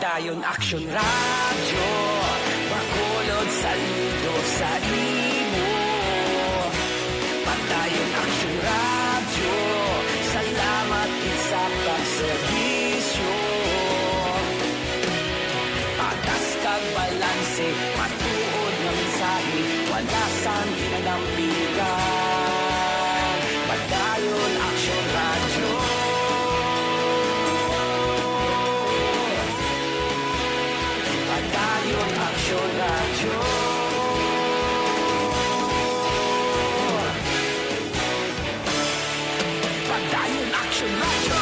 Padayon Aksyon Radyo, Bacolod saludo sa imo. Padayon Aksyon Radyo, salamat sa pagserbisyo. Patas kag balanse, matuod ng mensahe, wala sang ginadampigan. Padayon Aksyon Radyo. Padayon Aksyon Radyo. Padayon Aksyon Radyo.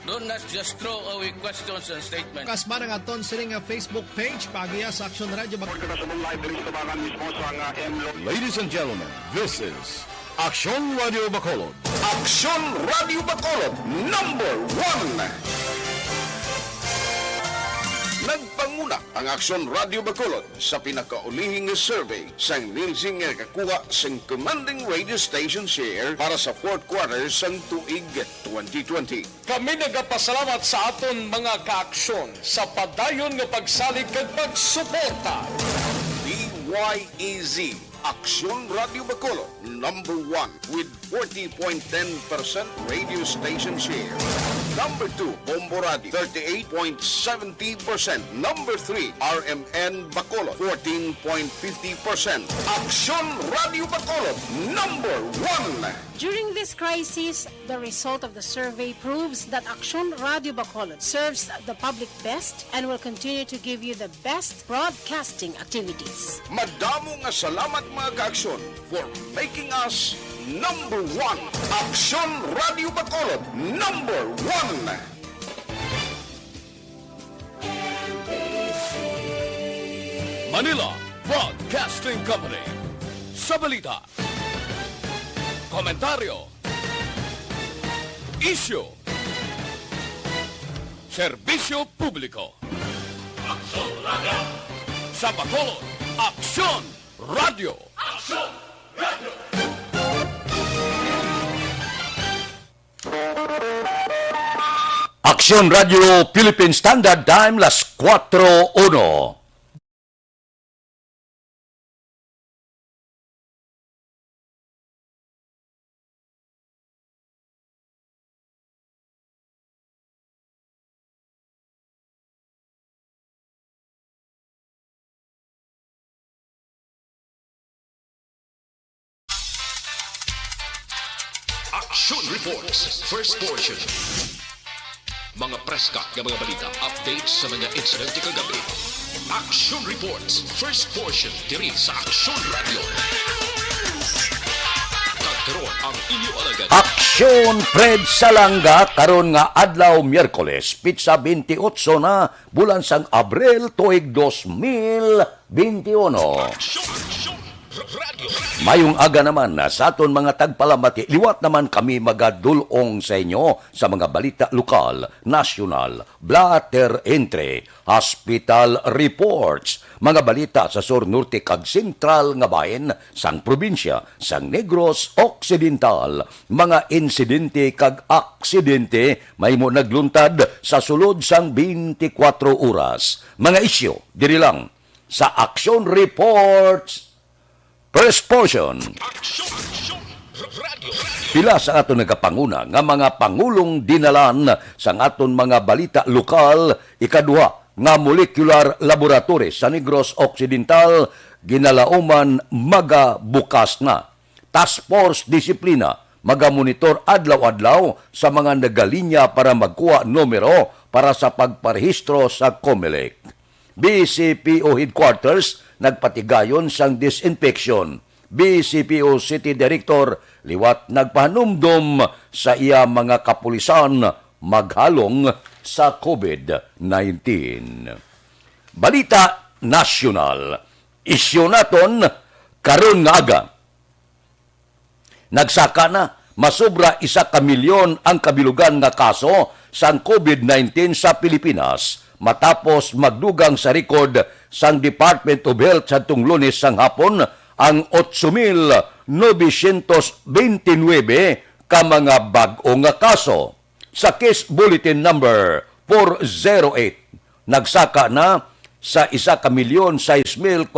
Don't not just throw away questions and statements. Kasma ng aton sining nga Facebook page pagiya sa Aksyon Radyo. Ladies and gentlemen, this is Aksyon Radio Bacolod. Aksyon Radio Bacolod, number 1. Nagpanguna ang Aksyon Radio Bacolod sa pinakaulihing survey sa Nielsen nga kakuha sa commanding radio station share para sa fourth quarter sang tuig 2020. Kami nagapasalamat sa aton mga kaaksyon sa padayon nga pagsalig kag pagsuporta. DYEZ Aksyon Radio Bacolod, number 1 with 40.10% radio station share. Number 2, Bombo Radio, 38.70%. Number 3, RMN Bacolod, 14.50%. Aksyon Radio Bacolod, number 1. During this crisis, the result of the survey proves that Aksyon Radio Bacolod serves the public best and will continue to give you the best broadcasting activities. Madamo nga salamat mga kaaksyon for making us number 1. Aksyon Radio Bacolod, number 1. Manila Broadcasting Company. Sa balita, komentaryo, isyu, serbisyo publiko. Aksyon Radio. Sa Bacolod, Aksyon Radio. Aksyon Radio. Aksyon Radio Philippine Standard Time, las 4:01. Action Reports, first portion. Mga preska ng mga balita, updates sa mga insidente kagabi. Action Reports, first portion, diri sa Action Radio. Kagkaroon ang inyo alagad. Aksyon Fred Salanga karon nga adlaw Miyerkules, pitsa 28 na bulan sang Abril tuig 2021. Mayong aga naman na sa aton mga tagpalamati, liwat naman kami magadulong sa inyo sa mga balita lokal, nasyonal, blatter entry, hospital reports, mga balita sa sur norte kag sentral nga bahin sang probinsya sang Negros Occidental, mga insidente kag aksidente may mo nagluntad sa sulod sang 24 oras. Mga isyu diri lang sa Action Reports first portion. Pila sa aton nagapanguna nga mga pangulong dinalan sa aton mga balita lokal, ikaduha nga molecular laboratory sa Negros Occidental ginalauman magabukas na. Task Force Disiplina magamonitor adlaw-adlaw sa mga nagalinya para magkuha numero para sa pagparehistro sa COMELEC. BCPO Headquarters nagpatigayon sang disinfection. BCPO City Director liwat nagpahanumdom sa iya mga kapulisan maghalong sa COVID-19. Balita nasyonal. Isyu naton karon nga aga. Nagsaka na masobra 1 milyon ang kabilugan nga kaso sang COVID-19 sa Pilipinas matapos magdugang sa record sang Department of Health sa Lunes sang hapon ang 8,929 ka mga bag-o nga kaso. Sa case bulletin number 408 nagsaka na sa 1,6,428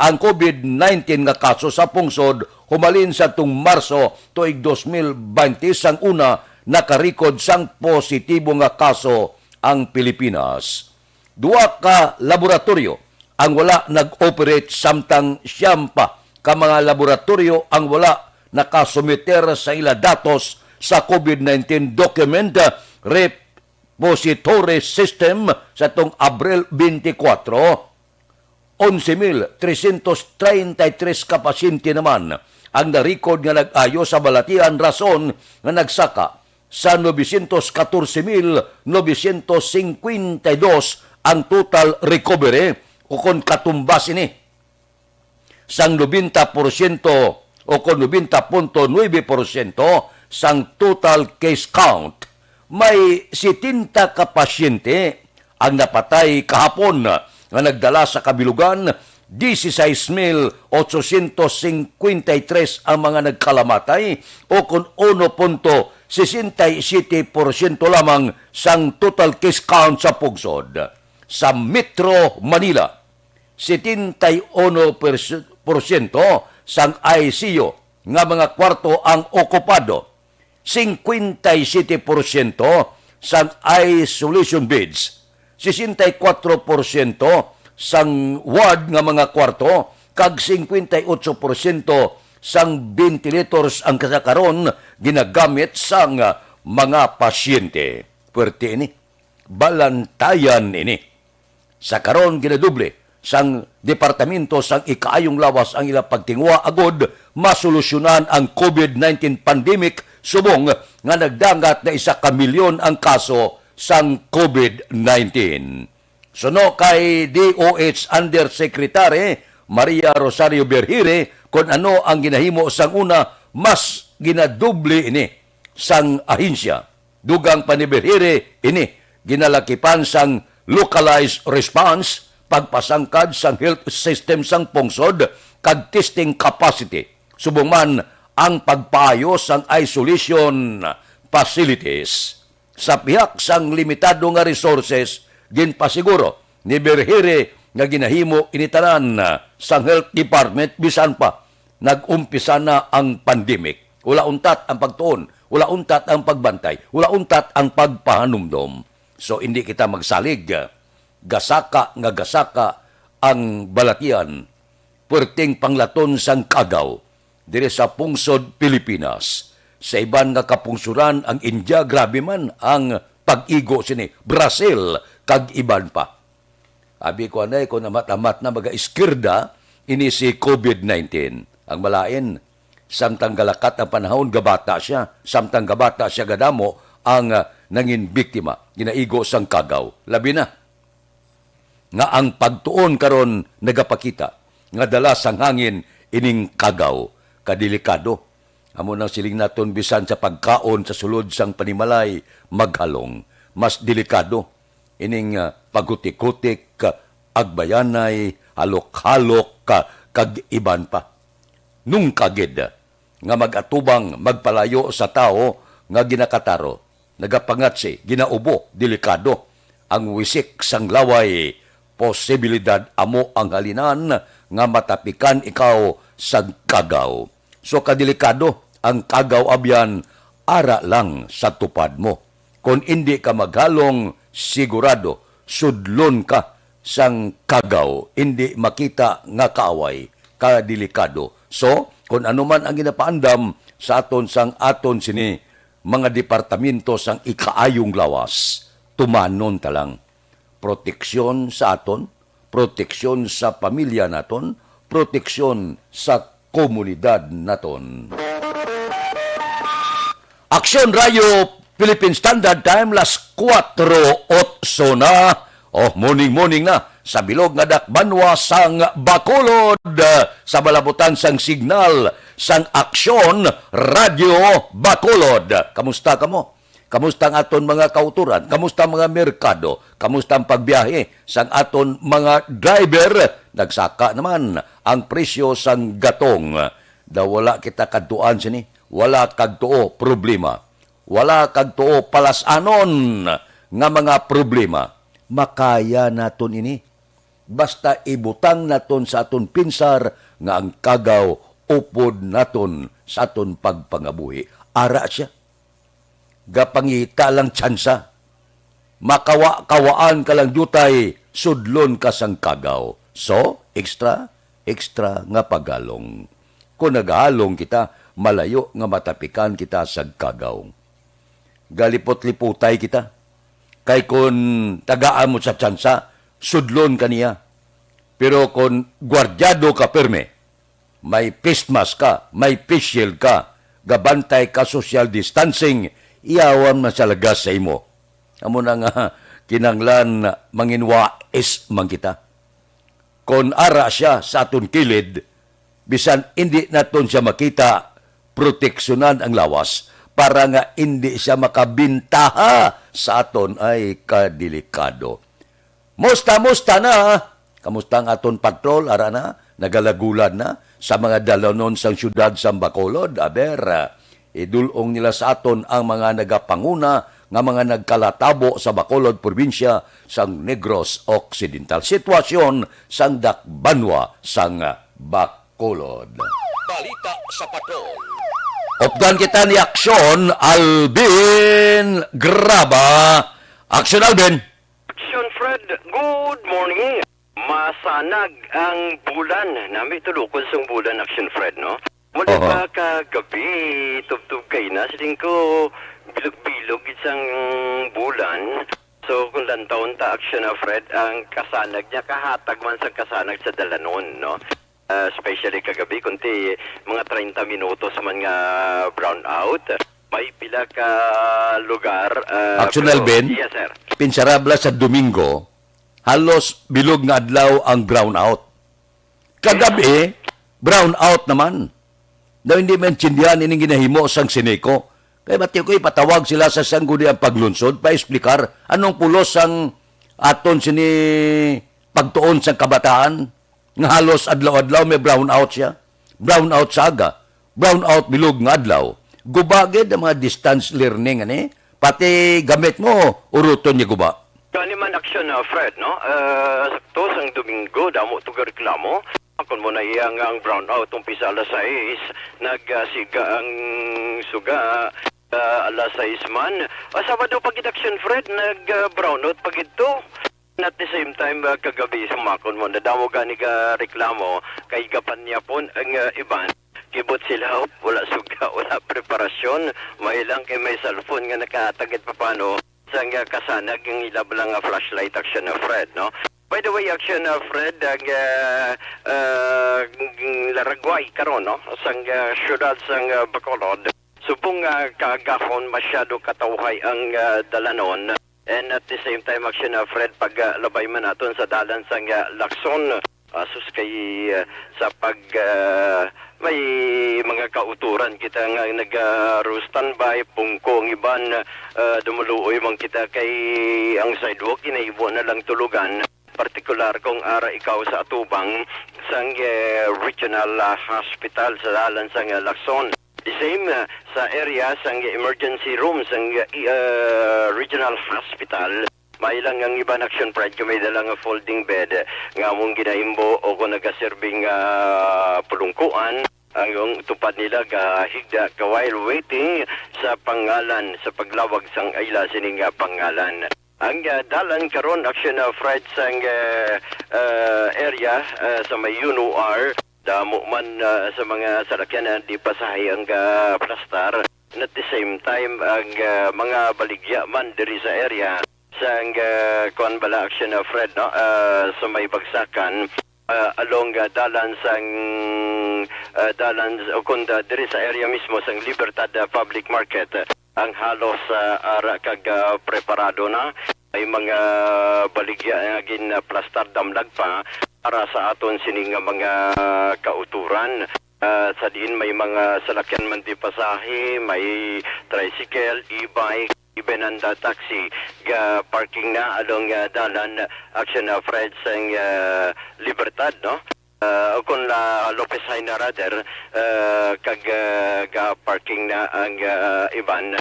ang COVID-19 nga kaso sa pungsod humalin sa tung Marso tuig 2020 sang una nakarikod sang positibo nga kaso ang Pilipinas. Duwa ka laboratorio ang wala nag-operate samtang siyampa ka mga laboratorio ang wala nakasumiter sa ila datos sa COVID-19 document repository system sa tong Abril 24, 11,333 ka pasyente naman ang na-record nga nag-ayo sa balatian rason nga nagsaka sa 914,952 ang total recovery o kung katumbas ini sang 90% o kung 90.9% sang total case count. May 70 ka pasyente ang napatay kahapon nga nagdala sa kabilugan, 16,853 ang mga nagkalamatay o kung 1.67% lamang sang total case count sa pugsod. Sa Metro Manila, 71% sang ICU nga mga kwarto ang okupado, 57% sang isolation beds, 64% sang ward nga mga kwarto, kag 58% sang ventilators ang kasakaron ginagamit sang mga pasyente. Pwerte ini, balantayan ini. Sa karon ginadoble sang departamento sang ikaayong lawas ang ila pagtingwa agod masolusyonan ang COVID-19 pandemic subong nga nagdangat na 1,000,000 ang kaso sang COVID-19. Suno kay DOH Undersecretary Maria Rosario Berhire kung ano ang ginahimo sang una mas ginadoble ini sang ahensya. Dugang pa ni Berhire ini ginalakipan sang localized response, pagpasangkad sang health system sang pungsod, kag testing capacity. Subong man ang pagpaayos sang isolation facilities. Sa pihak sang limitado nga resources, ginpasiguro ni Berhire nga ginahimo initanan sang health department bisan pa nag-umpisa na ang pandemic. Wala untat ang pagtuon, wala untat ang pagbantay, wala untat ang pagpahanumdom. So, hindi kita magsalig. Gasaka ang balatian. Puerting panglaton sang Kagaw. Dire sa pungsod Pilipinas. Sa iban nga kapungsuran ang India, grabe man ang pag-igo sini. Brazil, kag iban pa. Abi ko anay, kung amat-amat na mag-iskirda, ini si COVID-19. Ang malain, samtang galakat ang panahon, gabata siya. Samtang gabata siya gadamo, ang nangin biktima, ginaigo sang Kagaw. Labi na, nga ang pagtuon karon nagapakita, nga dala sang hangin ining Kagaw, kadelikado. Amo nang siling naton bisan sa pagkaon sa sulod sang panimalay, maghalong. Mas delikado, ining pagutik-utik, agbayanay, halok-halok, kag iban pa. Nung kagid, nga magatubang magpalayo sa tao, nga ginakataro, nagapangatsi, ginaubo, delikado, ang wisik sang laway, posibilidad amo ang halinan nga matapikan ikaw sa Kagaw. So kadelikado, ang Kagaw abyan, ara lang sa tupad mo. Kung hindi ka maghalong, sigurado, sudlon ka sang Kagaw, hindi makita nga kaaway, kadelikado. So, kung anuman ang ginapaandam sa aton sang aton sini, mga departamento sang ikaayong lawas, tumanon talang. Proteksyon sa aton, proteksyon sa pamilya naton, proteksyon sa komunidad naton. Aksyon Radio Philippine Standard Time, las 4:08 na. Morning na. Sa bilog nga dakbanwa sang Bacolod, sa balabutan sang signal sang Aksyon Radio Bacolod. Kamusta kamo? Kamusta ang aton mga kauturan? Kamusta mga merkado? Kamusta ang pagbiyahe sang aton mga driver? Nagsaka naman ang presyo sang gatong. Wala kita kadtuan sini. Wala kagtuo problema. Wala kagtuo palasanon nga mga problema, makaya naton ini. Basta ibutang naton sa aton pinsar nga ang kagaw upod naton sa aton pagpangabuhi. Ara siya. Gapangita lang tsansa. Makawa-kawaan ka lang jutay, sudlon ka sang kagaw. So, extra nga pagalong. Kung naghalong kita, malayo nga matapikan kita sa kagaw. Galipot-liputay kita. Kay kung tagaan mo sa tsansa, sudlon ka niya. Pero kung gwardyado ka perme, may face mask ka, may face shield ka, gabantay ka social distancing, iyawan man sa lagas sa imo. Amo na nga kinanglan manginwa is man kita. Kung ara siya sa aton kilid, bisan hindi naton siya makita, proteksyonan ang lawas para nga hindi siya makabintaha sa aton ay kadelikado. Musta na? Kamusta ang aton patrol? Ara na? Nagalagulan na sa mga dalanon sang syudad sa Bacolod? Aber, idulong nila sa aton ang mga nagapanguna nga mga nagkalatabo sa Bacolod probinsya sang Negros Occidental. Sitwasyon sang Dakbanwa sang Bacolod. Balita sa patrol. Opdan kita ni Aksyon Alvin Graba. Aksyon Alvin. Action Fred, good morning. Masanag ang bulan. Nami tulukod sa bulan, Action Fred, no? Mula kagabi, tubtub kayo na. Siling ko, bilog-bilog isang bulan. So, kung lantaon ta, Action Fred, ang kasanag niya, kahatag man sa kasanag sa dalanon, no? Especially kagabi, kunti mga 30 minutos man nga brown out. May pila ka lugar. Action Alvin? Yes, sir. Pinsarabla sa Domingo, halos bilog nga adlaw ang brown out. Kagabi, brown out naman. Na hindi maintindihan ining ginahimo sang Sineco. Kaya bati ko ipatawag sila sa sangguni ang paglunsod, pa-explicar anong pulos ang aton sini pagtuon sa kabataan. Nga halos adlaw-adlaw may brown out siya. Brown out sa aga. Brown out bilog nga adlaw. Gubagid ang mga distance learning, ani? Pati gamit mo, uruton niya guba. Gani man Action Fred, no? Sakto sang Domingo, damo to reklamo. Kung mo na iyang ang brown out, umpisa alas 6, nagsiga ang suga alas 6 man. Sabado pagid Action Fred, nag-brown out pagid to. At the same time, kagabi sumakon mo, nadamo gani ka reklamo, kay gapan niya po ang iban. Kibot sila, wala suga, wala preparasyon, may lang kay may cellphone nga nakatagit pa paano sang kasanag yung ilab lang flashlight Action Fred, no? By the way, Action Fred, ang Laragway karon, no? Sang syudad sang Bacolod, subong kagahon masyado katawhay ang dalanon. And at the same time, Action Fred, pag labay man naton sa dalan sang Lacson, asus kay sa pag may mga kauturan kita nga nag-standby, pungkong iban, dumuluoy man kita kay ang sidewalk, inaibo na lang tulugan. Partikular kung ara ikaw sa atubang sang regional hospital sa dalan sang Lacson. The same sa area sang emergency room sang regional hospital. May lang ang ibang Action Fred kung may dalang folding bed nga mong ginahimbo o kung nagaserving pulungkuan ang yung tupad nila higda ka while waiting sa pangalan sa paglawag sang ayla sining pangalan. Ang dalan karon Action Fred sang area sa may UNOR damo man sa mga salakyan na di pasahay ang plastar. And at the same time ang mga baligya man diri sa area sang kuan bala Action Fred, no? Sa may bagsakan along dalan sang dalan kunda diri sa area mismo sang Libertad Public Market ang halos ara kag preparado na ay mga baligya nga gin plastar damlag pa para sa aton sining mga kauturan. Sa diin may mga salakyan man di pasahe, may tricycle, e-bike, even ang taxi ga parking na along dalan Action Fred sang Libertad, no? Kung Lopez Haina rather kag ga parking na ang iban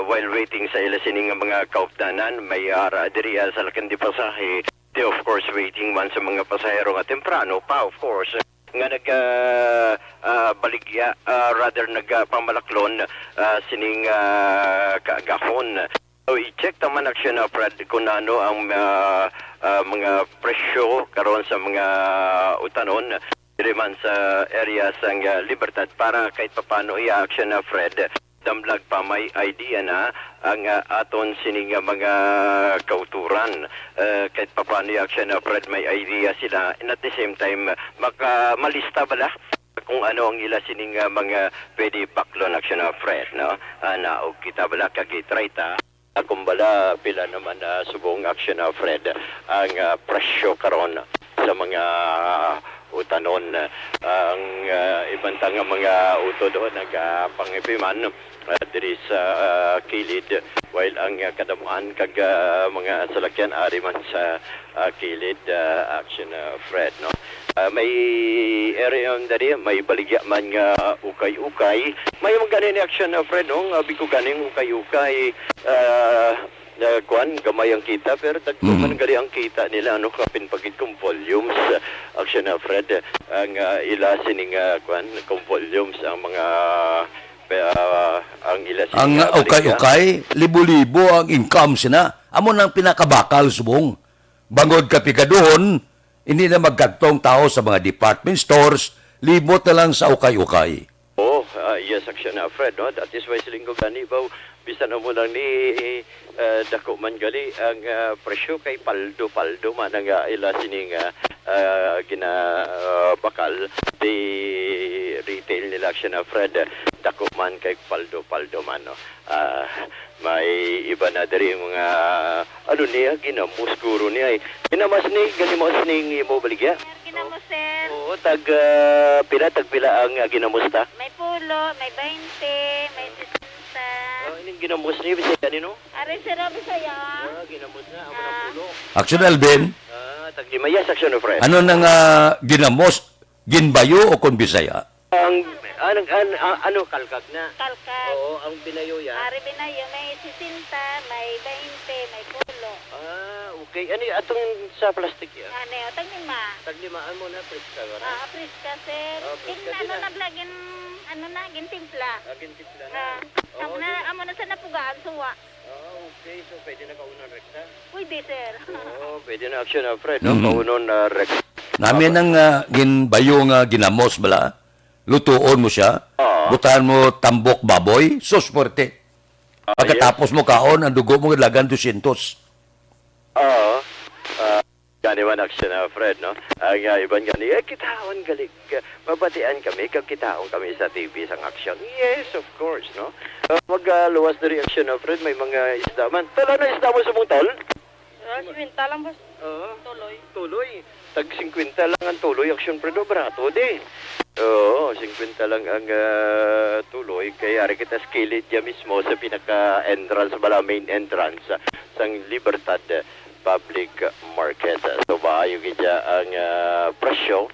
while waiting sa ila sining nga mga kaupdanan, may ara diri sa lakan di pasahe. They of course waiting man sa mga pasahero nga temprano pa of course nga baligya rather nagpamalaklon sining kaagahon. So i-check naman action na Brad kung ano ang mga presyo karon sa mga utanon diri man sa area sang Libertad para kahit papano i-action na Fred damlag pa may idea na ang aton sining mga kauturan kahit papano i-action na Fred may idea sila and at the same time malista bala kung ano ang ila sining mga pwede baklon action na Fred no na og kita bala kagitry ta kumbala pila naman subong action na Fred ang presyo karon sa mga utanon ang ibang tanga mga uto doon nagpangipiman diri sa kilid while ang kadamuan kag mga salakyan ari man sa kilid action Fred no may area dari may baligya man nga ukay-ukay may mga ganin action Fred no bigo ganing ukay-ukay kuan gamay ang kita pero tagtuman gali ang kita nila ano kapin pagit kong volumes action Fred ang ila sining kuan kong volumes ang mga ang ila sining Ang ukay-ukay, libo-libo ang income sina. Amo nang pinakabakal subong. Bangod ka pigadoon, hindi na magkagtong tao sa mga department stores, libot na lang sa ukay-ukay. Oh, yes, action Fred, no? That is why siling ko gani ba bisan mo lang ni dako man gali ang presyo kay paldo man ang ila sining bakal di retail nila action Fred dako man kay paldo man no. May iba na diri mga ano niya ginamos guro niya ginamas ni ganimos ning mo baligya Ginamos, sir. oo tag pila ang ginamos ta May pulo, may 20, may 60. ining ginamos ni bisaya kanino Ari, sir, Bisaya. ginamos na amo na pulo Action Alvin, tag limaya action Fred ano nang ginamos, ginbayo o kon Bisaya? ang ano kalkak na Kalkag. oo ang pinayo ya Ari, Binayo, may 60, may 20, may pulo. okay ani atong sa plastic ya Ano yun? Tag-lima. taglimaan mo na preska ba na Priska, sir. priska Ano din, na blagin, gintimpla. agin tipla na Amo na sa napugaan, suwa. okay so pwede na kaunon rekta Pwede, sir. pwede na action Fred no kaunon rek Namin ang ginbayo nga ginamos bala, lutuon mo siya, butahan mo tambok baboy, sus forte. Pagkatapos mo kaon, ang dugo mo ilagan 200. Gani man action Fred no ang iban gani kitaon galig mabatian kami kag kitaon kami sa TV sang action yes of course no magluwas na reaction Fred may mga isda man tala na isda mo sa mong tol Kwenta lang, boss. tuloy tag 50 lang ang tuloy action Fred barato di oo 50 lang ang tuloy kaya ari kita skillet ya mismo sa pinaka entrance bala main entrance sang Libertad Public Market. So maayo gidya ang presyo.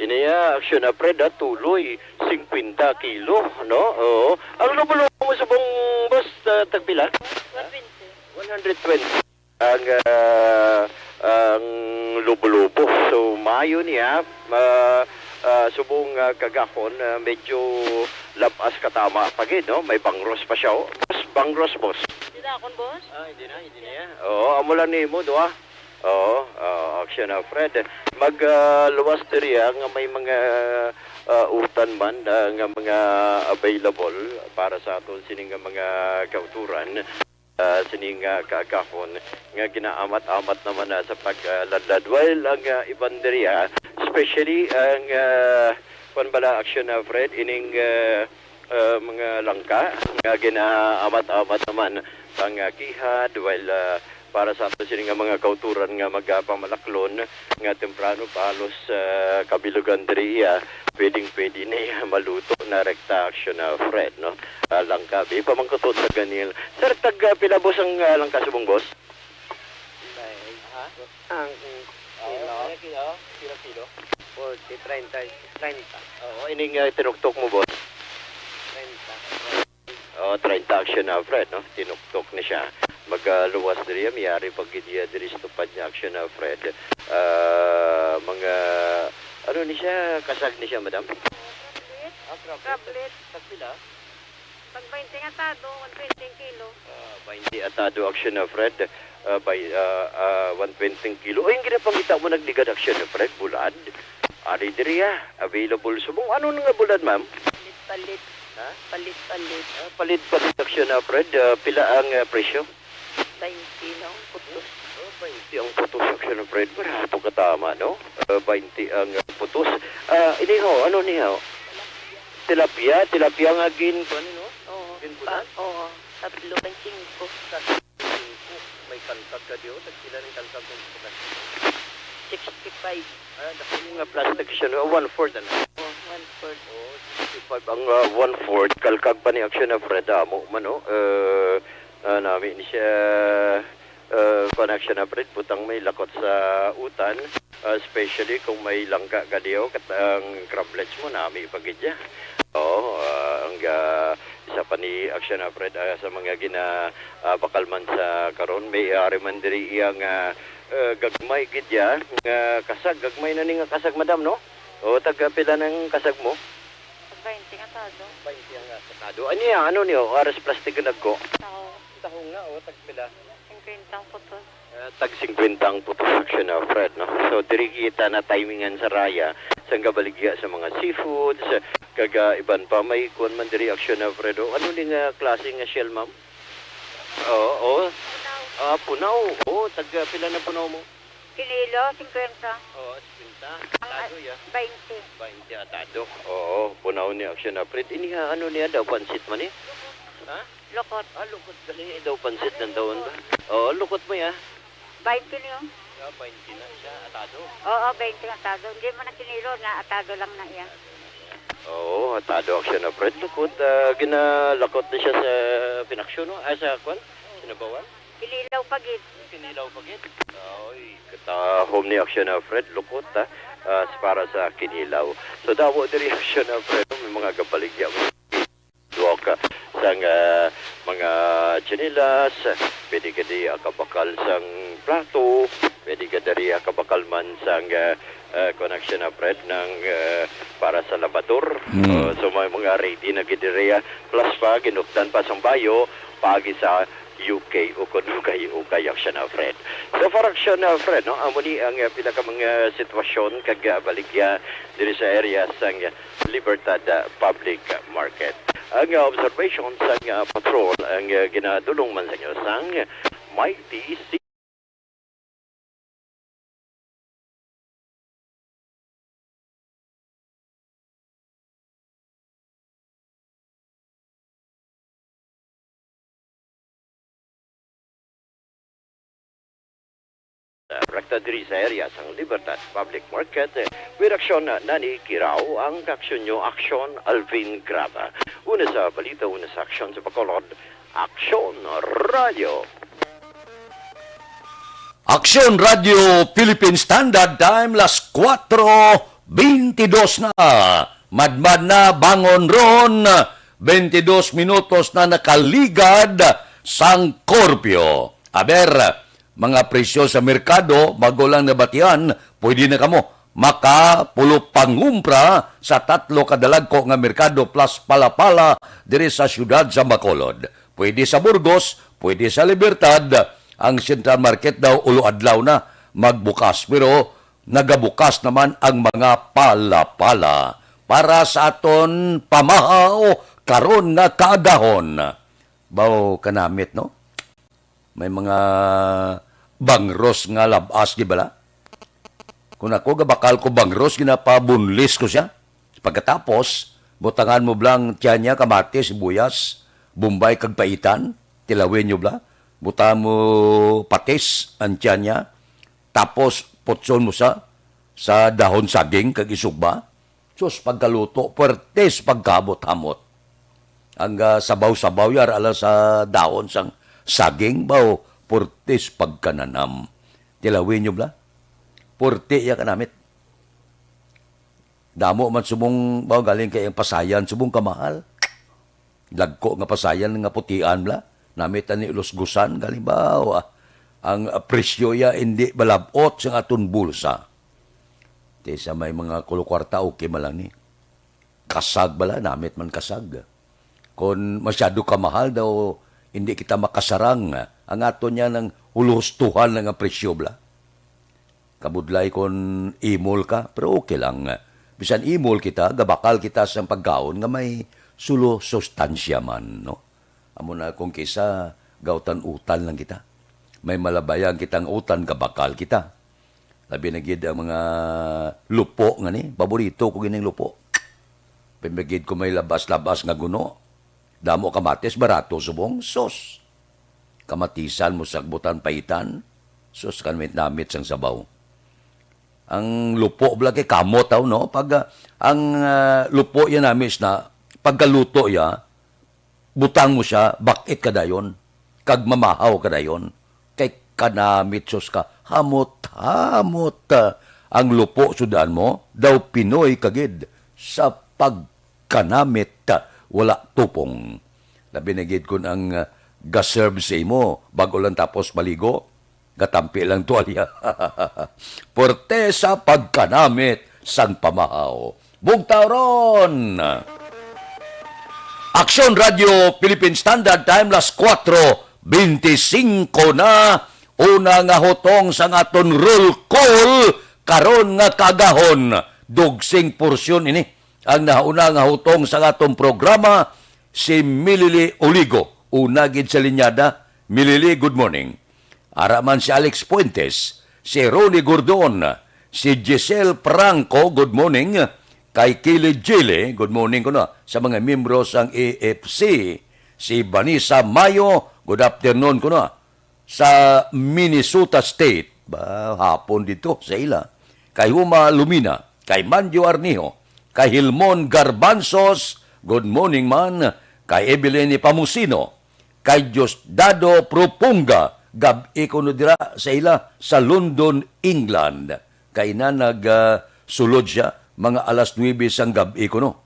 Iniya action na Fred tuloy 50 kilo no. Oo. Ang lubulo mo subong boss tagpila? 120 ang lubo-lubo. So maayo niya subong kagahon medyo labas katama pagid no. May bangros pa siya. Bangros boss. Hindi na akong, boss. Hindi na yan. Oo, amo lang ni mo, doa. Oo, action Fred. Magluwas diri nga may mga utan man nga mga available para sa aton sining mga kauturan. Sining kaagahon nga ginaamat-amat naman sa pagladlad. While ang ibang diri especially ang panbala action Fred ining mga langka nga ginaamat-amat naman pang kihad while para sa ato sini nga mga kauturan nga magpamalaklon nga temprano palos kabilugan diri pwede na maluto na rekta action Fred no langka bi pa man kutot sa ganil sir tag pila boss ang langka subong boss ang kilo 40 30 oo ining tinuktok mo boss 30 30 action na Fred, no? Tinuktok na siya. Magluwas diri miyari pag gidiya diri sa tupad niya action na Fred. Mga ano ni siya, kasag ni siya, madam? Tablet. Pagpila? Pag 20 nga tado, 120 kilo. 20 atado action na Fred. By 120 kilo. O yung ginapangita mo nagligad action na Fred, bulad. Ari diri available subong. Ano nga bulad, ma'am? Palit. Ha? Palit. Palit action na Fred. Pila ang presyo? 20 lang. Putos. 20 ang putos action na Fred. Barato katama, no? 20 ang putos. Iniho, ano niho? Tilapia nga gin. Ano, no? Oo. Ginpunan? Oo. 3.5. May kalkag ka diyo. Tagkila ng kalkag kung 65. Dako nga plastic siya, no? 1/4 ano? Oh, 1/4. 65 ang 1/4 kalkag pa ni action na Fred amo man no namin ni siya connection na Fred putang may lakot sa utan especially kung may langka gadiyo kat ang crablets mo nami pagidya ang isa pa ni action na Fred sa mga bakalman sa karon may ari man diri iyang gagmay gidya kasag gagmay na ni nga kasag madam no o taga pila ng kasag mo 20 nga tado. 20 ang katado. Ano niyo? Oras plastic na nagko? Tahong nga, tagpila. 50 ang putos. Tag 50 ang putos action na Fred, no? So, diri kita na timingan sa raya, sa gabaligya sa mga seafoods, kaga iban pa, may kuwan man diri action na Fred. Ano ni nga klase nga shell, ma'am? Oo. Punaw. Tag pila na punaw mo? Kililo, 50. 50. Atado, 20. 20 atado. Oo, punaw ni action na Fred. Ano niya daw, pansit man eh? Ha? Lokot. Lukot gali daw pansit ng daon ba? Oo, lukot mo 20 ya. niyo. 20 na siya, atado. Oo, 20 ang atado. Hindi mo na kinilo na atado lang na iya. Oo, atado action na Fred. Lukot, ginalakot na siya sa pinaksyon, no? Sa kwan? Sinabawan? Kililaw pagid. Kinilaw pagid? Oy, home ni action na Fred. Lukot, para sa kinilaw. So, dawo diri action na Fred. May mga gabaligya mo. Duwaka sang mga chinilas, pwede ka di akabakal sang plato, pwede ka dari akabakal man sang connection na Fred ng para sa labador. So may mga ready na gidireya plus pa ginuktan pa sang bayo pagi sa UK o kuno kay action na Fred. So for action na Fred, no, amo ni ang pinaka mga sitwasyon kag baligya diri sa area sang Libertad Public Market. Ang observation sa patrol ang ginadulong man sa inyo sang Mighty Sea rekta diri sa area sang Libertad Public Market with aksyon na ni Kiraw ang aksyon nyo aksyon Alvin Grava. Una sa balita, una sa aksyon sa Bacolod, Aksyon Radio. Aksyon Radio Philippine Standard Time, las 4:22 na. Madmad na, bangon ron, 22 minutos na nakaligad sang Korpio. Aber, mga presyo sa merkado, bago lang nabatian, pwede na kamo makapulo pangumpra sa 3 kadalagko nga merkado plus palapala diri sa syudad sa Bacolod. Pwede sa Burgos, pwede sa Libertad. Ang Central Market daw ulo adlaw na magbukas, pero nagabukas naman ang mga palapala para sa aton pamahaw karon nga kaagahon. Baw kanamit, no? May mga bangros nga labas, di bala? Kung ako, bakal ko bangros, ginapabunlis ko siya. Pagkatapos, butangan mo blang tiyan niya, kamatis, sibuyas, bumbay, kagpaitan, tilawin nyo bla. Butangan mo patis, ang tiyan niya. Tapos, putson mo sa dahon saging, kag isugba. Sus, pagkaluto, pertes pagkabot-hamot. Ang sabaw-sabaw yar, ala sa dahon sang saging baw, portis pagkananam. Tilawin nyo bla? Porte ya kanamit. Damo man subong baw galing kay ang pasayan, subong kamahal. Lagko nga pasayan nga putian bla. Namit ani ilusgusan galimbaw. Ang presyo ya hindi balabot sa aton bulsa. Di sa may mga kulukwarta okay malang ni. Kasag bala, namit man kasag. Kung masyado ka mahal daw, hindi kita makasarang. Ang aton niya ng hulustuhan ng presyo bla. Kabudlay kung imol ka, pero okay lang. Bisan imol kita, gabakal kita sa pagkaon nga may sulo sustansya man, no? Amo na kung kisa gautan-utan lang kita. May malabayan kitang utan, gabakal kita. Labi na gid ang mga lupo nga ni, paborito ko gining lupo. Pimagid ko may labas-labas nga guno. Damo kamatis, barato subong, sos. Kamatisan mo sagbutan paitan, sos kanmit namit sang sabaw. Ang lupo blake kamot taw no pag ang lupo yan namis na pagkaluto ya butang mo siya bakit kadayon kag mamahaw kadayon kay kanamit sos ka hamot ang lupo sudan mo daw Pinoy kagid sa pagkanamit wala tupong labi na gid kun ang gaserve sa imo bago lang tapos maligo gatampi lang tuwalya. Porte sa pagkanamit sang pamahaw. Bugtawron! Aksyon Radio Philippine Standard Time las 4:25 na una nga hotong sang aton roll call karon nga kagahon dugsing porsyon ini ang nauna nga hutong sa aton programa si Milili Oligo una gid sa linyada. Milili, good morning. Araman si Alex Puentes, si Ronnie Gordon, si Giselle Franco, good morning. Kay Kili Jile, good morning ko na. Sa mga membro ng AFC, si Vanessa Mayo, good afternoon ko na. Sa Minnesota State, hapon dito sa ila. Kay Huma Lumina, kay Manjo Arnijo, kay Hilmon Garbanzos, good morning man. Kay Evelyn Pamusino, kay Diosdado Propunga, gabi ko dira sa ila sa London, England. Kay na nagsulod siya mga alas 9 sang gabi ko no.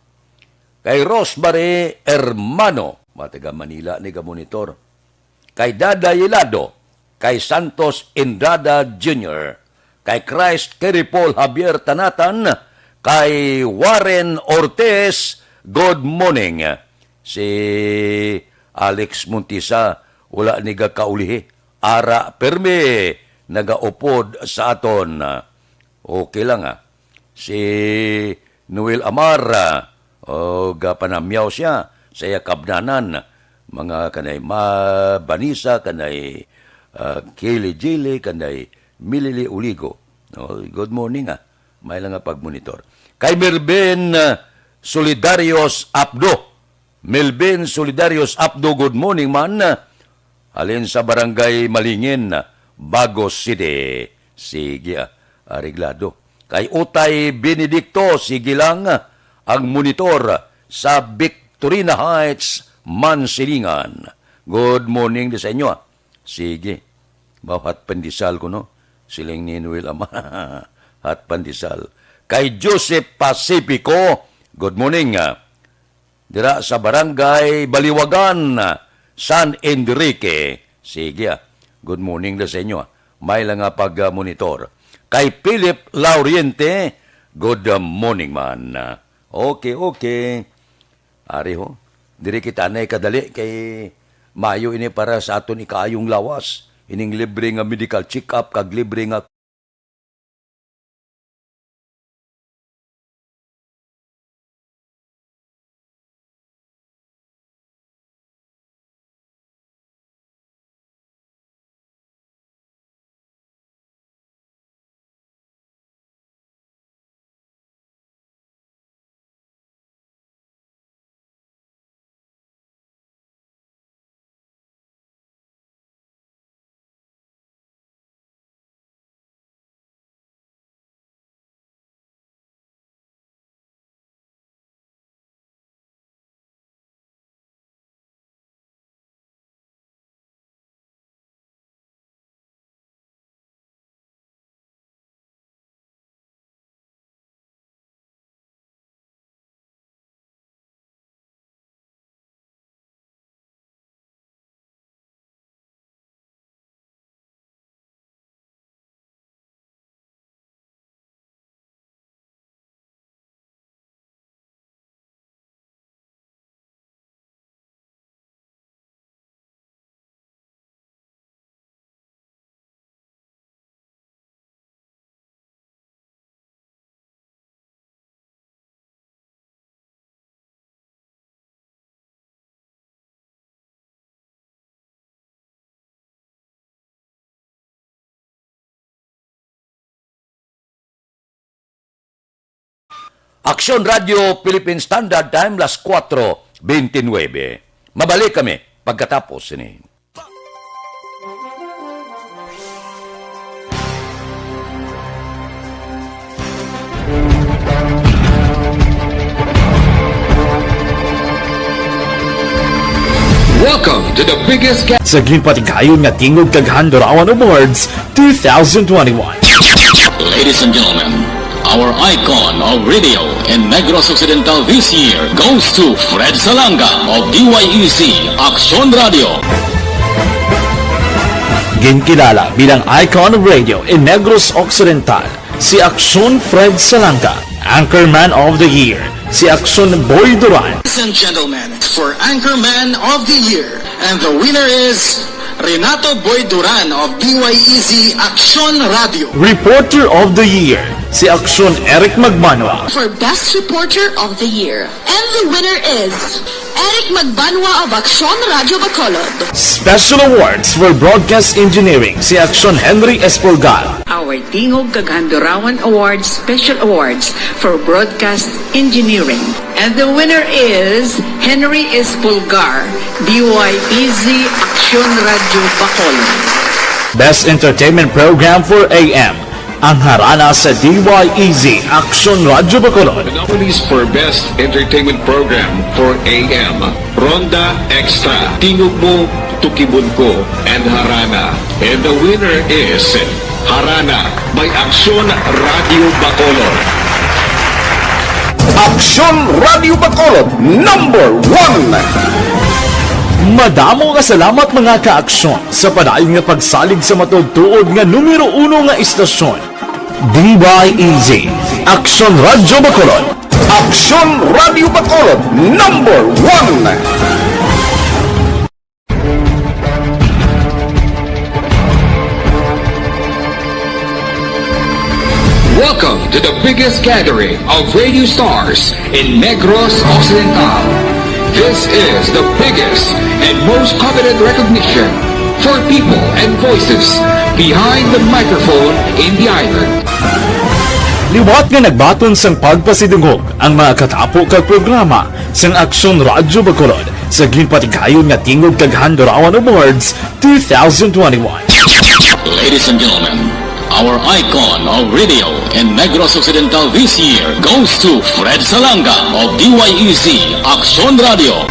Kay Rosemary Hermano, mataga Manila ni monitor. Kay Dada Yelado, kay Santos Indrada Jr., kay Christ Kerry Paul Javier Tanatan, kay Warren Ortiz, good morning. Si Alex Montisa, wala ni kaulihi. Ara perme nagaupod sa aton. Okay lang Si Noel Amara gapanamyaw siya sa kabnanan mga kanay Banisa kanay Kili Jili kanay Milili Uligo. Good morning may lang pagmonitor. Kay Melvin Solidarios Abdo. Melvin Solidarios Abdo, good morning man. Alin sa barangay Malingin, Bagos City. Sige, areglado. Kay Utay Benedicto, sige lang, ang monitor sa Victorina Heights, Mansilingan. Good morning sa inyo. Sige, bawat pandisal ko, no? Siling ni Noel Ama, at pandisal. Kay Joseph Pacifico, good morning. Dira sa barangay Baliwagan, San Enrique. Sige, good morning na sa inyo. May lang pag-monitor. Kay Philip Lauriente, good morning man. Okay. Ari ho, diri kita na kadali kay Mayo ini para sa aton ikaayong lawas. Ining libre nga medical check-up, kag libre nga Aksyon Radio Philippine Standard Time, las 4:29. Mabalik kami pagkatapos ini. Welcome to the biggest sa ginpatigayon nga Tingog Kaghan Dorawan Awards 2021. Ladies and gentlemen, our icon of radio in Negros Occidental this year goes to Fred Salanga of DYEC Aksyon Radio. Ginkilala bilang icon of radio in Negros Occidental, si Aksyon Fred Salanga. Anchorman of the Year, si Aksyon Boy Duran. Ladies and gentlemen, for Anchorman of the Year, and the winner is Renato Boy Duran of DYEC Aksyon Radio. Reporter of the Year, si Aksyon Eric Magbanwa. For Best Reporter of the Year, and the winner is Eric Magbanwa of Aksyon Radio Bacolod. Special awards for broadcast engineering, si Aksyon Henry Espolgar. Our Tingog Kaghandorawan Awards Special Awards for Broadcast Engineering. And the winner is Henry Espolgar, DYEZ Aksyon Radio Bacolod. Best Entertainment Program for AM, ang harana sa DYEZ Aksyon Radio Bacolod. The nominees for Best Entertainment Program for AM, Ronda Extra, Tingog Mo, Tukibon Ko, and Harana. And the winner is Harana by Aksyon Radio Bacolod. Aksyon Radio Bacolod, number 1. Madamo nga salamat mga kaaksyon sa padayon nga pagsalig sa matugtuod nga numero 1 nga istasyon. DYEZ Aksyon Radio Bacolod. Aksyon Radio Bacolod, number 1. Welcome to the biggest gathering of radio stars in Negros Occidental. This is the biggest and most coveted recognition for people and voices behind the microphone in the island. Liwat nga nagbaton sang pagpasidungog ang mga katapo kag programa sang Aksyon Radio Bacolod sa ginpatigayon nga Tingog Kaghandorawan Awards 2021. Ladies and gentlemen, our icon of radio in Negros Occidental this year goes to Fred Salanga of DYEC Aksyon Radio.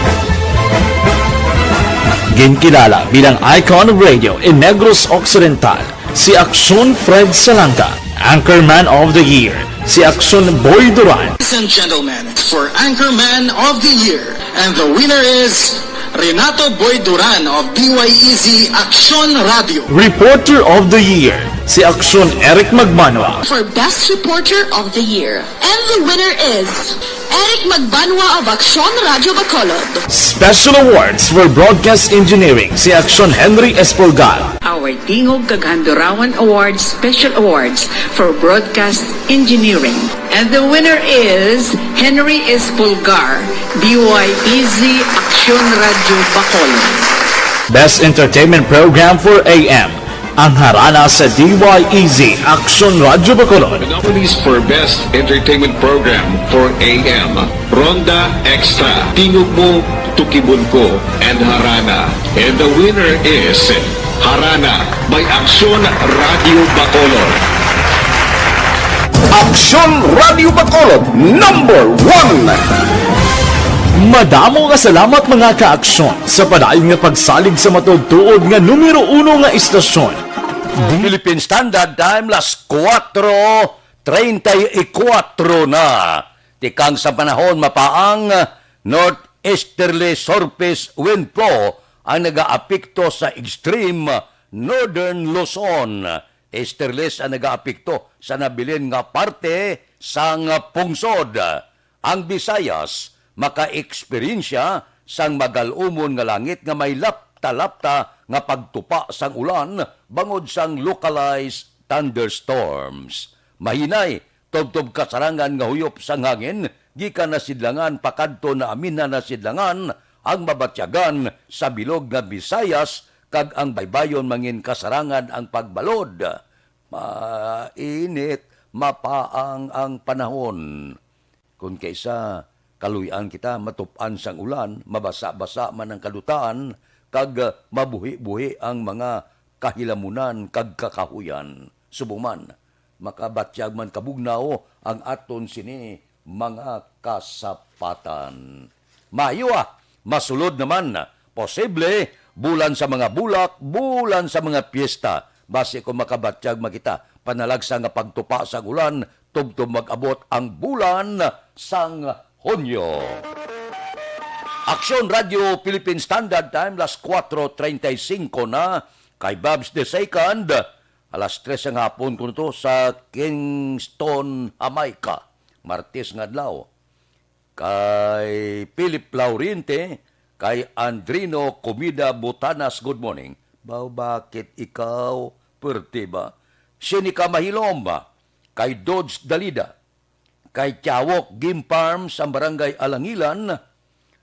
Ginkilala bilang icon of radio in Negros Occidental, si Aksyon Fred Salanga. Anchorman of the Year, si Aksyon Boy Duran. Ladies and gentlemen, for Anchorman of the Year, and the winner is Renato Boy Duran of DYEC Aksyon Radio. Reporter of the Year, si Aksyon Eric Magbanwa. For Best Reporter of the Year, and the winner is Eric Magbanwa of Aksyon Radio Bacolod. Special awards for broadcast engineering, si Aksyon Henry Espolgar. Our Tingog Kaghandorawan Awards Special Awards for Broadcast Engineering. And the winner is Henry Espolgar, DYEZ Aksyon Radio Bacolod. Best Entertainment Program for AM, ang harana sa DYEZ Aksyon Radio Bacolod. The nominees for Best Entertainment Program for AM, Ronda Extra, Tingog Mo, Tukibon Ko, and Harana. And the winner is Harana by Aksyon Radio Bacolod. Aksyon Radio Bacolod, number 1. Madamo nga salamat mga kaaksyon sa padayon nga pagsalig sa matugtuod nga numero 1 nga istasyon. Philippine Standard Time, las 4:34 na. Tikang sa panahon mapaang northeasterly surface wind flow ang nagaapekto sa extreme northern Luzon. Easterlies ang nagaapekto sa nabilin nga parte sang pungsod. Ang Visayas maka-eksperyensya sang magalumon nga langit nga may lapta-lapta nga pagtupa sang ulan bangod sang localized thunderstorms. Mahinay, tubtob kasarangan nga huyop sang hangin, gikan na sidlangan pakadto na amin na sidlangan ang mabatyagan sa bilog nga Visayas kag ang baybayon mangin kasarangan ang pagbalod. Mainit, mapaang ang panahon. Kung kaysa kaluyan kita, matupan sang ulan, mabasa-basa man ang kalutaan, kag mabuhi-buhi ang mga kahilamunan kag kakahuyan. Subuman, makabatyag man kabugnaw ang aton sini mga kasapatan. Mayo masulod naman, posible, bulan sa mga bulak, bulan sa mga piyesta. Base kung makabatyag makita, panalagsa nga pagtupa sa ulan, tubtob mag-abot ang bulan sang Hunyo. Aksyon Radio Philippine Standard Time, las 4:35 na, kay Babs the Second, alas 3 ang hapon ko nito sa Kingston, Jamaica. Martes nga adlaw. Kay Philip Laurente, kay Andrino Comida Butanas, good morning. Bakit ikaw, perte ba? Sinika Mahilom ba? Kay Dodge Dalida, kay Tiawok Game Farm sa Barangay Alangilan,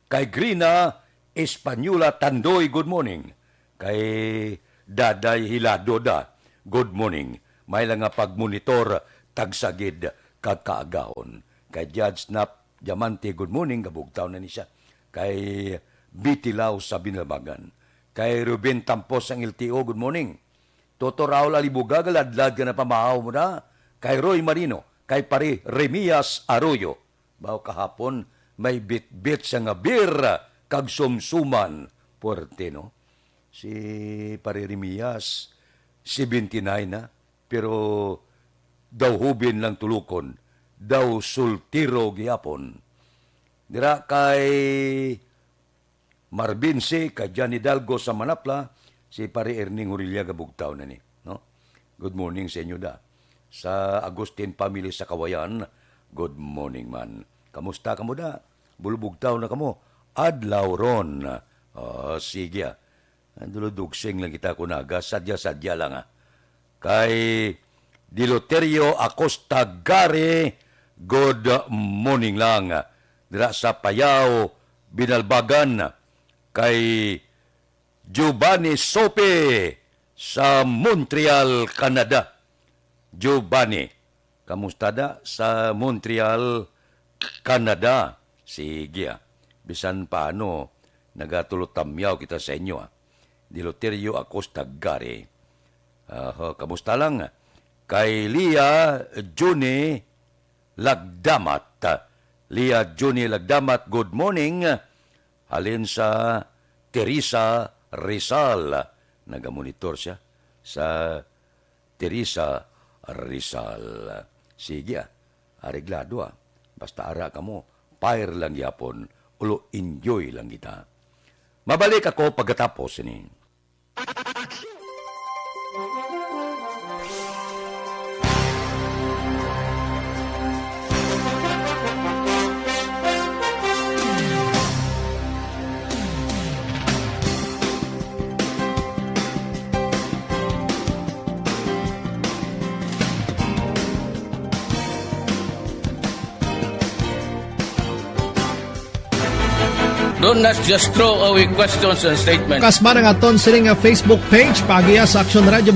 kay Grina Espanyula Tandoy, good morning. Kay Daday Hiladoda, good morning. May lang nga pagmonitor, tagsagid, kakaagahon. Kay Judge Snap Diamante, good morning, gabugtaw na ni siya. Kay Bitilaw sa Binalbagan. Kay Ruben Tampos ang LTO, good morning. Toto Raul Alibuga, galadlad ka na pamahaw mo na. Kay Roy Marino, kay Pari Remias Arroyo. Baw kahapon, may bit-bit siya nga beer, kag sumsuman. Puerte, no? Si Pari Remias, 79 na, pero daw hubin lang tulukon, daw sultiro gihapon. Dira kay Marvin C., kay Johnny Hidalgo sa Manapla, si Pari Erning Urilia gabugtaw na ni. No? Good morning sa inyo da. Sa Agustin Family sa Kawayan, good morning man. Kamusta kamo da? Bulubugtaw na kamo. Adlaw ron. Sige. Anduludugsing lang kita kunaga. Sadya-sadya lang Kay Diloterio Acosta Gare, good morning lang. Dira sa Payao, Binalbagan. Kay Giovanni Sope sa Montreal, Canada. Giovanni, kamusta da sa Montreal, Canada? Sige bisan paano, nagatulot-tamyaw kita sa inyo Diloterio Acosta Gare. Kamusta lang? Kay Lia Juni Lagdamat. Lia Juni Lagdamat, good morning. Halin sa Teresa Rizal. Nagamonitor siya sa Teresa Rizal. Sige areglado Basta ara kamo, fire lang yapon, ulo enjoy lang kita. Mabalik ako pagkatapos ini. Don't just throw away questions and statements. Kasma ng aton sining nga Facebook page, pagiya sa Aksyon Radio.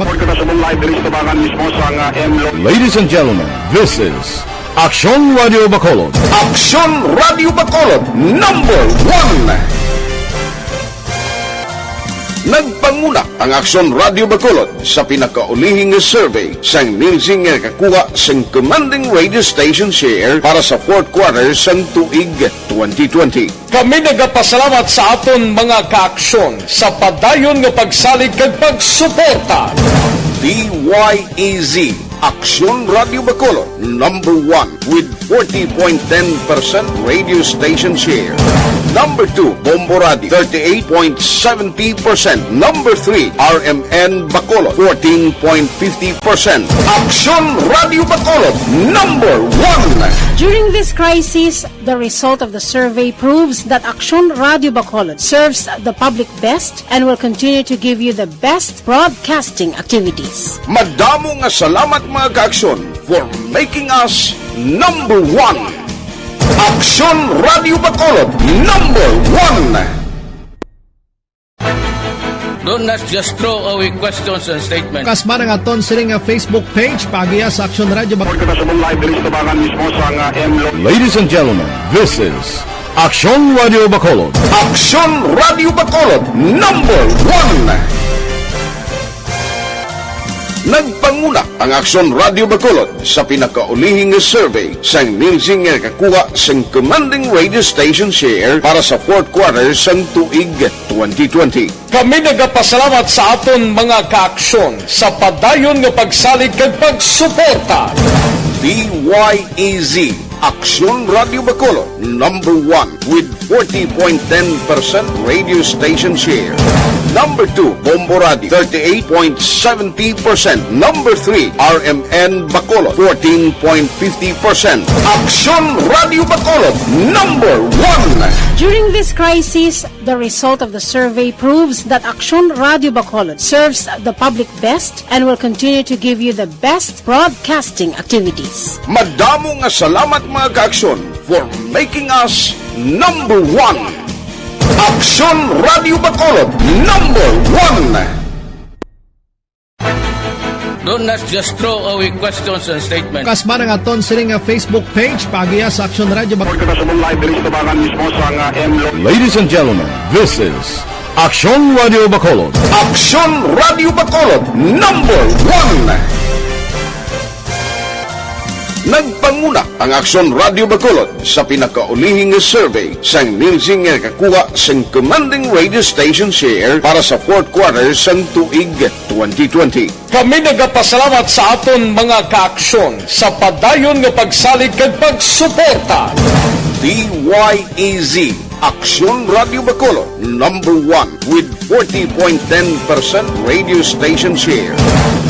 Ladies and gentlemen, this is Aksyon Radio Bacolod. Aksyon Radio Bacolod, number 1. Nagpanguna ang Aksyon Radio Bacolod sa pinakaulihing survey sang Nilsing nga kakuha sang commanding radio station share para sa fourth quarter sang tuig 2020. Kami nagapasalamat sa aton mga kaaksyon sa padayon nga pagsalig kag pagsuporta. DYEZ Aksyon Radio Bacolod, number 1 with 40.10% radio station share. Number 2, Bombo Radio, 38.70%. Number 3, RMN Bacolod, 14.50%. Aksyon Radio Bacolod, number 1. During this crisis, the result of the survey proves that Aksyon Radio Bacolod serves the public best and will continue to give you the best broadcasting activities. Madamo nga salamat mga kaaksyon for making us number 1. Aksyon Radio Bacolod, number 1. Don't just throw away questions and statements. Kasma ng aton siling nga Facebook page pagiya sa Action Radio Bacolod. Ladies and gentlemen, this is Action Radio Bacolod. Action Radio Bacolod number 1. Nagpanguna ang Action Radio Bacolod sa pinakaulihing survey sa Nilsing nga kakuha sa commanding radio station share para sa fourth quarter sang tuig 2020. Kami nagapasalamat sa aton mga kaaksyon sa padayon nga pagsalig kag pagsuporta. DYEZ Action Radio Bacolod number 1 with 40.10% radio station share. Number 2, Bombo Radio, 38.70%. Number 3, RMN Bacolod, 14.50%. Action Radio Bacolod, number 1. During this crisis, the result of the survey proves that Action Radio Bacolod serves the public best and will continue to give you the best broadcasting activities. Madamo nga salamat mga kaaksyon for making us number 1. Action Radio Bacolod, number 1. Don't just throw away questions and statements. Kasma ng aton siling nga Facebook page pagiya sa Action Radio Bacolod. Ladies and gentlemen, this is Action Radio Bacolod. Action Radio Bacolod, number 1. Nagpanguna ang Action Radio Bacolod sa pinakaulihing survey sa Nilsing nga kakuha sa commanding radio station share para sa fourth quarter sang tuig 2020. Kami nagapasalamat sa aton mga kaaksyon sa padayon nga pagsalig kag pagsuporta. DYEZ Action Radio Bacolod number 1 with 40.10% radio station share.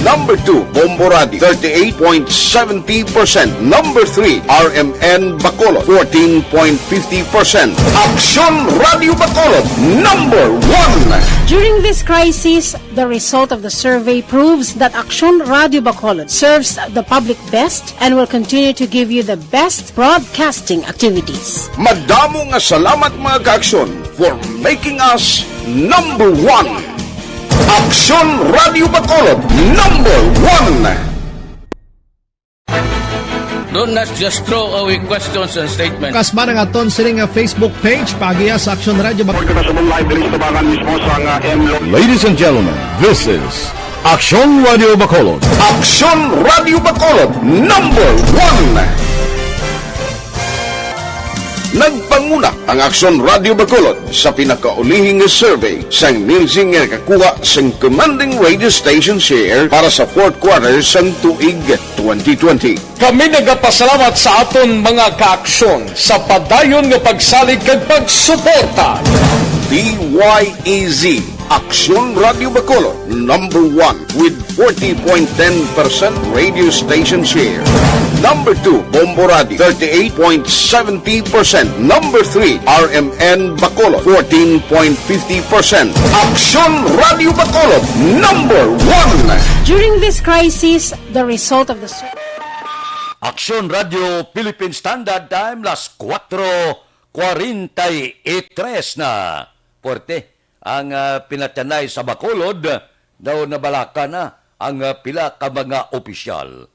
Number 2, Bombo Radio, 38.70%. Number 3, RMN Bacolod, 14.50%. Action Radio Bacolod, number 1. During this crisis, the result of the survey proves that Action Radio Bacolod serves the public best and will continue to give you the best broadcasting activities. Madamo nga salamat mga kaaksyon for making us number 1. Action Radio Bacolod, number 1. Don't just throw away questions and statements. Kasma ng aton siling nga Facebook page pagiya sa Action Radio Bacolod. Ladies and gentlemen, this is Action Radio Bacolod. Action Radio Bacolod, number 1. Nagpanguna ang Action Radio Bacolod sa pinakaulihing survey sa Nilsing nga kakuha sa commanding radio station share para sa fourth quarter sang tuig 2020. Kami nagapasalamat sa aton mga kaaksyon sa padayon nga pagsalig kag pagsuporta. DYEZ Action Radio Bacolod number 1 with 40.10% radio station share. Number 2, Bombo Radio, 38.70%. Number 3, RMN Bacolod, 14.50%. Action Radio Bacolod, number 1. During this crisis, the result of the Action Radio Philippine Standard Time, las 4:43 na. Porte, ang pinatyanay sa Bacolod, daw nabalaka na ang pila ka mga opisyal.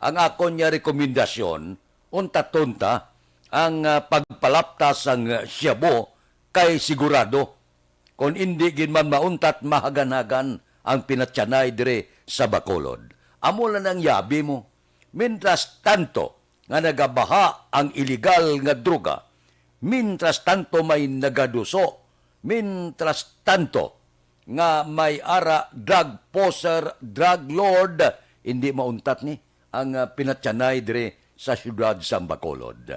Ang ako niya rekomendasyon, unta-tunta, ang pagpalaptas ang Siabo kay sigurado. Kung hindi ginman mauntat mahaganagan ang pinatyanay dire sa Bacolod. Amo lang ang yabi mo. Mintras tanto nga nagabaha ang iligal nga droga, mintras tanto may nagaduso, mintras tanto nga may ara drug poser, drug lord, hindi mauntat ni ang pinatyanay dire sa syudad sa Bacolod.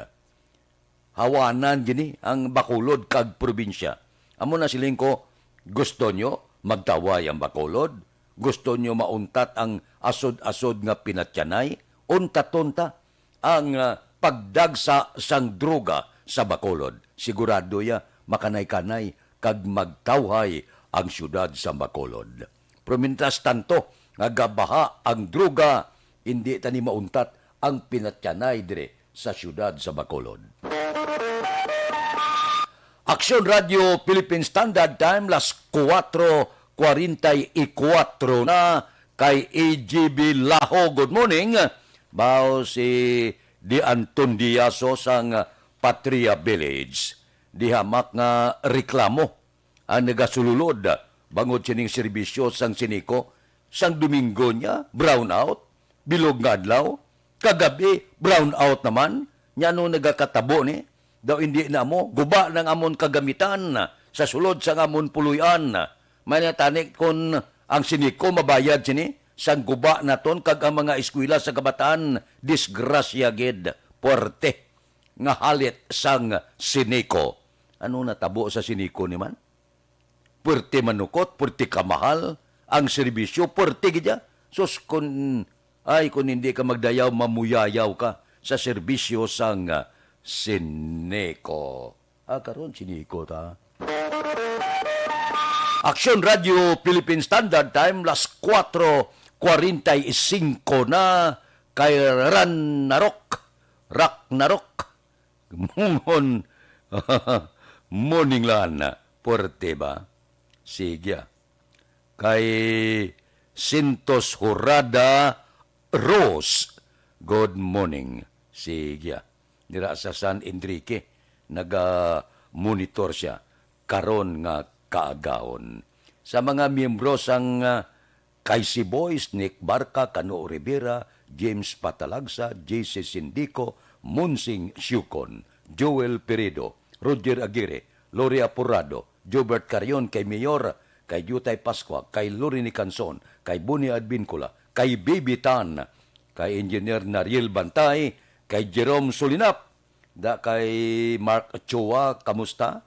Hawanan gini ang Bacolod kag probinsya. Amo na siling ko, gusto nyo magtaway ang Bacolod? Gusto nyo mauntat ang asod-asod nga pinatyanay? Unta-tunta ang pagdagsa sang droga sa Bacolod. Sigurado ya makanay-kanay kag magtawhay ang syudad sa Bacolod. Promintas tanto nga gabaha ang droga, hindi tani mauntat ang pinatyanay dire sa syudad sa Bacolod. Action Radio Philippine Standard Time, las 4:44 44 na kay AGB Laho. Good morning. Bao si Di Anton Diaso sang Patria Village. Dihamak nga reklamo ang nagasululod bangod sining serbisyo sang siniko sang Domingo niya, brown out, bilog nga adlaw, kagabi, brown out naman, nya no nagakatabo ni, daw hindi na mo, guba ng amon kagamitan, sa sulod sang amon puluyan, may natanik kon ang siniko mabayad sini, sang guba naton kag ang mga eskwela sa kabataan, disgrasya gid, porte, nga halit sang siniko. Ano natabo sa siniko ni man? Puerte manukot, puerte kamahal, ang serbisyo, puerte gidya. Sus, kung hindi ka magdayaw, mamuyayaw ka sa serbisyo sang siniko. Karon siniko ta. Action Radio Philippine Standard Time, las 4:45 na kay Ragnarok. Mungon. Morning lan. Puerte ba? Sige. Kay Sintos Hurada Rose. Good morning. Sige. Dira sa San Enrique. Naga-monitor siya. Karon nga kaagahon. Sa mga miyembro sang Kaisi Boys, Nick Barca, Cano Rivera, James Patalagsa, JC Sindico, Munsing Siukon, Joel Peredo, Roger Aguirre, Loria Porrado, Jobert Carion, kay Mayor, kay Yutay Pascua, kay Lorini Canson, kay Buni Advincula, kay Baby Tan, kay Engineer Nariel Bantay, kay Jerome Solinap, kay Mark Chua, kamusta?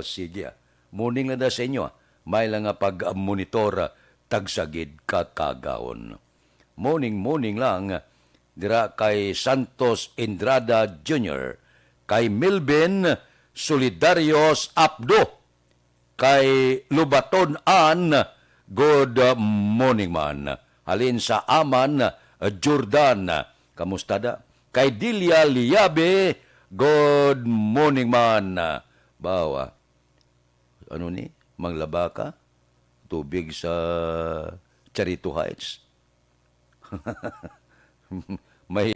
Sige. Morning lang na sa inyo. May lang nga pag-monitor tagsagid kakagawon. Morning lang. Dira kay Santos Endrada Jr., kay Milben Solidarios Abdo, kay Lubaton Ann, good morning man. Halin sa Aman Jordan, kamusta da? Kay Dilia Liabe, good morning man. Bawa. Ano ni? Manglaba ka? Tubig sa Charito Heights? May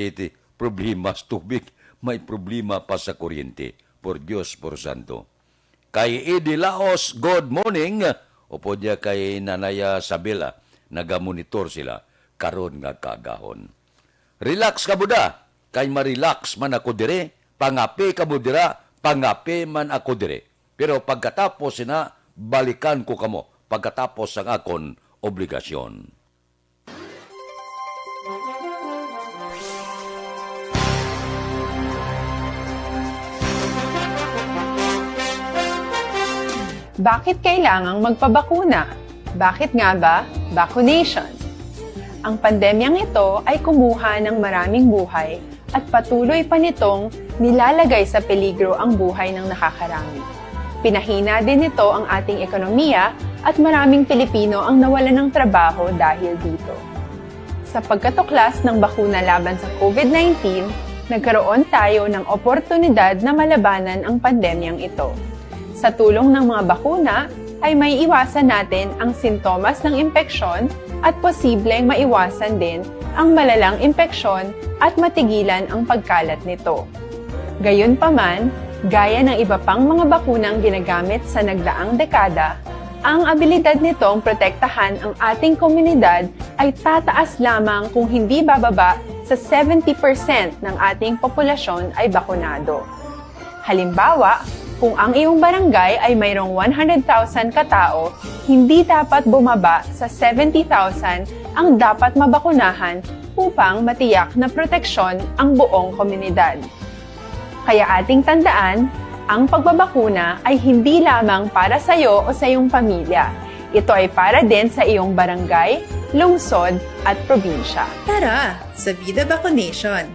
problema sa tubig, may problema pa sa kuryente. Por Diyos, por Santo. Kay Edi Laos, good morning. Opo niya kay Nanaya Sabela, nagamonitor sila, karon nga kagahon. Relax ka buda, kay marelax man ako dire, pangapi ka budira, pangapi man ako dire. Pero pagkatapos na, balikan ko kamo, pagkatapos ang akon obligasyon. Bakit kailangang magpabakuna? Bakit nga ba vaccination? Ang pandemyang ito ay kumuha ng maraming buhay at patuloy pa nitong nilalagay sa peligro ang buhay ng nakakarami. Pinahina din nito ang ating ekonomiya at maraming Pilipino ang nawalan ng trabaho dahil dito. Sa pagkatuklas ng bakuna laban sa COVID-19, nagkaroon tayo ng oportunidad na malabanan ang pandemyang ito. Sa tulong ng mga bakuna, ay may iwasan natin ang sintomas ng impeksyon at posibleng maiwasan din ang malalang impeksyon at matigilan ang pagkalat nito. Gayunpaman, gaya ng iba pang mga bakunang ginagamit sa nagdaang dekada, ang abilidad nitong protektahan ang ating komunidad ay tataas lamang kung hindi bababa sa 70% ng ating populasyon ay bakunado. Halimbawa, kung ang iyong barangay ay mayroong 100,000 katao, hindi dapat bumaba sa 70,000 ang dapat mabakunahan upang matiyak na proteksyon ang buong komunidad. Kaya ating tandaan, ang pagbabakuna ay hindi lamang para sa iyo o sa iyong pamilya. Ito ay para din sa iyong barangay, lungsod at probinsya. Tara, sa Vida Vaccination!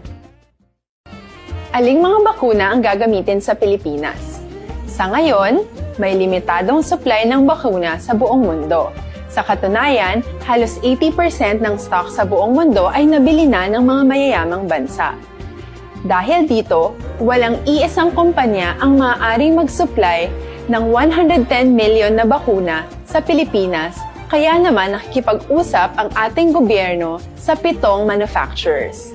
Aling mga bakuna ang gagamitin sa Pilipinas? Sa ngayon, may limitadong supply ng bakuna sa buong mundo. Sa katunayan, halos 80% ng stock sa buong mundo ay nabili na ng mga mayayamang bansa. Dahil dito, walang iisang kumpanya ang maaaring mag-supply ng 110 million na bakuna sa Pilipinas, kaya naman nakikipag-usap ang ating gobyerno sa 7 manufacturers.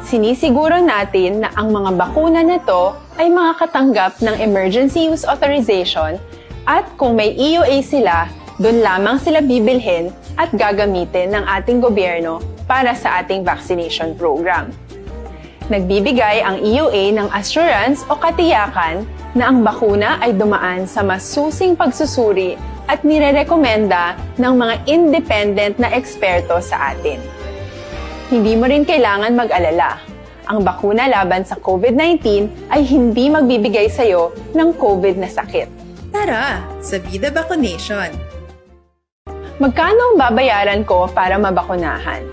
Sinisiguro natin na ang mga bakuna na to ay makakatanggap ng Emergency Use Authorization at kung may EUA sila, doon lamang sila bibilhin at gagamitin ng ating gobyerno para sa ating vaccination program. Nagbibigay ang EUA ng assurance o katiyakan na ang bakuna ay dumaan sa masusing pagsusuri at nirerekomenda ng mga independent na eksperto sa atin. Hindi mo rin kailangan mag-alala. Ang bakuna laban sa COVID-19 ay hindi magbibigay sa'yo ng COVID na sakit. Tara, sa Vida Vaccination! Magkano ang babayaran ko para mabakunahan?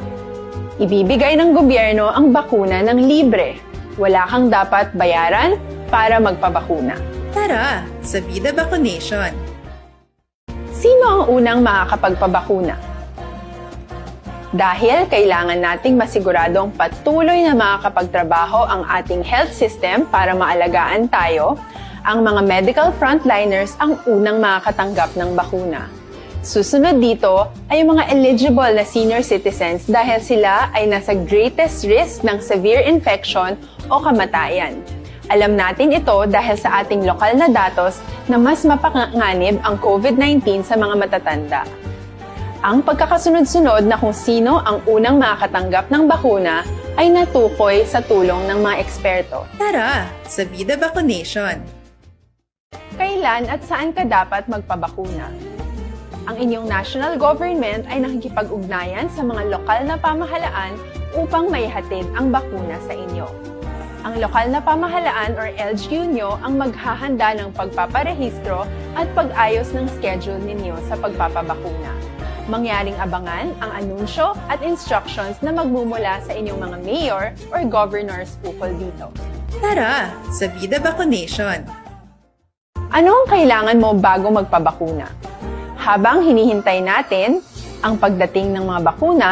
Ibibigay ng gobyerno ang bakuna ng libre. Wala kang dapat bayaran para magpabakuna. Tara, sa Vida Vaccination! Sino ang unang makakapagpabakuna? Dahil kailangan nating masiguradong patuloy na makakapagtrabaho ang ating health system para maalagaan tayo, ang mga medical frontliners ang unang makakatanggap ng bakuna. Susunod dito ay yung mga eligible na senior citizens dahil sila ay nasa greatest risk ng severe infection o kamatayan. Alam natin ito dahil sa ating lokal na datos na mas mapanganib ang COVID-19 sa mga matatanda. Ang pagkakasunod-sunod na kung sino ang unang makakatanggap ng bakuna ay natukoy sa tulong ng mga eksperto. Tara, sa Vida Vaccination! Kailan at saan ka dapat magpabakuna? Ang inyong national government ay nakikipag-ugnayan sa mga lokal na pamahalaan upang maihatid ang bakuna sa inyo. Ang lokal na pamahalaan or LGU nyo ang maghahanda ng pagpaparehistro at pag-ayos ng schedule ninyo sa pagpapabakuna. Mangyaring abangan ang anunsyo at instructions na magmumula sa inyong mga mayor or governors ukol dito. Tara, sa Vida Vaccination! Ano ang kailangan mo bago magpabakuna? Habang hinihintay natin ang pagdating ng mga bakuna,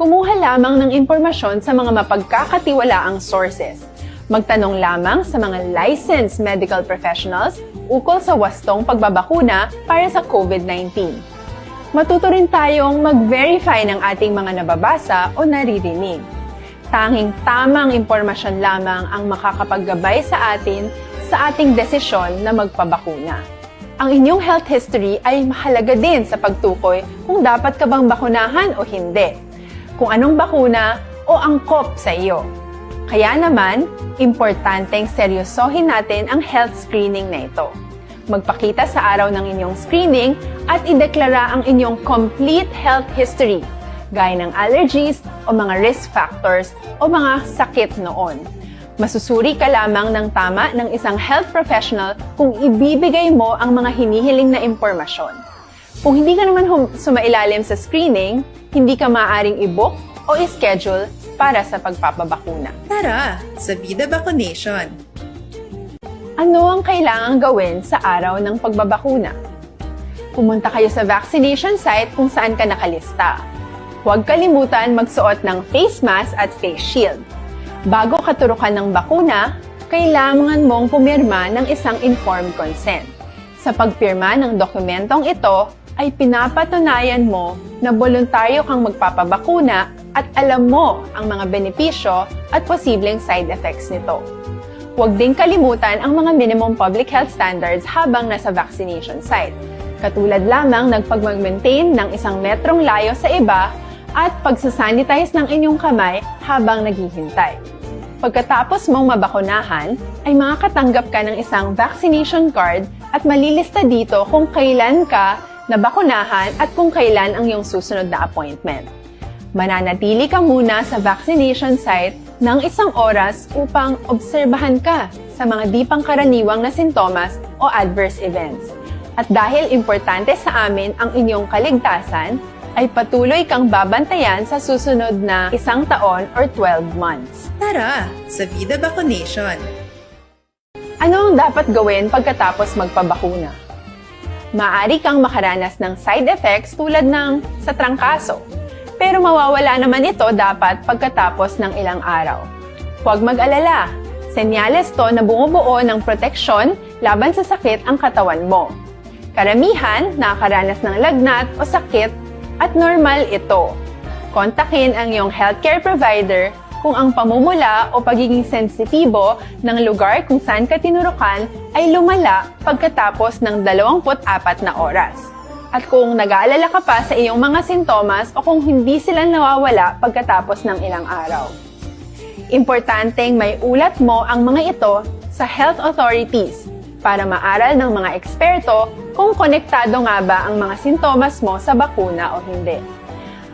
kumuha lamang ng impormasyon sa mga mapagkakatiwalaang sources. Magtanong lamang sa mga licensed medical professionals ukol sa wastong pagbabakuna para sa COVID-19. Matuto rin tayong mag-verify ng ating mga nababasa o naririnig. Tanging tamang impormasyon lamang ang makakapaggabay sa atin sa ating desisyon na magpabakuna. Ang inyong health history ay mahalaga din sa pagtukoy kung dapat ka bang bakunahan o hindi, kung anong bakuna o angkop sa iyo. Kaya naman, importanteng seryosohin natin ang health screening na ito. Magpakita sa araw ng inyong screening at ideklara ang inyong complete health history, gaya ng allergies o mga risk factors o mga sakit noon. Masusuri ka lamang ng tama ng isang health professional kung ibibigay mo ang mga hinihiling na impormasyon. Kung hindi ka naman sumailalim sa screening, hindi ka maaaring i-book o i-schedule para sa pagpapabakuna. Tara, sa Vida Vaccination! Ano ang kailangang gawin sa araw ng pagbabakuna? Pumunta kayo sa vaccination site kung saan ka nakalista. Huwag kalimutan magsuot ng face mask at face shield. Bago katurukan ng bakuna, kailangan mong pumirma ng isang informed consent. Sa pagpirma ng dokumentong ito, ay pinapatunayan mo na voluntaryo kang magpapabakuna at alam mo ang mga benepisyo at posibleng side effects nito. Huwag din kalimutan ang mga minimum public health standards habang nasa vaccination site. Katulad lamang nagpag-maintain ng 1 metrong layo sa iba at pagsasanitize ng inyong kamay habang naghihintay. Pagkatapos mong mabakunahan, ay makakatanggap ka ng isang vaccination card at malilista dito kung kailan ka nabakunahan at kung kailan ang iyong susunod na appointment. Mananatili ka muna sa vaccination site ng 1 oras upang obserbahan ka sa mga di pangkaraniwang na sintomas o adverse events. At dahil importante sa amin ang inyong kaligtasan, ay patuloy kang babantayan sa susunod na 1 taon or 12 months. Tara, sa Vida Vaccination! Ano ang dapat gawin pagkatapos magpabakuna? Maaari kang makaranas ng side effects tulad ng sa trangkaso, pero mawawala naman ito dapat pagkatapos ng ilang araw. Huwag mag-alala, senyales to na bumubuo ng proteksyon laban sa sakit ang katawan mo. Karamihan nakakaranas ng lagnat o sakit at normal ito. Kontakin ang iyong healthcare provider kung ang pamumula o pagiging sensitibo ng lugar kung saan ka tinurukan ay lumala pagkatapos ng 24 na oras. At kung nag-aalala ka pa sa iyong mga sintomas o kung hindi sila nawawala pagkatapos ng ilang araw. Importanteng may ulat mo ang mga ito sa health authorities para maaral ng mga eksperto kung konektado nga ba ang mga sintomas mo sa bakuna o hindi.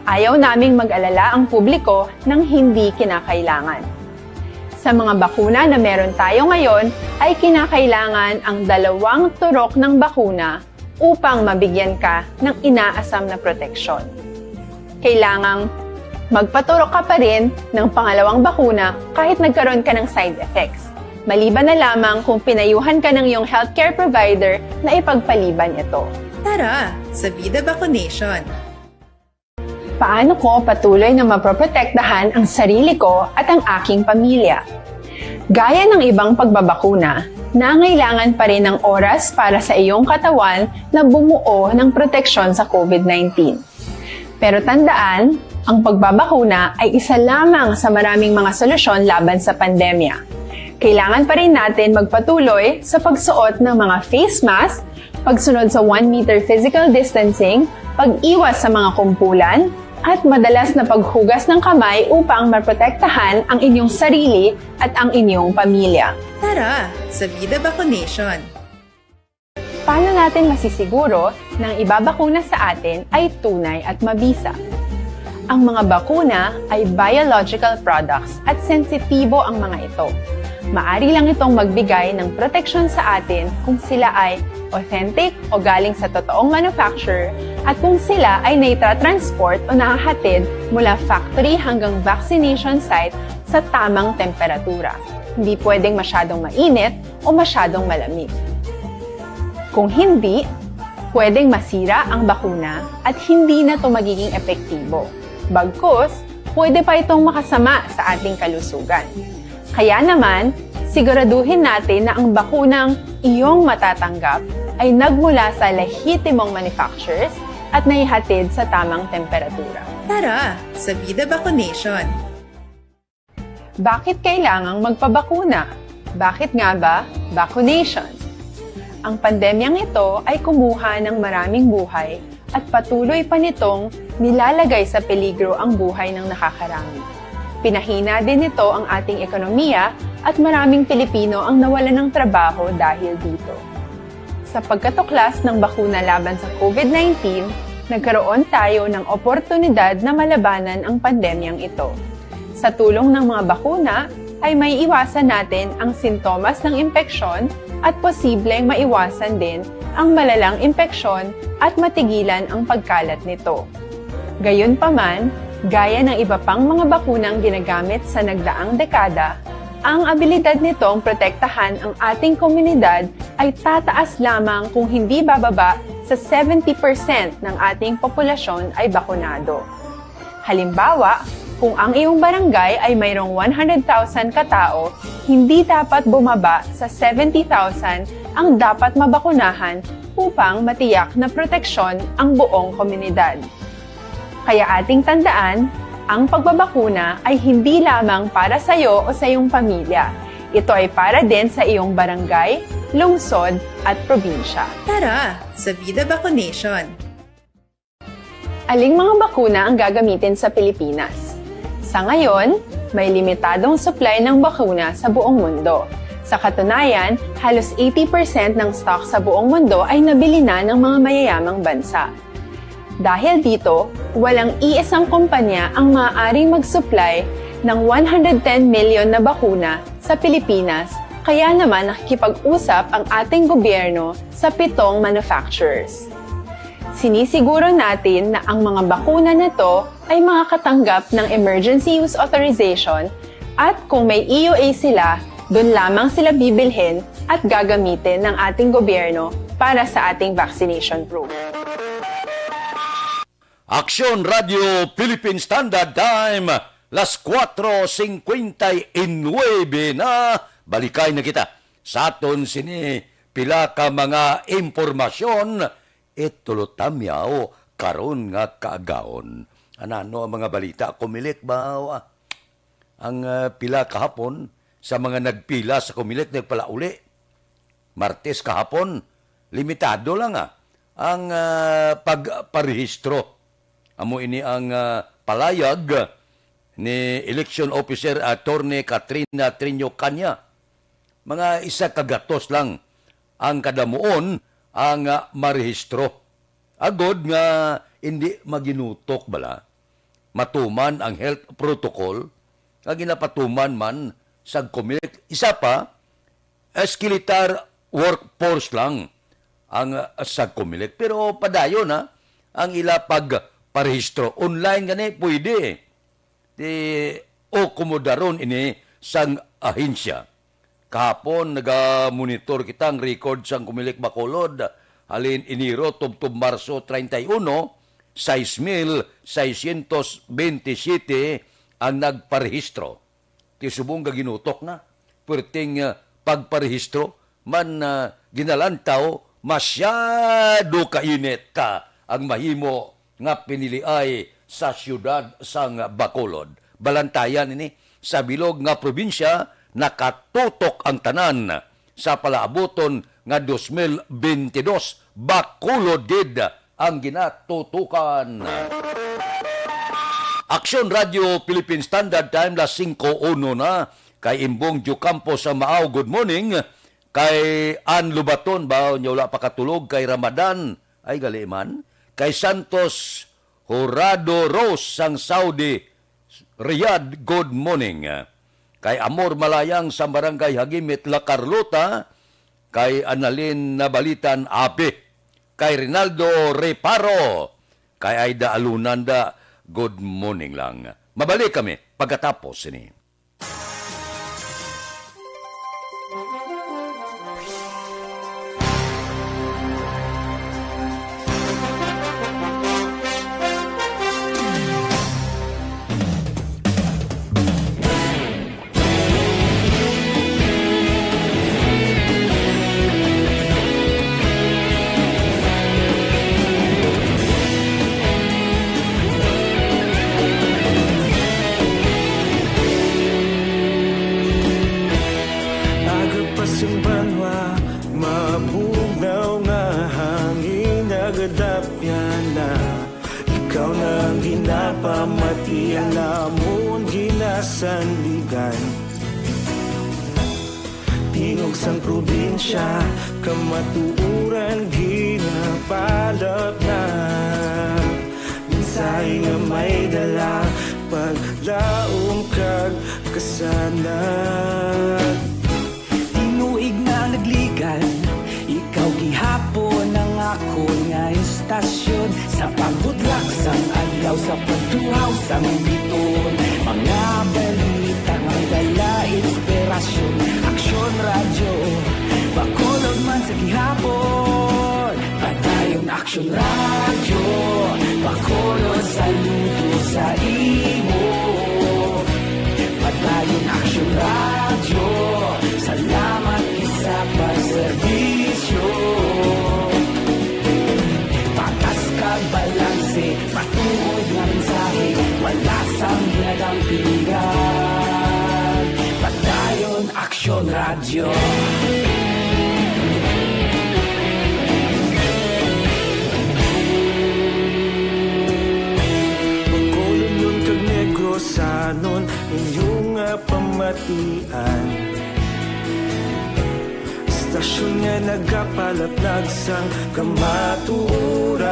Ayaw naming mag-alala ang publiko ng hindi kinakailangan. Sa mga bakuna na meron tayo ngayon, ay kinakailangan ang 2 turok ng bakuna upang mabigyan ka ng inaasam na proteksyon. Kailangang magpaturok ka pa rin ng pangalawang bakuna kahit nagkaroon ka ng side effects. Maliban na lamang kung pinayuhan ka ng iyong healthcare provider na ipagpaliban ito. Tara, sa Vida Vaccination! Paano ko patuloy na maproprotektahan ang sarili ko at ang aking pamilya? Gaya ng ibang pagbabakuna, nangailangan pa rin ng oras para sa iyong katawan na bumuo ng proteksyon sa COVID-19. Pero tandaan, ang pagbabakuna ay isa lamang sa maraming mga solusyon laban sa pandemya. Kailangan pa rin natin magpatuloy sa pagsuot ng mga face mask, pagsunod sa 1 meter physical distancing, pag-iwas sa mga kumpulan, at madalas na paghugas ng kamay upang maprotektahan ang inyong sarili at ang inyong pamilya. Tara, sa Vida Vaccination! Paano natin masisiguro na ang ibabakuna sa atin ay tunay at mabisa? Ang mga bakuna ay biological products at sensitibo ang mga ito. Maari lang itong magbigay ng proteksyon sa atin kung sila ay authentic o galing sa totoong manufacturer at kung sila ay naitra-transport o nahahatid mula factory hanggang vaccination site sa tamang temperatura. Hindi pwedeng masyadong mainit o masyadong malamig. Kung hindi, pwedeng masira ang bakuna at hindi na ito magiging epektibo. Bagkus, pwede pa itong makasama sa ating kalusugan. Kaya naman, siguraduhin natin na ang bakunang iyong matatanggap ay nagmula sa lehitimong manufacturers at naihatid sa tamang temperatura. Tara, sa Vida Vaccination! Bakit kailangang magpabakuna? Bakit nga ba vaccination? Ang pandemyang ito ay kumuha ng maraming buhay at patuloy pa nitong nilalagay sa peligro ang buhay ng nakakarami. Pinahina din nito ang ating ekonomiya at maraming Pilipino ang nawalan ng trabaho dahil dito. Sa pagkatuklas ng bakuna laban sa COVID-19, nagkaroon tayo ng oportunidad na malabanan ang pandemyang ito. Sa tulong ng mga bakuna, ay may iwasan natin ang sintomas ng impeksyon at posibleng maiwasan din ang malalang impeksyon at matigilan ang pagkalat nito. Gayunpaman, gaya ng iba pang mga bakunang ginagamit sa nagdaang dekada, ang abilidad nitong protektahan ang ating komunidad ay tataas lamang kung hindi bababa sa 70% ng ating populasyon ay bakunado. Halimbawa, kung ang iyong barangay ay mayroong 100,000 katao, hindi dapat bumaba sa 70,000 ang dapat mabakunahan upang matiyak na proteksyon ang buong komunidad. Kaya ating tandaan, ang pagbabakuna ay hindi lamang para sa iyo o sa iyong pamilya. Ito ay para din sa iyong barangay, lungsod at probinsya. Tara, sa Vida Vaccination! Aling mga bakuna ang gagamitin sa Pilipinas? Sa ngayon, may limitadong supply ng bakuna sa buong mundo. Sa katunayan, halos 80% ng stock sa buong mundo ay nabili na ng mga mayayamang bansa. Dahil dito, walang iisang kumpanya ang maaaring mag-supply ng 110 million na bakuna sa Pilipinas, kaya naman nakikipag-usap ang ating gobyerno sa 7 manufacturers. Sinisiguro natin na ang mga bakuna na to ay makakatanggap ng Emergency Use Authorization at kung may EUA sila, doon lamang sila bibilhin at gagamitin ng ating gobyerno para sa ating vaccination program. Aksyon Radio Philippine Standard Time, las 4:59 na. Balikay na kita sa aton sini pila ka mga impormasyon itulotamyaw karon nga kaagaon. Anano ang mga balita? Kumilik ba ang pila kahapon sa mga nagpila sa kumilik nagpalauli? Martes kahapon, limitado lang ang pagparehistro. Amo ini ang palayag ni Election Officer Attorney Katrina Trinio Kanya. Mga isa kagatos lang ang kadamuon ang marehistro. Agod nga hindi maginutok bala. Matuman ang health protocol nga ginapatuman man sa kumilik. Isa pa, skeletal workforce lang ang sa kumilik. Pero padayon ang ila pagparehistro. Online gani pwede. O kumudaron ini sang ahensya. Kahapon naga-monitor kita ang record sang kumilik Bacolod. Halin Enero tubtub Marso 31, 6,627 ang nagparehistro. Tisubong gaginutok na. Perting pagparehistro man ginalantaw masyado kainit ang mahimo nga piniliay sa siyudad sang Bacolod. Balantayan ini sa bilog nga probinsya nakatutok ang tanan sa palaaboton nga 2022. Bacolod gid ang ginatutukan. Aksyon Radio Philippine Standard Time las 5:01 na. Kay Imbong Jucampo sa Maaw, good morning. Kay Ann Lubaton, ba niya wala pa katulog. Kay Ramadan, ay galiman. Kay Santos Horado Rose sang Saudi, Riyadh, good morning. Kay Amor Malayang sa Barangay Hagimit, La Carlota. Kay Analin Nabalitan Abe. Kay Rinaldo Reparo. Kay Aida Alunanda, good morning lang. Mabalik kami pagkatapos ini. Pamatian namon ginasandigan Tingog sang probinsya kamatuuran ginapalap na Minsay nga may dala paglaom kag kasanag Tinuig na nagligan ikaw gihapon ang ako nga istasyon Sa pagbutlak sang adlaw sa pagtuhaw sang biton Mga balita nga dala inspirasyon Aksyon radyo Bacolod man sa gihapon Padayon Aksyon radyo Bacolod saludo sa imo Padayon Aksyon radyo Salamat isa pagserbisyo Patas kag balanse Patuod nga mensahe Wala sang ginadang pilihan Padayon Aksyon Radyo Bacolod nun kag Negros sanon Inyong pamatian Istasyon nga nagapalaplag sang kamaturan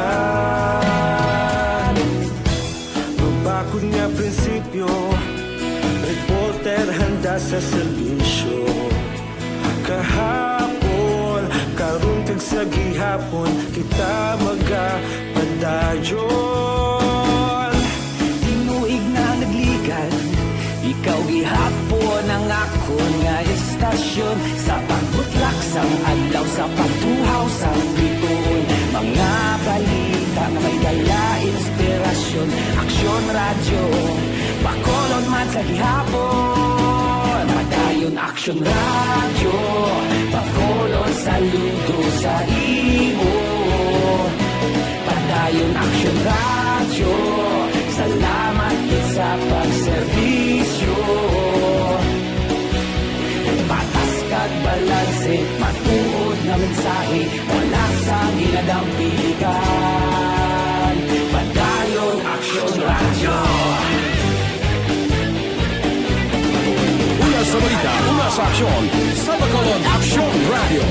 Mabakod nga prinsipyo Reporter handa sa serbisyo Kahapon, karong kag sa gihapon Kita magapadayon Tinuig na nagligan Ikaw gihapon ang ako nga istasyon Sa pagbutlak sang adlaw Sa pagtuhaw sang biton Mga balita nga may dala inspirasyon Aksyon radyo Bacolod man sa gihapon Padayon Padayon Action Radio, Bacolod saludo sa imo. Padayon Action Radio, salamat kit sa pagserbisyo. Patas kag balanse, matuod na mensahe, wala sa ginadampigan. Padayon Action Radio. Una sa balita, una sa aksyon, sa Bacolod Action Radio.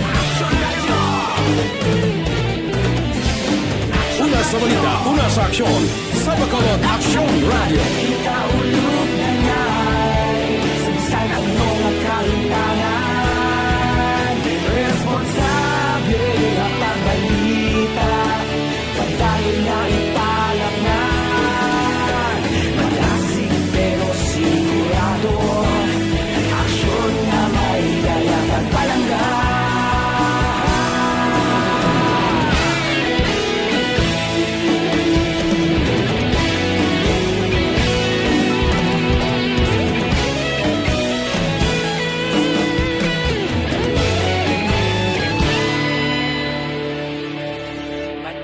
Una sa balita, una sa aksyon, sa Bacolod Action Radio. Ikaulog na ngay, saan ang mga kalintangan. Responsable na pagbalita, padayon na ipalak na. Malasig pero sigurado, aksyon na may daya at palangga.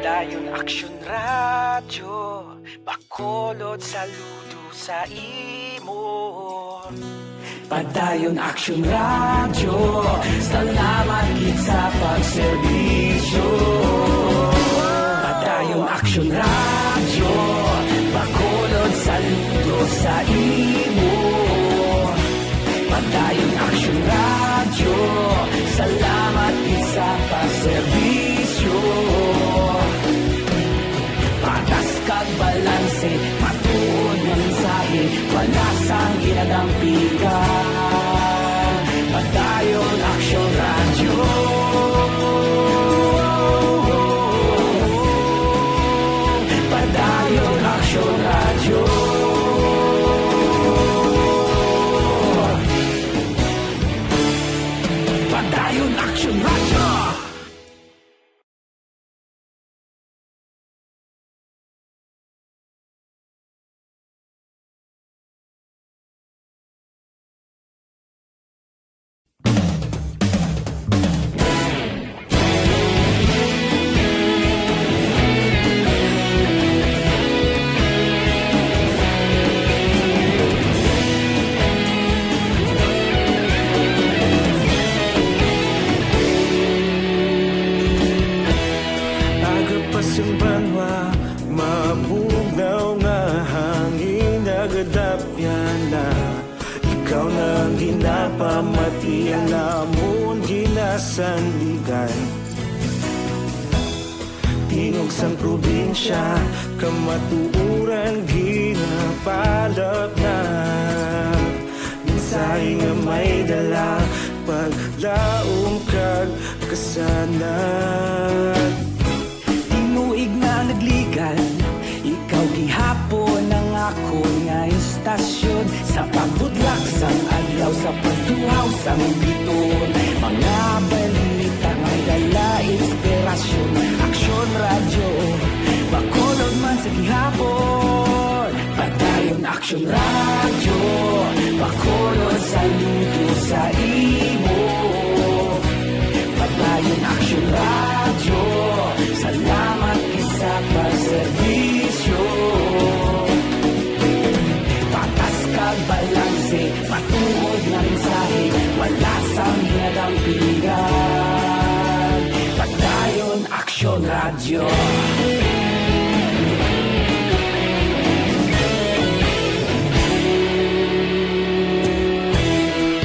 Padayon Action Radio, Bacolod saludo sa imo. Padayon Action Radio, salamat kit sa pagserbisyo. Padayon Action Radio, Bacolod saludo sa imo. Padayon Action Radio, salamat kit sa pagserbisyo. Patas kag balanse, matuod na mensahe, wala sang ginadampigan. Padayon Action Radio. Padayon Action Radio. Padayon Action Radio. Banwa, mabugnaw nga hangin nagadapyan na. Ikaw nang ginapamatian namon ginasandigan. Tingog sang probinsya, kamatuuran ginapalap na. Mensahe nga may dala, paglaom kag kasanan. Tinuig na nagligan, ikaw gihapon ang ako nga istasyon. Sa pagbudlak sang adlaw, sa pagtuhaw sang biton. Mga balita may dala inspirasyon. Action Radio, Bacolod man sa gihapon. Padayon Action Radio, Bacolod saludo sa imo. Padayon Action Radio, salamat sa pagserbisyo. Patas kag balanse, matuod na mensahe, wala sang ginadampigan. Padayon Action Radio.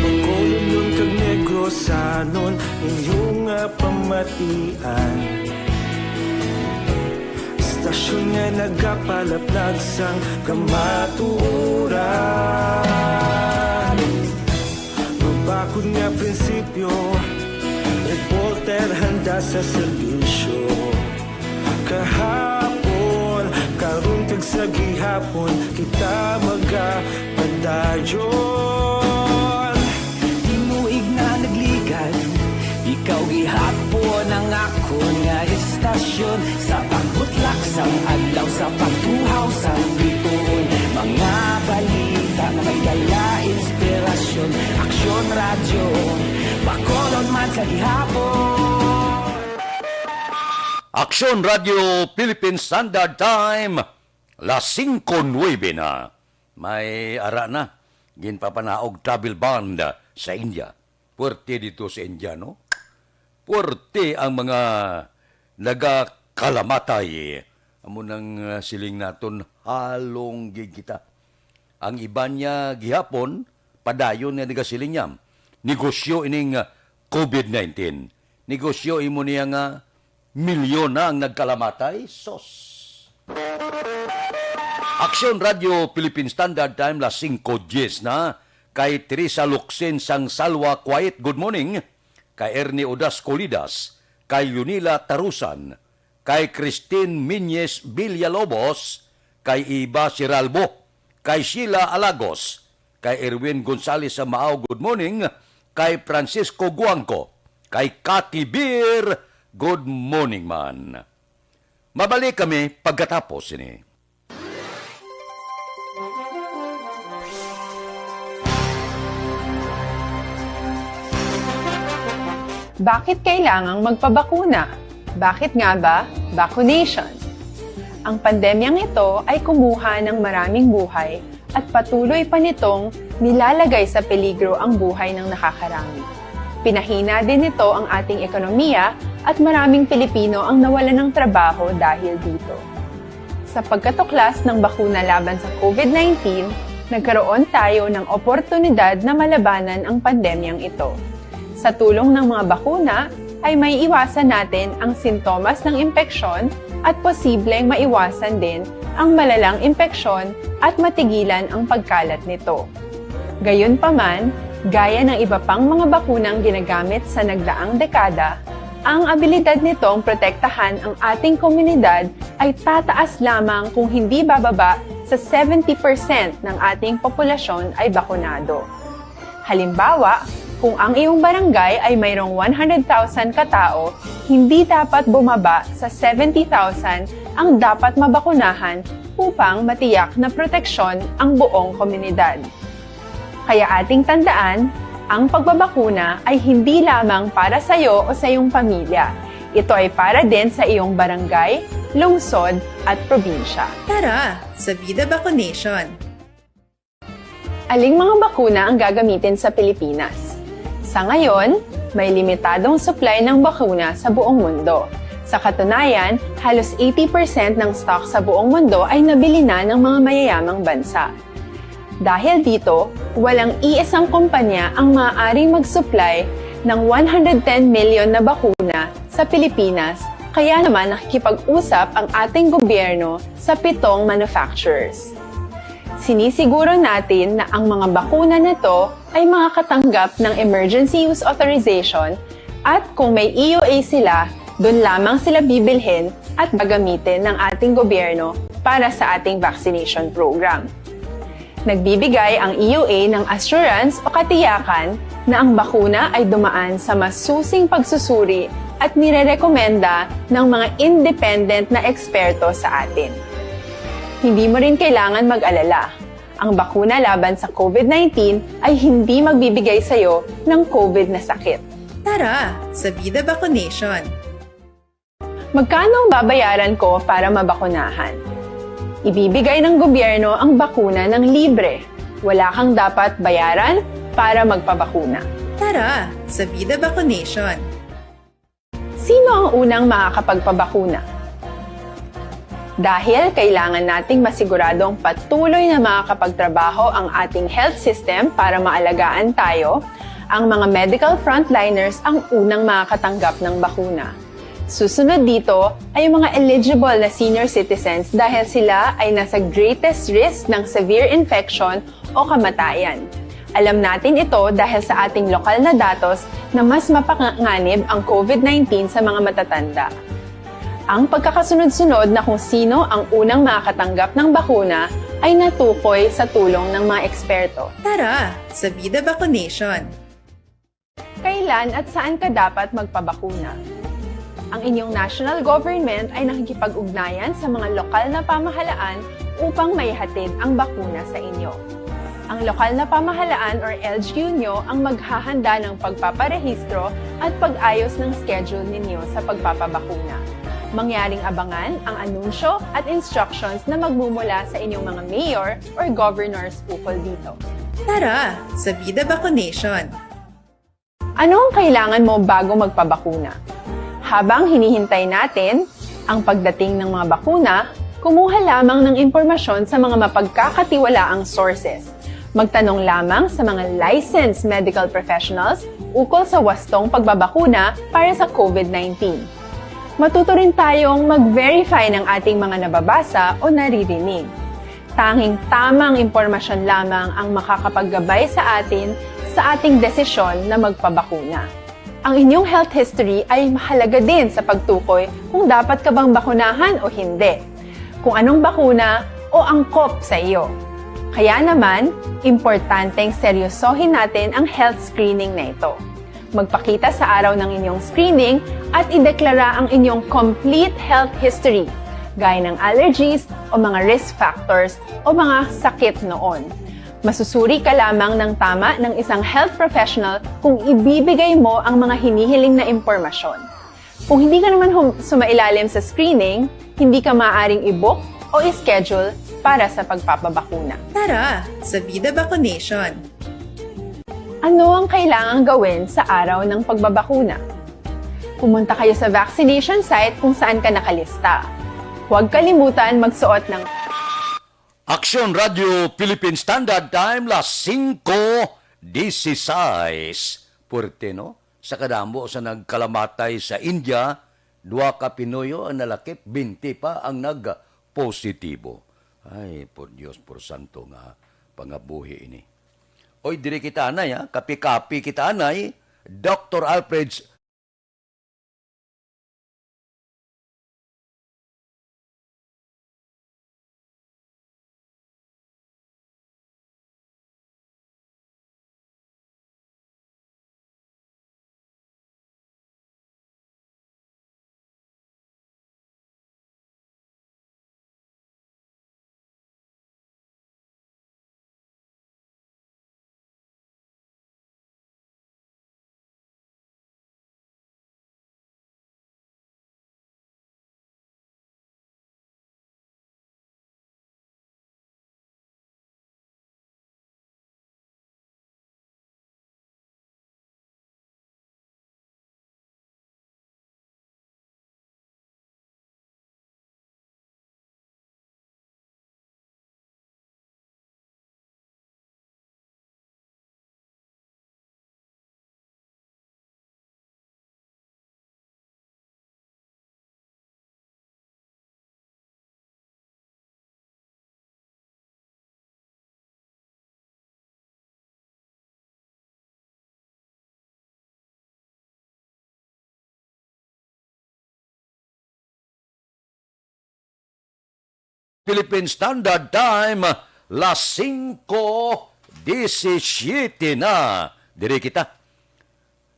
Bacolod nun kag Negros sanon, inyong pamatian. Stasyon nga nagapalaplag sang kamaturan. Mabakod nga prinsipyo, reporter handa sa serbisyo. Kahapon, karon kag sa gihapon, kita magapadayon. Tinuig na nagligan, ikaw gihapon ang ako nga istasyon. Sa pagbutlak sang adlaw, sa pagtuhaw sang biton. Mga balita na may dala inspirasyon. Action Radio. radyo Bacolod man sa gihapon. Aksyon Radio Philippine Standard Time, las 5:09 na. May ara na, ginpapanaog travel band sa India. Puwerte dito sa India, no? Puwerte ang mga nagakalamatay. Amo nang siling naton halong gigita. Ang iba niya gihapon, padayon na nagasiling niya. Negosyo ining COVID-19. Negosyo imo niya nga milyon na ang nagkalamatay. Sos. Aksyon Radio Philippine Standard Time, las 5:10 na. Kay Teresa Luxen sang Salwa Quiet, good morning. Kay Ernie Odas Colidas. Kay Yunila Tarusan. Kay Christine Minyes Villalobos. Kay Iba Siralbo. Kay Sheila Alagos, kay Erwin Gonzales sa Maaw, good morning, kay Francisco Guangco, kay Cathy Beer, good morning man. Mabalik kami pagkatapos ini. Bakit kailangang magpabakuna? Bakit nga ba vaccination? Ang pandemyang ito ay kumuha ng maraming buhay at patuloy pa nitong nilalagay sa peligro ang buhay ng nakakarami. Pinahina din nito ang ating ekonomiya at maraming Pilipino ang nawalan ng trabaho dahil dito. Sa pagkatuklas ng bakuna laban sa COVID-19, nagkaroon tayo ng oportunidad na malabanan ang pandemyang ito. Sa tulong ng mga bakuna, ay may iwasan natin ang sintomas ng impeksyon at posibleng maiwasan din ang malalang impeksyon at matigilan ang pagkalat nito. Gayunpaman, gaya ng iba pang mga bakunang ginagamit sa nagdaang dekada, ang abilidad nitong protektahan ang ating komunidad ay tataas lamang kung hindi bababa sa 70% ng ating populasyon ay bakunado. Halimbawa, kung ang iyong barangay ay mayroong 100,000 katao, hindi dapat bumaba sa 70,000 ang dapat mabakunahan upang matiyak na proteksyon ang buong komunidad. Kaya ating tandaan, ang pagbabakuna ay hindi lamang para sa iyo o sa iyong pamilya. Ito ay para din sa iyong barangay, lungsod at probinsya. Tara, sa Vida Vaccination! Aling mga bakuna ang gagamitin sa Pilipinas? Sa ngayon, may limitadong supply ng bakuna sa buong mundo. Sa katunayan, halos 80% ng stock sa buong mundo ay nabili na ng mga mayayamang bansa. Dahil dito, walang iisang kumpanya ang maaaring mag-supply ng 110 million na bakuna sa Pilipinas, kaya naman nakikipag-usap ang ating gobyerno sa 7 manufacturers. Sinisiguro natin na ang mga bakuna na ito ay makakatanggap ng Emergency Use Authorization at kung may EUA sila, doon lamang sila bibilhin at gagamitin ng ating gobyerno para sa ating vaccination program. Nagbibigay ang EUA ng assurance o katiyakan na ang bakuna ay dumaan sa masusing pagsusuri at nirerekomenda ng mga independent na eksperto sa atin. Hindi mo rin kailangan mag-alala. Ang bakuna laban sa COVID-19 ay hindi magbibigay sa iyo ng COVID na sakit. Tara, sa Vida Vaccination! Magkano ang babayaran ko para mabakunahan? Ibibigay ng gobyerno ang bakuna ng libre. Wala kang dapat bayaran para magpabakuna. Tara, sa Vida Vaccination! Sino ang unang makakapagpabakuna? Dahil kailangan nating masiguradong patuloy na makakapagtrabaho ang ating health system para maalagaan tayo, ang mga medical frontliners ang unang makakatanggap ng bakuna. Susunod dito ay mga eligible na senior citizens dahil sila ay nasa greatest risk ng severe infection o kamatayan. Alam natin ito dahil sa ating lokal na datos na mas mapanganib ang COVID-19 sa mga matatanda. Ang pagkakasunod-sunod na kung sino ang unang makakatanggap ng bakuna ay natukoy sa tulong ng mga eksperto. Tara, sa Vida Vaccination! Kailan at saan ka dapat magpabakuna? Ang inyong national government ay nakikipag-ugnayan sa mga lokal na pamahalaan upang maihatid ang bakuna sa inyo. Ang lokal na pamahalaan or LGU nyo ang maghahanda ng pagpaparehistro at pag-ayos ng schedule ninyo sa pagpapabakuna. Mangyaring abangan ang anunsyo at instructions na magmumula sa inyong mga mayor or governors ukol dito. Tara, sa Vida Vaccination! Ano ang kailangan mo bago magpabakuna? Habang hinihintay natin ang pagdating ng mga bakuna, kumuha lamang ng impormasyon sa mga mapagkakatiwalaang sources. Magtanong lamang sa mga licensed medical professionals ukol sa wastong pagbabakuna para sa COVID-19. Matuto rin tayong mag-verify ng ating mga nababasa o naririnig. Tanging tamang impormasyon lamang ang makakapaggabay sa atin sa ating desisyon na magpabakuna. Ang inyong health history ay mahalaga din sa pagtukoy kung dapat ka bang bakunahan o hindi, kung anong bakuna o angkop sa iyo. Kaya naman, importanteng seryosohin natin ang health screening na ito. Magpakita sa araw ng inyong screening at ideklara ang inyong complete health history, gaya ng allergies o mga risk factors o mga sakit noon. Masusuri ka lamang ng tama ng isang health professional kung ibibigay mo ang mga hinihiling na impormasyon. Kung hindi ka naman sumailalim sa screening, hindi ka maaaring i-book o i-schedule para sa pagpapabakuna. Tara, sa Vida Vaccination! Ano ang kailangang gawin sa araw ng pagbabakuna? Pumunta kayo sa vaccination site kung saan ka nakalista. Huwag kalimutan magsuot ng Aksyon Radio Philippine Standard Time, las 5:16. Puerte, no? Sa kadamo sa nagkalamatay sa India, 2 ka Pinoyo ang nalakip, 20 pa ang nagpositibo. Ay, por Diyos, por santo nga, pangabuhi ini. Oy, diri kita anay, ha? Kapi-kapi kita anay, Dr. Alfred Philippine Standard Time, las 5:17 na. Diri kita.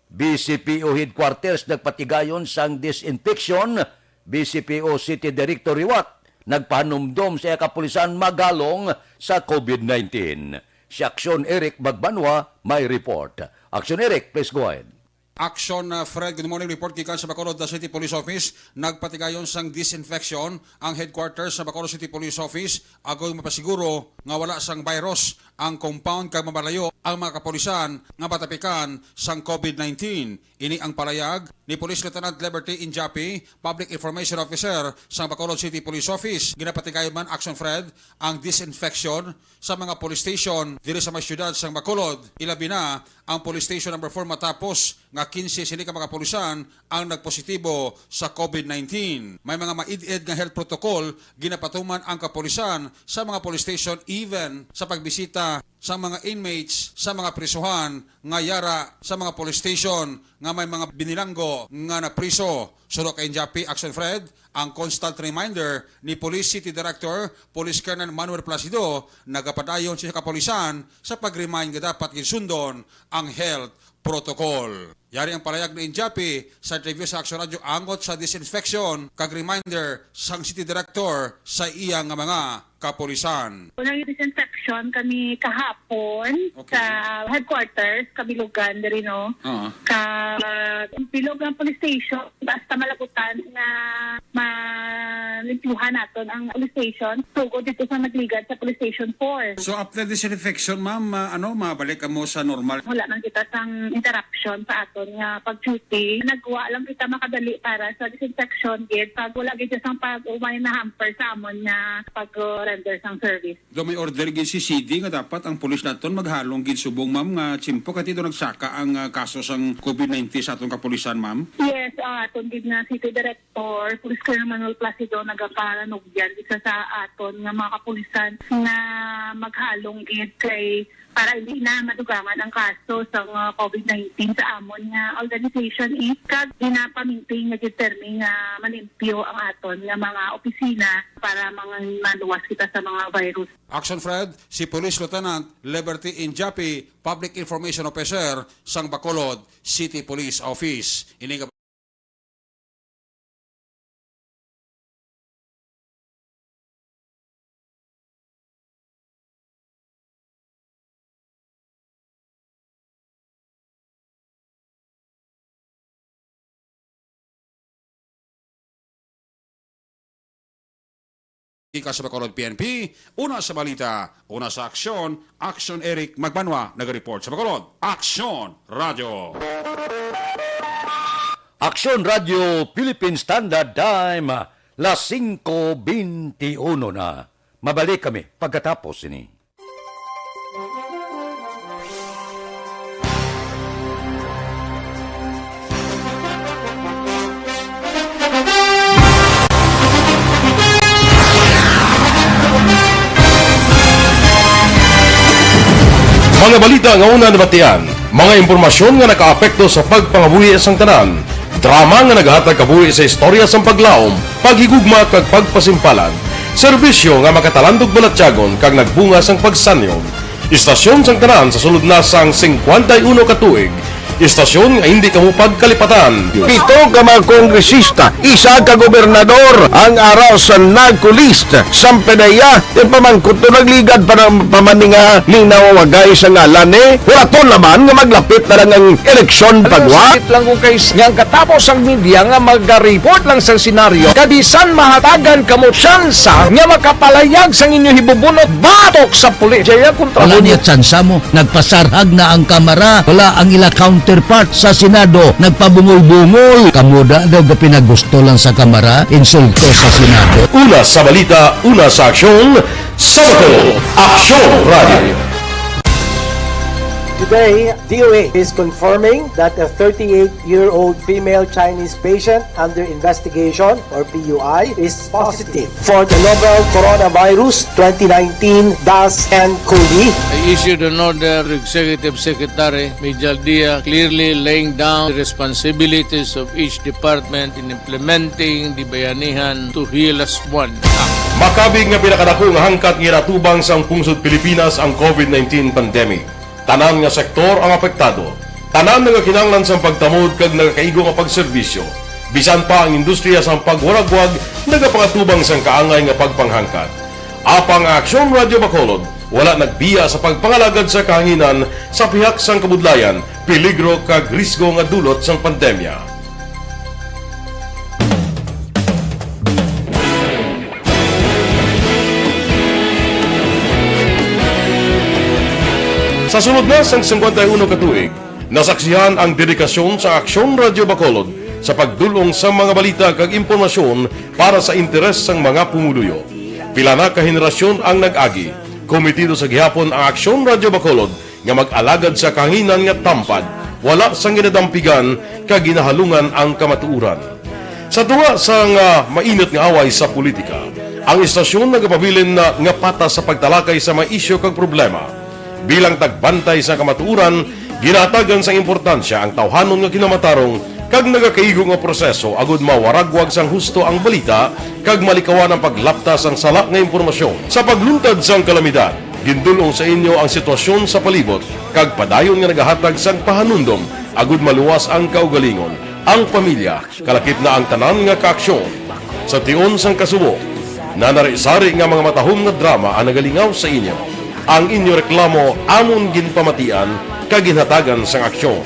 BCPO Headquarters nagpatigayon sang disinfection. BCPO City Director Riwat nagpahanumdom sa kapulisan magalong sa COVID-19. Si Aksyon Eric Magbanwa may report. Aksyon Eric, please go ahead. Action Fred, good morning. Report gikan sa Bacolod City Police Office. Nagpatigayon sang disinfection ang headquarters sa Bacolod City Police Office. Agoy mapasiguro nga wala sang virus ang compound kag mabalayo ang mga kapulisan nga matapikan sang COVID-19. Ini ang palayag ni Police Lieutenant Liberty Injapi, Public Information Officer sa Bacolod City Police Office. Ginapatigayon man Action Fred ang disinfection sa mga police station diri sa mga syudad sang Bacolod. Ilabi na ang police station number 4 matapos nga 15 sini ka mga kapulisan ang nagpositibo sa COVID-19. May mga maid-ed nga health protocol ginapatuman ang kapulisan sa mga police station even sa pagbisita sa mga inmates sa mga prisuhan nga yara sa mga police station nga may mga binilanggo nga napriso. Sulok kay Injapi Action Fred, ang constant reminder ni Police City Director Police Colonel Manuel Placido nagapadayon siya kapulisan sa pag-remind nga dapat ginsundon ang health protocol. Yari ang palayag ni Injapi sa interview sa Action Radio angot sa disinfection kag reminder sang City Director sa iyang nga mga kapulisan. Unang disinfection kami kahapon sa headquarters, Kabilugan, diri no. Bilog ng police station, basta malakutan na malimpyuhan naton ang police station. Tugod dito sa nagligad sa police station 4. So after disinfection, ma'am, mabalik ka mo sa normal? Wala man kita sang interruption sa aton nga pag-duty. Nagwa lang kita makadali para sa disinfection gate. Pag wala gid sang pag-umay na hamper sa amon nga pag-render sang service. Do may order gid si CD nga dapat ang pulis naton maghalong gid subong, ma'am, nga chimpo kat ito nagsaka ang kaso sang COVID-19 sa atong kapulisan, ma'am? Yes, aton gid na City Director, Police Colonel Manuel Placido nagaparanugyan isa sa aton nga mga kapulisan na maghalong gid kay para hindi na madugangan ang kaso sa COVID-19 sa amon nga organization kag ginapaminting nga determine nga malimpyo ang aton nga mga opisina para mga maluwas kita sa mga virus. Action Fred, si Police Lieutenant Liberty Injapi, Public Information Officer sang Bacolod City Police Office. Ini Ika sa Bacolod PNP, una sa balita, una sa aksyon, Action Eric Magbanwa, nag-report sa Bacolod. Action Radio! Aksyon Radio Philippine Standard Time, las 5:21 na. Mabalik kami pagkatapos ini. Mga balita nga una nabatian, mga impormasyon nga nakaapekto sa pagpangabuhi sang tanan, drama nga naghatag kabuhi sa istorya sang paglaom, paghigugma kag pagpasimpalan, serbisyo nga makatalandog balatyagon kag nagbunga sang pagsanyon, istasyon sang tanan sa sulod na sang 51 ka tuig, istasyon nga hindi kamo pagkalipatan. 7 ka mga kongresista, 1 ka gobernador, ang araw sa nagkulist, sampedaya, yung pamangkot to nagligad para pamaninga linaw wagay sa ngalan wala to naman nga maglapit na lang ang eleksyon pagwa. Sakit lang ko guys, nga katapos ang media nga mag-report lang sa senaryo, kadisan mahatagan kamo tsansa nga makapalayag sang inyo hibubunot batok sa pulis. Jaya kontra wala niya tsansa mo, nagpasarhag na ang kamera, wala ang ila counterpart sa Senado, nagpabungol-bungol. Kamuda daw ga pinagusto lang sa kamera, insulto sa Senado. Una sa balita, una sa aksyon, sa Bacolod, Aksyon Radio. Today, DOA is confirming that a 38-year-old female Chinese patient under investigation, or PUI, is positive for the novel coronavirus 2019-nCoV. I issued an order to Executive Secretary Major Dia clearly laying down the responsibilities of each department in implementing the Bayanihan to Heal as One Act. Makabig nga pinakadako nga hangkat nga natubang sang pungsod Pilipinas ang COVID-19 pandemic. Tanan nga sektor ang apektado. Tanan nga kinahanglan sang pagtamod kag nagakaigo nga pagserbisyo. Bisan pa ang industriya sang pagwaragwag nagapangatubang sang kaangay nga pagpanghangkat. Apang Aksyon Radio Bacolod wala nagbiya sa pagpangalagad sa kahanginan sa pihak sang kabudlayan, peligro kag risgo nga dulot sang pandemya. Sa sunod na sang 51 ka tuig, nasaksihan ang dedikasyon sa Aksyon Radio Bacolod sa pagdulong sa mga balita kag impormasyon para sa interes sang mga pumuluyo. Pila na ka henerasyon ang nag-agi, komitido sa gihapon ang Aksyon Radio Bacolod nga mag-alagad sa kahanginan nga tampad, wala sang ginadampigan kag ginahalungan ang kamatuuran. Sa tunga sang mainit nga away sa politika, ang istasyon nagapabilin na nga patas sa pagtalakay sa mga isyu kag problema. Bilang tagbantay sa kamatuuran, ginatagan sa importansya ang tawhanon nga kinamatarong kag nagakaigo nga proseso agud mawaragwag sang husto ang balita kag malikawan ang paglaptas ang sala nga impormasyon. Sa pagluntad sang kalamidad, gindulong sa inyo ang sitwasyon sa palibot kag padayon nga nagahatag sang pahanundom agud maluwas ang kaugalingon, ang pamilya, kalakip na ang tanan nga kaaksyon. Sa tion sang kasubo, na narisari nga mga matahom nga drama ang nagalingaw sa inyo. Ang inyo reklamo amon ginpamatian kaginhatagan sang aksyon.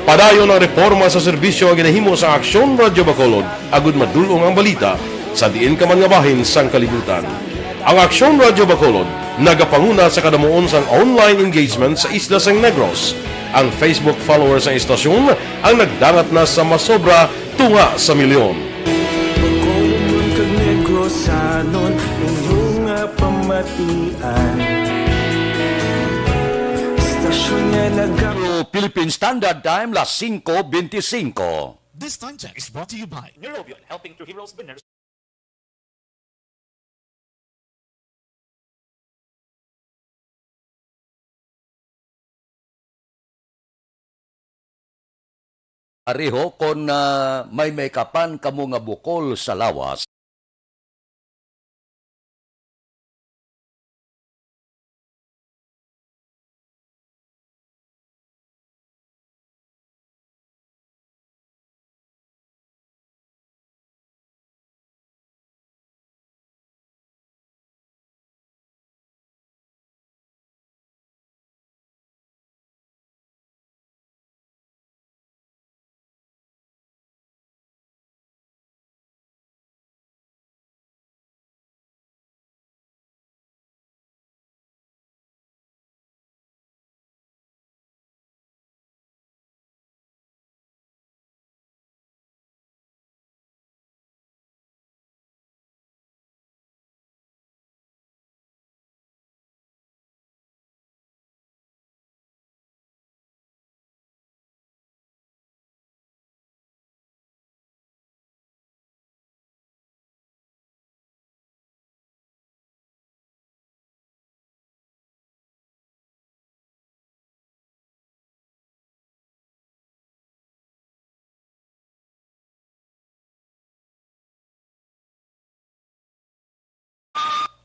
Padayon ang reforma sa serbisyo nga ginahimo sa Aksyon Radyo Bacolod agud madulong ang balita sa diin ka man nga bahin sang kalibutan. Ang Aksyon Radyo Bacolod nagapanguna sa kadamuon sang online engagement sa isla sang Negros. Ang Facebook followers sa istasyon ang nagdangat na sa masobra tunga sa milyon. Sanon inyong pamatian Stasyon nga Philippine Standard Time, las 5:25. This time check is brought to you by Neurobion, helping to heroes winners. Ariho, kung may kapan kamo nga bukol sa lawas,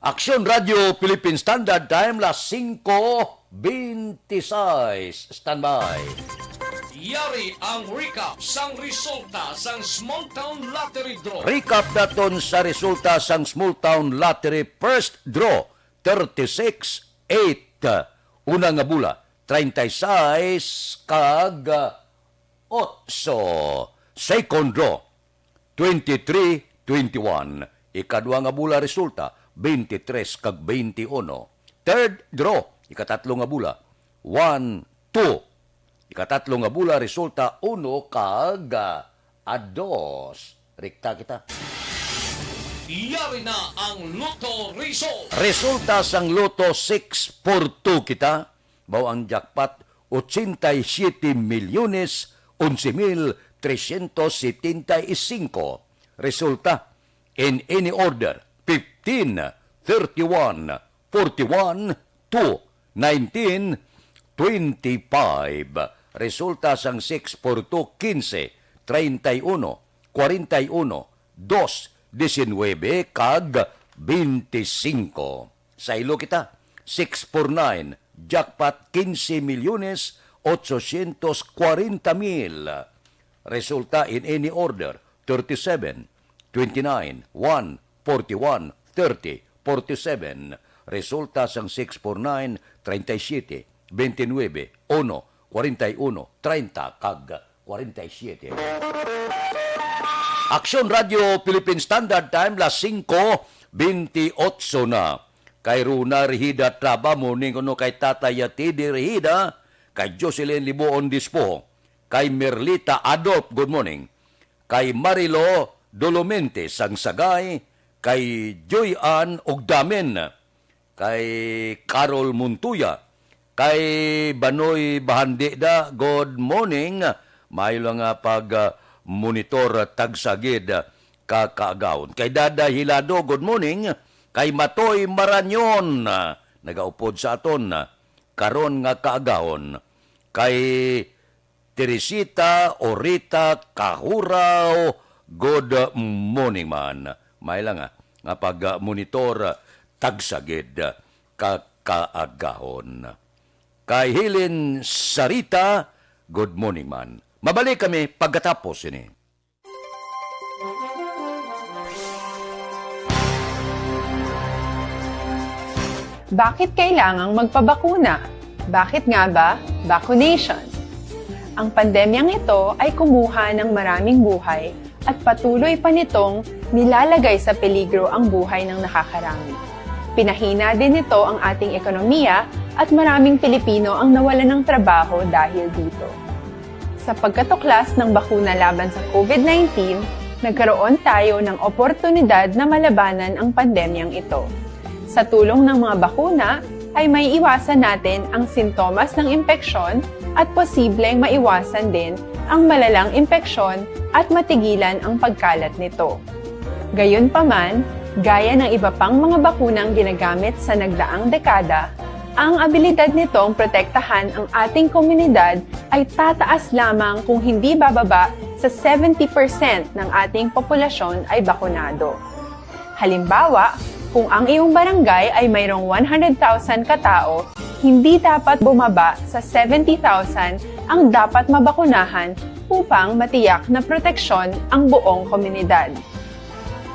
Aksyon Radio Philippine Standard Time, las 5:26. Standby. Yari ang recap sang resulta sang Small Town Lottery Draw. Recap daton sa resulta sang Small Town Lottery First Draw 36-8. Una nga bula 36 kag 8. Second draw 23-21. Ikadua nga bula resulta 23 kag 21. Third draw, ikatatlo nga bula 1-2. Ikatatlo nga bula resulta 1 kag 2. Rikta kita. Yari na ang Lotto result. Resulta sang Lotto 642 kita. Bao ang jackpot 87,11,375. Resulta in any order 15, 31, 41, 2, 19, 25. Resulta sang 642, 15, 31, 41, 2, 19, kag 25. Sa ilo kita, 649, jackpot 15,840,000. Resulta in any order, 37, 29, 1, 41, 30, 47. Resulta sang 649, 37, 29, 1, 41, 30, kag 47. Aksyon Radio Philippine Standard Time, las 5:28 na. Kay Runa Rihida Traba, morning ano kay Tatay Tidi Rihida, kay Jocelyn Liboon Dispo, kay Merlita Adolf, good morning, kay Marilo Dolomente sang Sagay, kay Joy Ann Ogdamen, kay Carol Muntuya, kay Banoy Bahandida, good morning, may lang pag-monitor tagsagid kakaagawon. Kay Dada Hilado, good morning, kay Matoy Maranyon, nagaupod sa aton, karon nga kaagawon, kay Teresita Orita Kahurao, good morning man. May lang nga pag-monitor tagsagid kakaagahon. Kay Helen Sarita, good morning man. Mabalik kami pagkatapos ini. Bakit kailangang magpabakuna? Bakit nga ba vaccination? Ang pandemyang ito ay kumuha ng maraming buhay at patuloy pa nitong nilalagay sa peligro ang buhay ng nakakarami. Pinahina din nito ang ating ekonomiya at maraming Pilipino ang nawalan ng trabaho dahil dito. Sa pagkatuklas ng bakuna laban sa COVID-19, nagkaroon tayo ng oportunidad na malabanan ang pandemyang ito. Sa tulong ng mga bakuna, ay may iwasan natin ang sintomas ng impeksyon at posibleng maiwasan din ang malalang impeksyon at matigilan ang pagkalat nito. Gayunpaman, gaya ng iba pang mga bakunang ginagamit sa nagdaang dekada, ang abilidad nitong protektahan ang ating komunidad ay tataas lamang kung hindi bababa sa 70% ng ating populasyon ay bakunado. Halimbawa, kung ang iyong barangay ay mayroong 100,000 katao, hindi dapat bumaba sa 70,000 ang dapat mabakunahan upang matiyak na proteksyon ang buong komunidad.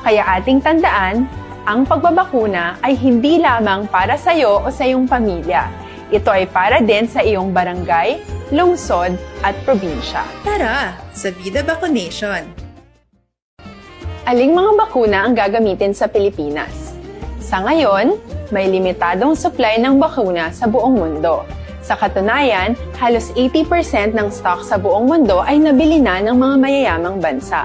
Kaya ating tandaan, ang pagbabakuna ay hindi lamang para sa iyo o sa iyong pamilya. Ito ay para din sa iyong barangay, lungsod at probinsya. Tara, sa Vida Vaccination! Aling mga bakuna ang gagamitin sa Pilipinas? Sa ngayon, may limitadong supply ng bakuna sa buong mundo. Sa katunayan, halos 80% ng stock sa buong mundo ay nabili na ng mga mayayamang bansa.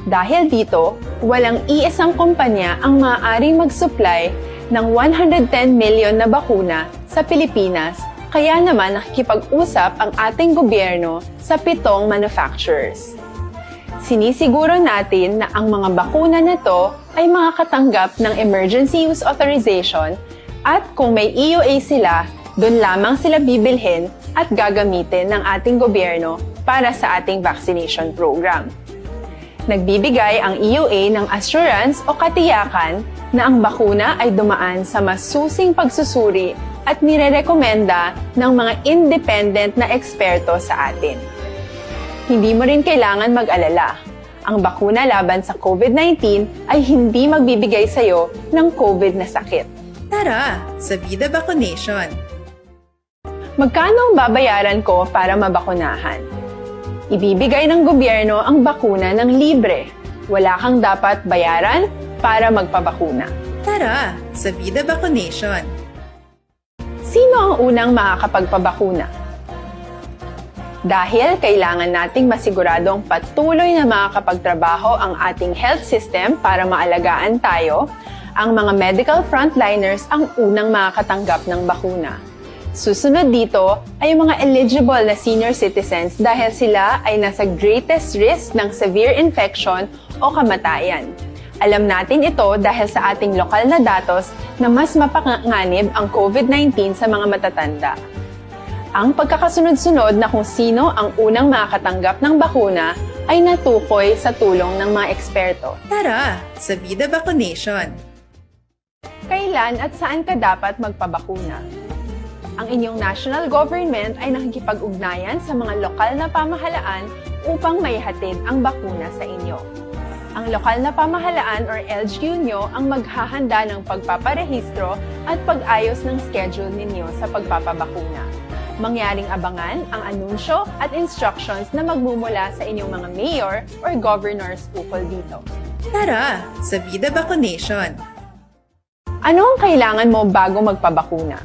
Dahil dito, walang iisang kumpanya ang maaaring mag-supply ng 110 million na bakuna sa Pilipinas, kaya naman nakikipag-usap ang ating gobyerno sa 7 manufacturers. Sinisiguro natin na ang mga bakuna na to ay makakatanggap ng Emergency Use Authorization at kung may EUA sila, doon lamang sila bibilhin at gagamitin ng ating gobyerno para sa ating vaccination program. Nagbibigay ang EUA ng assurance o katiyakan na ang bakuna ay dumaan sa masusing pagsusuri at nirerekomenda ng mga independent na eksperto sa atin. Hindi mo rin kailangan mag-alala. Ang bakuna laban sa COVID-19 ay hindi magbibigay sa iyo ng COVID na sakit. Tara, sa Vida Vaccination! Magkano ang babayaran ko para mabakunahan? Ibibigay ng gobyerno ang bakuna ng libre. Wala kang dapat bayaran para magpabakuna. Tara, sa Vida Vaccination! Sino ang unang makakapagpabakuna? Dahil kailangan nating masiguradong patuloy na makakapagtrabaho ang ating health system para maalagaan tayo, ang mga medical frontliners ang unang makakatanggap ng bakuna. Susunod dito ay mga eligible na senior citizens dahil sila ay nasa greatest risk ng severe infection o kamatayan. Alam natin ito dahil sa ating lokal na datos na mas mapanganib ang COVID-19 sa mga matatanda. Ang pagkakasunod-sunod na kung sino ang unang makakatanggap ng bakuna ay natukoy sa tulong ng mga eksperto. Tara, sa Vida Vaccination! Kailan at saan ka dapat magpabakuna? Ang inyong national government ay nakikipag-ugnayan sa mga lokal na pamahalaan upang maihatid ang bakuna sa inyo. Ang lokal na pamahalaan or LGU nyo ang maghahanda ng pagpaparehistro at pag-ayos ng schedule ninyo sa pagpapabakuna. Mangyaring abangan ang anunsyo at instructions na magmumula sa inyong mga mayor or governors ukol dito. Tara, sa Vida Vaccination! Ano ang kailangan mo bago magpabakuna?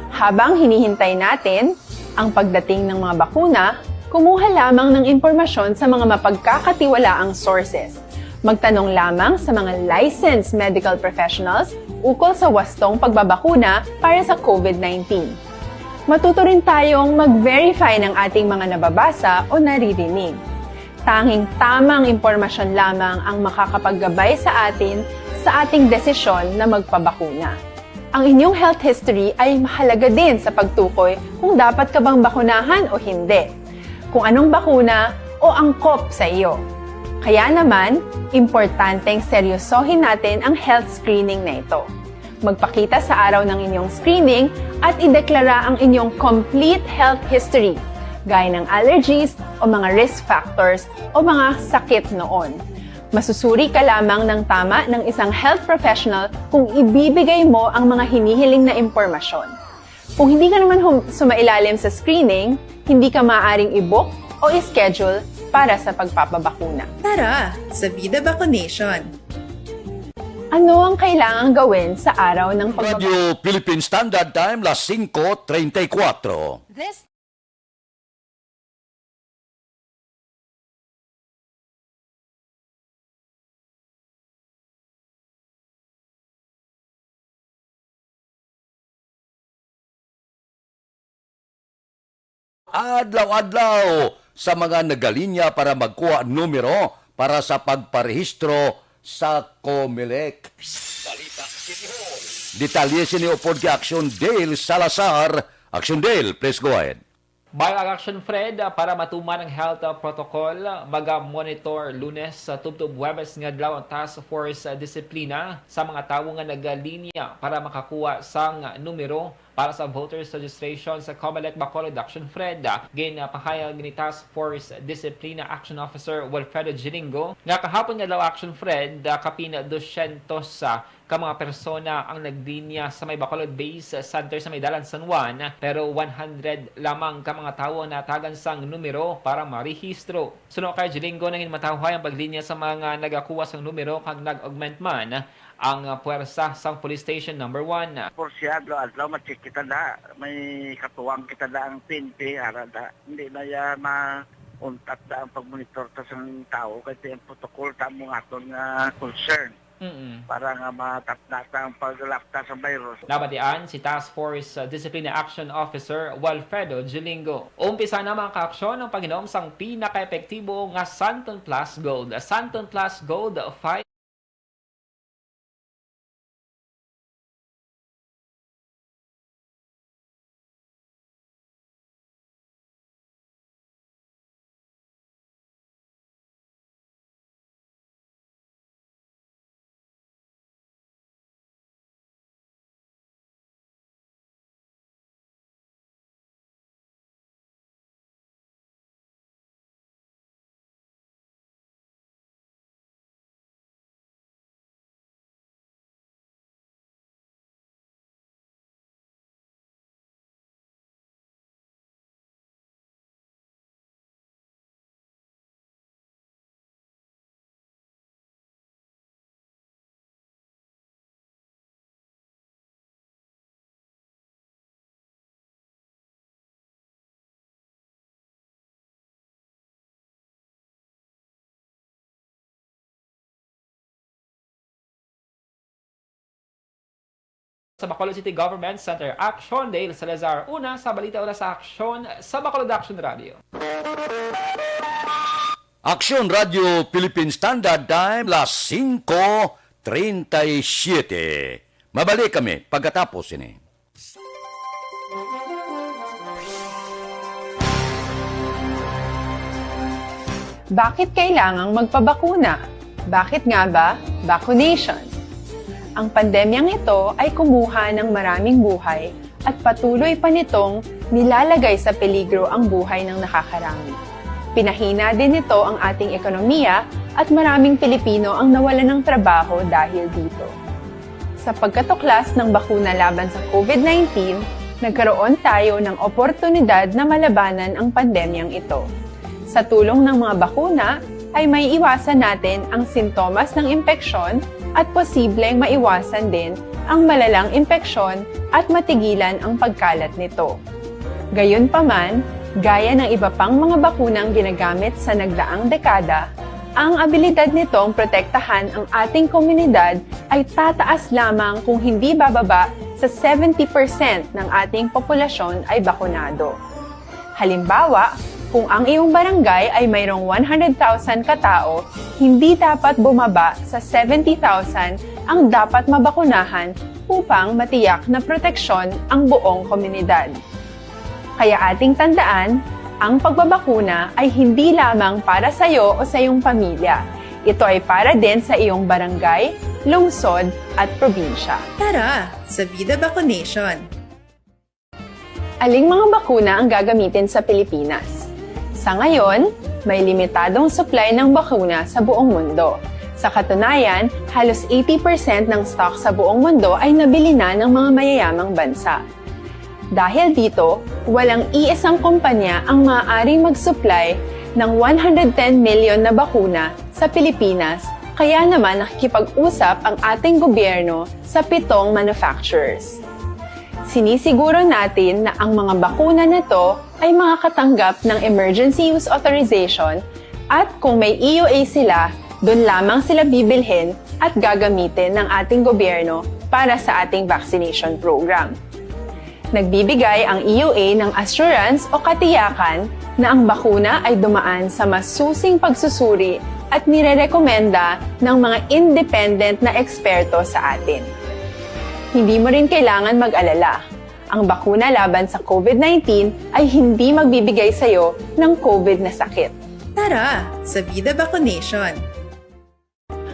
Habang hinihintay natin ang pagdating ng mga bakuna, kumuha lamang ng impormasyon sa mga mapagkakatiwalaang sources. Magtanong lamang sa mga licensed medical professionals ukol sa wastong pagbabakuna para sa COVID-19. Matuto rin tayong mag-verify ng ating mga nababasa o naririnig. Tanging tamang impormasyon lamang ang makakapaggabay sa atin sa ating desisyon na magpabakuna. Ang inyong health history ay mahalaga din sa pagtukoy kung dapat ka bang bakunahan o hindi, kung anong bakuna o angkop sa iyo. Kaya naman, importanteng seryosohin natin ang health screening na ito. Magpakita sa araw ng inyong screening at ideklara ang inyong complete health history, gaya ng allergies o mga risk factors o mga sakit noon. Masusuri ka lamang ng tama ng isang health professional kung ibibigay mo ang mga hinihiling na impormasyon. Kung hindi ka naman sumailalim sa screening, hindi ka maaaring i-book o i-schedule para sa pagpapabakuna. Tara sa Vida Vaccination. Ano ang kailangang gawin sa araw ng Radio Philippine Standard Time, las 5:34. This Adlaw-adlaw sa mga nagalinya para magkuha numero para sa pagparehistro sa COMELEC. Detalye ni upod kay Action Dale Salazar. Action Dale, please go ahead. Bayang Action Fred, para matuman ang health protocol, maga-monitor Lunes sa tubtub Huwebes nga adlaw ang task force disiplina sa mga tawo nga nagalinya para makakuha sang numero para sa voters registration sa COMELEC Bacolod. Action Fred, ginapahayag ni Task Force Disciplina Action Officer Wilfredo Gilingo nga kahapon nga daw Action Fred, kapin 200 ka mga persona ang naglinya sa may Bacolod Base Center sa may Dalan San Juan, pero 100 lamang ka mga tawo na tagan sang numero para marehistro. Suno kay Gilingo nangin matawhay ang paglinya sa mga nagakuha sang numero kag nag-augment man ang puwersa sang police station number 1. Porsyado adlaw ma-check kita na, may katuwang kita na ang PNP arada. Hindi na ya ma-untat na ang pag-monitor ta sa tao kasi ang protocol ta mo aton nga concern. Para nga matapnata ang paglapta sa virus. Nabatian si Task Force Discipline Action Officer Wilfredo Gilingo. Umpisa na mga kaaksyon ang Panginoong sang pinaka-epektibo nga Santon Plus Gold. Santon Plus Gold 5 sa Bacolod City Government Center. Action Dale Salazar. Una sa balita, una sa aksyon sa Bacolod Action Radio. Action Radio Philippine Standard Time, las 5:37. Mabalik kami pagkatapos ini. Bakit kailangang magpabakuna? Bakit nga ba vaccination? Ang pandemyang ito ay kumuha ng maraming buhay at patuloy pa nitong nilalagay sa peligro ang buhay ng nakakarami. Pinahina din nito ang ating ekonomiya at maraming Pilipino ang nawalan ng trabaho dahil dito. Sa pagkatuklas ng bakuna laban sa COVID-19, nagkaroon tayo ng oportunidad na malabanan ang pandemyang ito. Sa tulong ng mga bakuna, ay may iwasan natin ang sintomas ng impeksyon at posibleng maiwasan din ang malalang impeksyon at matigilan ang pagkalat nito. Gayunpaman, gaya ng iba pang mga bakunang ginagamit sa nagdaang dekada, ang abilidad nitong protektahan ang ating komunidad ay tataas lamang kung hindi bababa sa 70% ng ating populasyon ay bakunado. Halimbawa, kung ang iyong barangay ay mayroong 100,000 katao, hindi dapat bumaba sa 70,000 ang dapat mabakunahan upang matiyak na proteksyon ang buong komunidad. Kaya ating tandaan, ang pagbabakuna ay hindi lamang para sa iyo o sa iyong pamilya. Ito ay para din sa iyong barangay, lungsod at probinsya. Tara sa Vida Vaccination. Aling mga bakuna ang gagamitin sa Pilipinas? Sa ngayon, may limitadong supply ng bakuna sa buong mundo. Sa katunayan, halos 80% ng stock sa buong mundo ay nabili na ng mga mayayamang bansa. Dahil dito, walang iisang kumpanya ang maaaring mag-supply ng 110 million na bakuna sa Pilipinas, kaya naman nakikipag-usap ang ating gobyerno sa 7 manufacturers. Sinisiguro natin na ang mga bakuna na to ay makakatanggap ng Emergency Use Authorization at kung may EUA sila, doon lamang sila bibilhin at gagamitin ng ating gobyerno para sa ating vaccination program. Nagbibigay ang EUA ng assurance o katiyakan na ang bakuna ay dumaan sa masusing pagsusuri at nirerekomenda ng mga independent na eksperto sa atin. Hindi mo rin kailangan mag-alala. Ang bakuna laban sa COVID-19 ay hindi magbibigay sa'yo ng COVID na sakit. Tara, sa Vida Vaccination!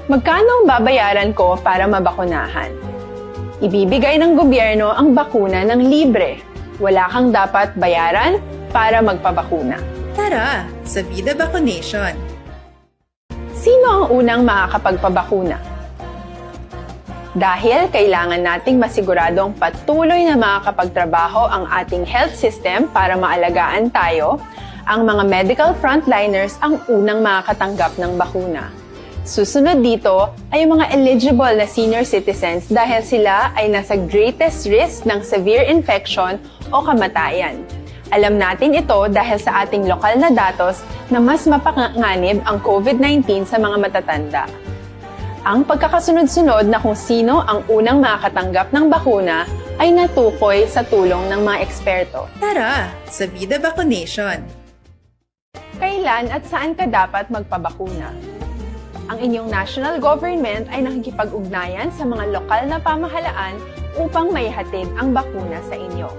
Magkano ang babayaran ko para mabakunahan? Ibibigay ng gobyerno ang bakuna ng libre. Wala kang dapat bayaran para magpabakuna. Tara, sa Vida Vaccination! Sino ang unang makakapagpabakuna? Dahil kailangan nating masiguradong patuloy na makakapagtrabaho ang ating health system para maalagaan tayo, ang mga medical frontliners ang unang makakatanggap ng bakuna. Susunod dito ay yung mga eligible na senior citizens dahil sila ay nasa greatest risk ng severe infection o kamatayan. Alam natin ito dahil sa ating lokal na datos na mas mapanganib ang COVID-19 sa mga matatanda. Ang pagkakasunod-sunod na kung sino ang unang makakatanggap ng bakuna ay natukoy sa tulong ng mga eksperto. Tara, sa Vida Vaccination! Kailan at saan ka dapat magpabakuna? Ang inyong national government ay nakikipag-ugnayan sa mga lokal na pamahalaan upang maihatid ang bakuna sa inyo.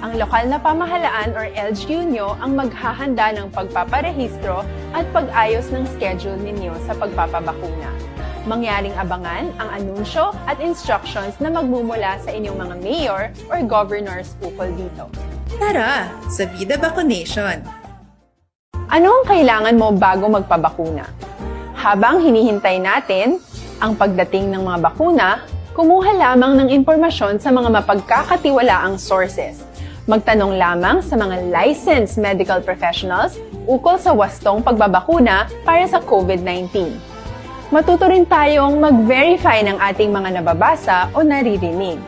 Ang lokal na pamahalaan or LGU nyo ang maghahanda ng pagpaparehistro at pag-ayos ng schedule ninyo sa pagpapabakuna. Mangyaring abangan ang anunsyo at instructions na magmumula sa inyong mga mayor or governors ukol dito. Tara, sa Vida Vaccination! Ano ang kailangan mo bago magpabakuna? Habang hinihintay natin ang pagdating ng mga bakuna, kumuha lamang ng impormasyon sa mga mapagkakatiwalaang sources. Magtanong lamang sa mga licensed medical professionals ukol sa wastong pagbabakuna para sa COVID-19. Matuto rin tayong mag-verify ng ating mga nababasa o naririnig.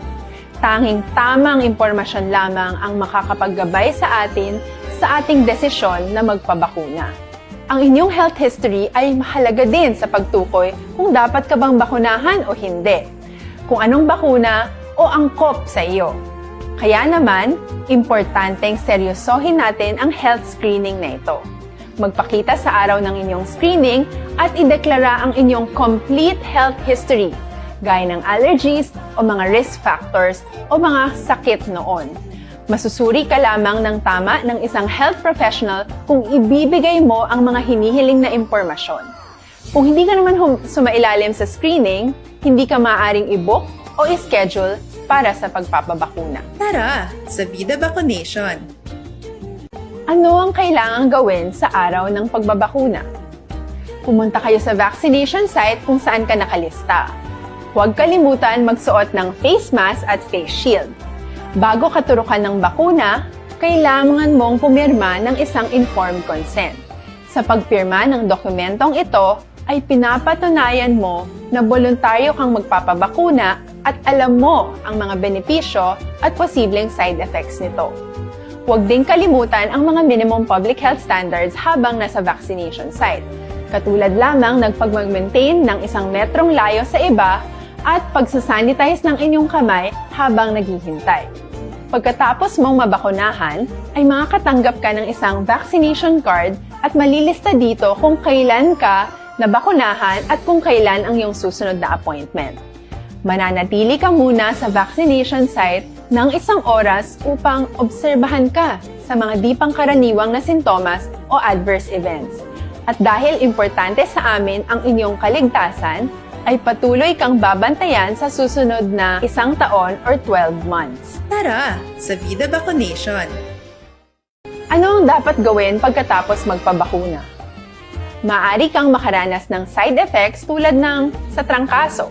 Tanging tamang impormasyon lamang ang makakapaggabay sa atin sa ating desisyon na magpabakuna. Ang inyong health history ay mahalaga din sa pagtukoy kung dapat ka bang bakunahan o hindi, kung anong bakuna o angkop sa iyo. Kaya naman, importanteng seryosohin natin ang health screening na ito. Magpakita sa araw ng inyong screening at ideklara ang inyong complete health history, gaya ng allergies o mga risk factors o mga sakit noon. Masusuri ka lamang ng tama ng isang health professional kung ibibigay mo ang mga hinihiling na impormasyon. Kung hindi ka naman sumailalim sa screening, hindi ka maaaring i-book o i-schedule para sa pagpapabakuna. Tara, sa Vida Vaccination! Ano ang kailangang gawin sa araw ng pagbabakuna? Pumunta kayo sa vaccination site kung saan ka nakalista. Huwag kalimutan magsuot ng face mask at face shield. Bago ka turukan ng bakuna, kailangan mong pumirma ng isang informed consent. Sa pagpirma ng dokumentong ito, ay pinapatunayan mo na voluntaryo kang magpapabakuna at alam mo ang mga benepisyo at posibleng side effects nito. Huwag din kalimutan ang mga minimum public health standards habang nasa vaccination site. Katulad lamang nagpag-maintain ng 1 metrong layo sa iba at pagsasanitize ng inyong kamay habang naghihintay. Pagkatapos mong mabakunahan, ay makakatanggap ka ng isang vaccination card at malilista dito kung kailan ka nabakunahan at kung kailan ang iyong susunod na appointment. Mananatili ka muna sa vaccination site ng 1 oras upang obserbahan ka sa mga di pangkaraniwang na sintomas o adverse events. At dahil importante sa amin ang inyong kaligtasan, ay patuloy kang babantayan sa susunod na 1 taon or 12 months. Tara, sa Vida Vaccination! Ano ang dapat gawin pagkatapos magpabakuna? Maaari kang makaranas ng side effects tulad ng sa trangkaso.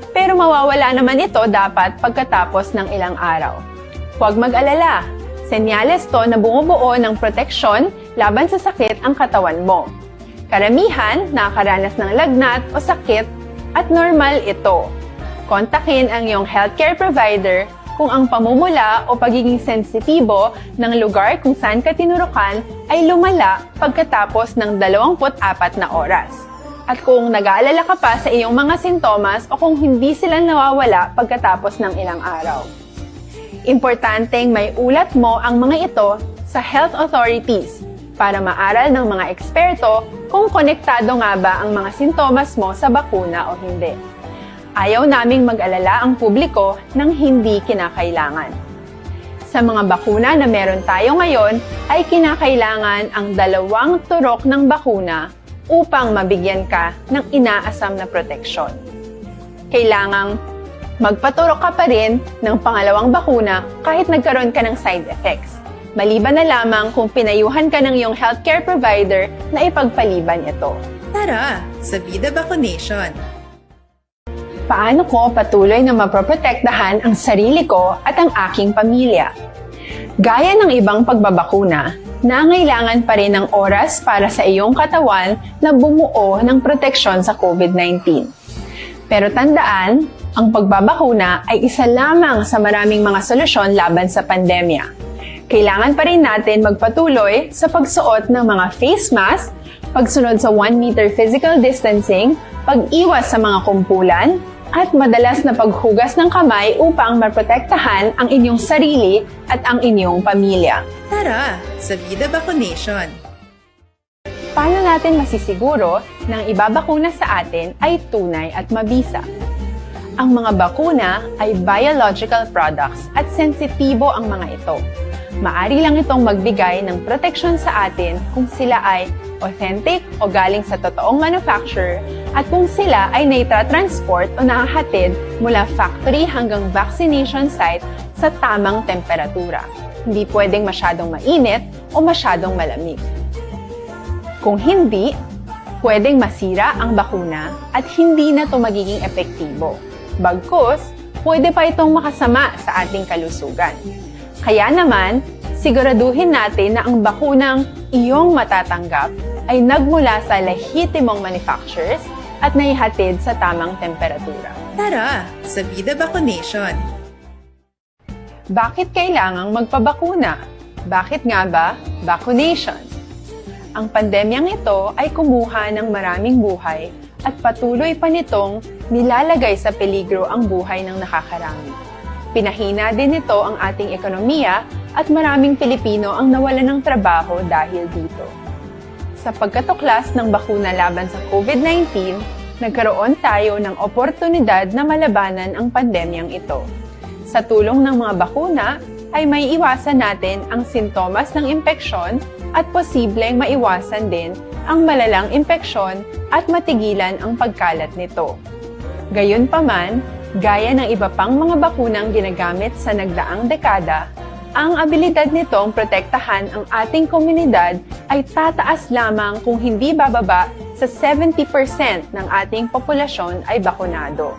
Pero mawawala naman ito dapat pagkatapos ng ilang araw. Huwag mag-alala. Senyales to na bumubuo ng proteksyon laban sa sakit ang katawan mo. Karamihan nakakaranas ng lagnat o sakit at normal ito. Kontakin ang iyong healthcare provider kung ang pamumula o pagiging sensitibo ng lugar kung saan ka tinurukan ay lumala pagkatapos ng 24 na oras. At kung nag-aalala ka pa sa iyong mga sintomas o kung hindi sila nawawala pagkatapos ng ilang araw. Importanteng may ulat mo ang mga ito sa health authorities para maaral ng mga eksperto kung konektado nga ba ang mga sintomas mo sa bakuna o hindi. Ayaw naming mag-alala ang publiko ng hindi kinakailangan. Sa mga bakuna na meron tayo ngayon, ay kinakailangan ang 2 turok ng bakuna upang mabigyan ka ng inaasam na proteksyon. Kailangang magpaturok ka pa rin ng pangalawang bakuna kahit nagkaroon ka ng side effects. Maliban na lamang kung pinayuhan ka ng iyong healthcare provider na ipagpaliban ito. Tara, sa Vida Vaccination! Paano ko patuloy na maproprotektahan ang sarili ko at ang aking pamilya? Gaya ng ibang pagbabakuna, nangailangan pa rin ng oras para sa iyong katawan na bumuo ng proteksyon sa COVID-19. Pero tandaan, ang pagbabakuna ay isa lamang sa maraming mga solusyon laban sa pandemya. Kailangan pa rin natin magpatuloy sa pagsuot ng mga face mask, pagsunod sa 1 meter physical distancing, pag-iwas sa mga kumpulan, at madalas na paghugas ng kamay upang maprotektahan ang inyong sarili at ang inyong pamilya. Tara, sa Vida Vaccination! Paano natin masisiguro na ang ibabakuna sa atin ay tunay at mabisa? Ang mga bakuna ay biological products at sensitibo ang mga ito. Maari lang itong magbigay ng proteksyon sa atin kung sila ay authentic o galing sa totoong manufacturer at kung sila ay naitra-transport o nakahatid mula factory hanggang vaccination site sa tamang temperatura. Hindi pwedeng masyadong mainit o masyadong malamig. Kung hindi, pwedeng masira ang bakuna at hindi na ito magiging epektibo. Bagkus, pwede pa itong makasama sa ating kalusugan. Kaya naman, siguraduhin natin na ang bakunang iyong matatanggap ay nagmula sa lehitimong manufacturers at naihatid sa tamang temperatura. Tara, sa Vida Vaccination! Bakit kailangang magpabakuna? Bakit nga ba vaccination? Ang pandemyang ito ay kumuha ng maraming buhay at patuloy pa nitong nilalagay sa peligro ang buhay ng nakakarami. Pinahina din nito ang ating ekonomiya at maraming Pilipino ang nawalan ng trabaho dahil dito. Sa pagkatuklas ng bakuna laban sa COVID-19, nagkaroon tayo ng oportunidad na malabanan ang pandemyang ito. Sa tulong ng mga bakuna, ay may iwasan natin ang sintomas ng impeksyon at posibleng maiwasan din ang malalang impeksyon at matigilan ang pagkalat nito. Gayunpaman, gaya ng iba pang mga bakunang ginagamit sa nagdaang dekada, ang abilidad nitong protektahan ang ating komunidad ay tataas lamang kung hindi bababa sa 70% ng ating populasyon ay bakunado.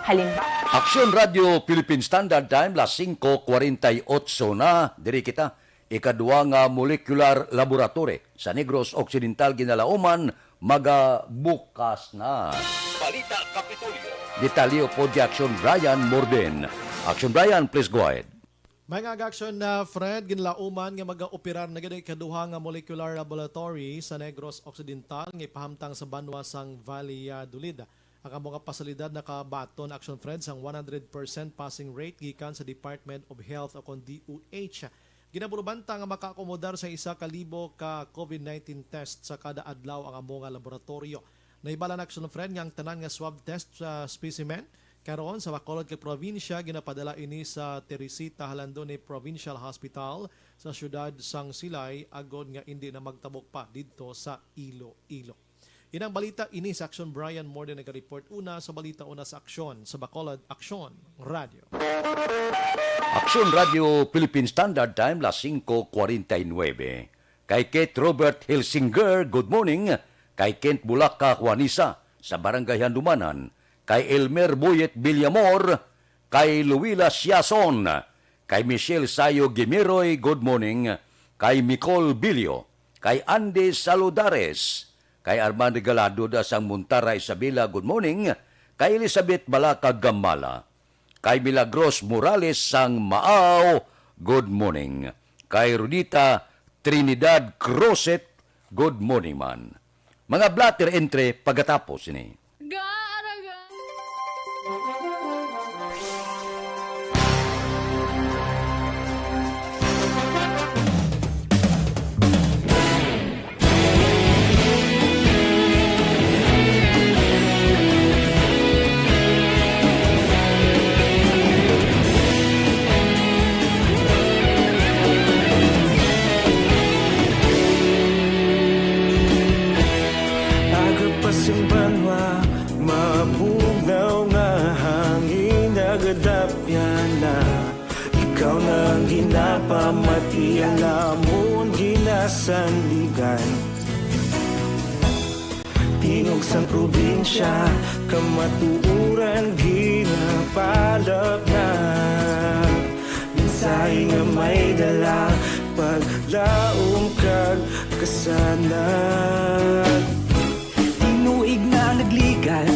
Halimbawa, Aksyon Radio Philippine Standard Time, las 5:48 na. Diri kita, ikadua nga molecular laboratory sa Negros Occidental, Ginalauman, magabukas na. Balita Kapitolyo. Detalyo po di Aksyon Brian Morden. Aksyon Brian, please go ahead. May nga aksyon na Fred, ginlauman nga mag-operar na gano'y kaduha nga molecular laboratory sa Negros Occidental nga ipahamtang sa Banwasang Valladolid. Ang mga pasalidad nakabaton action Fred sang 100% passing rate gikan sa Department of Health o kon DOH. Ginabulubanta nga makaakomodar sa 1,000 ka COVID-19 test sa kada adlaw ang mga laboratorio. Naibalan action Fred nga ang tanan nga swab test sa specimen karon sa Bacolod kay probinsya ginapadala ini sa Teresita Halandone Provincial Hospital sa siyudad sang Silay agod nga hindi na magtabok pa didto sa Iloilo. Inang balita ini sa Aksyon Brian Morden nag-report una sa balita una sa Aksyon sa Bacolod Aksyon Radio. Aksyon Radio Philippine Standard Time, las 5:49. Kay Kate Robert Helsinger, good morning. kay Kent Bulaca Juanisa sa Barangay Handumanan, kay Elmer Boyet Villamor, kay Luwila Siason, kay Michelle Sayo Gimiroy, good morning, kay Nicole Bilio, kay Andy Saludares, kay Armando Galado sang Muntara Isabela, good morning, kay Elizabeth Balaca Gamala, kay Milagros Morales sang Maaw, good morning, kay Rudita Trinidad Croset, good morning man. Mga blatter entre pagkatapos ini. Banwa, mabugaw nga hangin nagadapyan na. Ikaw na ang ginapamati, alamon ginasandigan. Tingog sa probinsya, kamatuuran ginapalap na. Minsay nga may dala, paglaong kag kasanag. Tinuig na nagligan,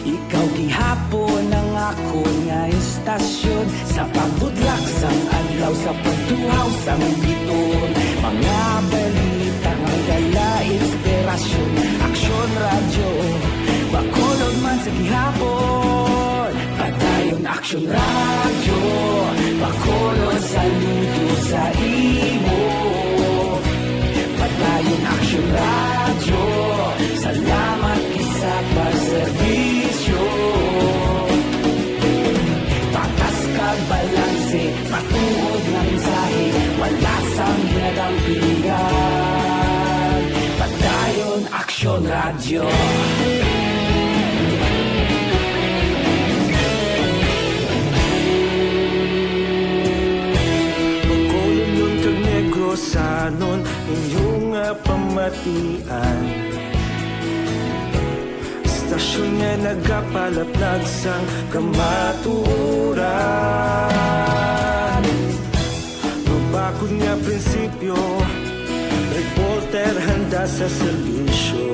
ikaw gihapon ang ako nga istasyon. Sa pagbudlak sang adlaw, sa pagtuhaw sang biton. Mga balita nga dala inspirasyon. Aksyon radyo, bakolod man sa gihapon. Padayon aksyon radyo, bakolod saludo sa imo. Padayon aksyon radyo, salamat kisa pagserbisyo. Patas kag balanse, matuod na mensahe, wala sang ginadang pilihan. Padayon aksyon radyo. Bakolod nun kag Negrosanon, inyong pamatian. Stasyon nga nagapalaplag sang kamaturan. Mabakod nga prinsipyo, reporter handa sa serbisyo.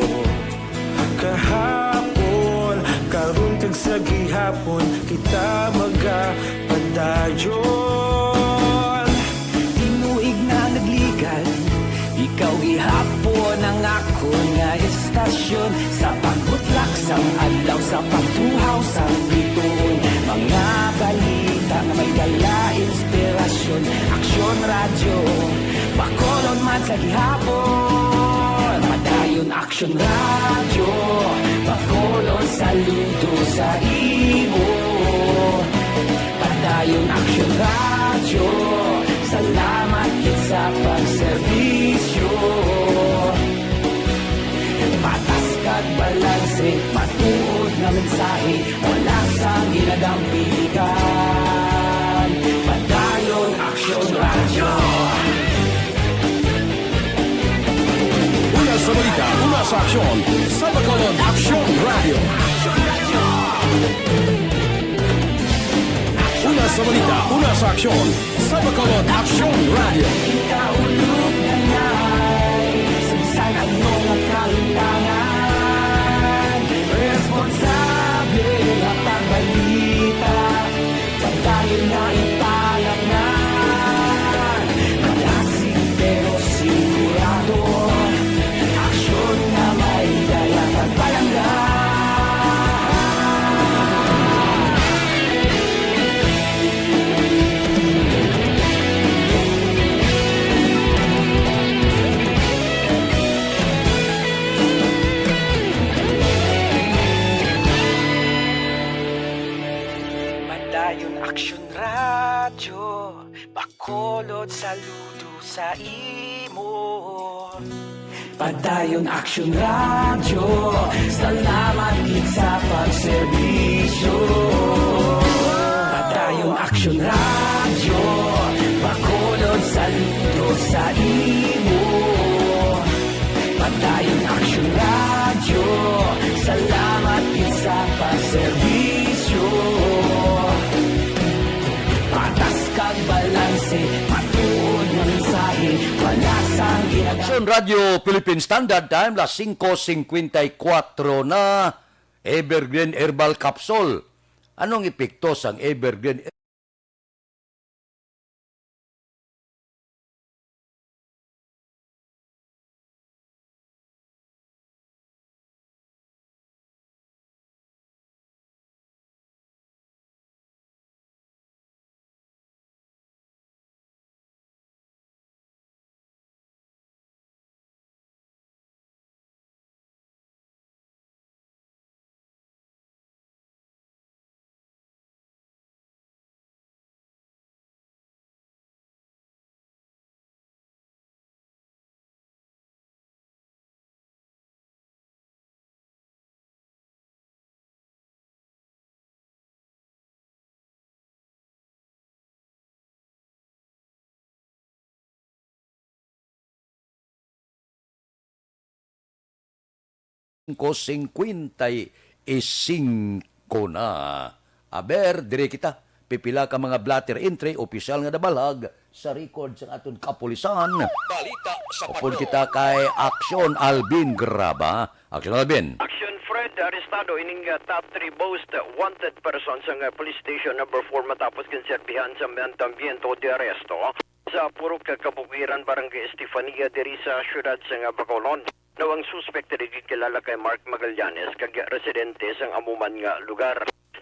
Kahapon, karon kag sa gihapon, kita magapadayon. Tinuig na nagligan, ikaw gihapon ang ako nga istasyon. Sa pagbutlak sang adlaw, sa pagtuhaw sang biton. Mga balita nga may dala inspirasyon. Aksyon radyo, bakolon man sa gihapon. Padayon aksyon radyo, bakolon saludo sa imo. Padayon aksyon radyo, salamat kit sa pagserbisyo. Patas kag balanse, matuod na mensahe, wala sang ginadang pilihan. Padayon aksyon radyo. Una sa balita, una sa aksyon, sa Bacolod Aksyon Radio. Una sa balita, una sa aksyon, sa Bacolod Aksyon Radio. Ikaulog na na'y saan ang mga kahintangan. Responsable na pagbalita, pagdayon na ipalagnan. Malasing pero sigurado, aksyon na may dalang pagpalanggan. Padayon aksyon radyo, bakolod saludo sa imo. Padayon aksyon radyo, salamat kit sa pagserbisyo. Padayon aksyon radyo, bakolod saludo sa imo. Padayon aksyon radyo, mensahe, wala sang ginagawa. Aksyon Radio Philippine Standard Time, las 5:54 na. Evergreen Herbal Capsule. Anong epekto sang Evergreen ko 55 na. Aber, dire kita, pipila ka mga blatter entry, opisyal nga nabalag sa record sa aton kapulisan. Balita sa Upon kita kay Aksyon Alvin Graba. Aksyon Alvin. Action Fred arestado ining top 3 most wanted persons sa police station number 4 matapos konserbihan sa Ambiento de Aresto sa Purok Kabukiran, Barangay Estefania diri sa siyudad sa Bacolod. Nawang suspect diri kilala kay Mark Magallanes kag residente sang amuman nga lugar.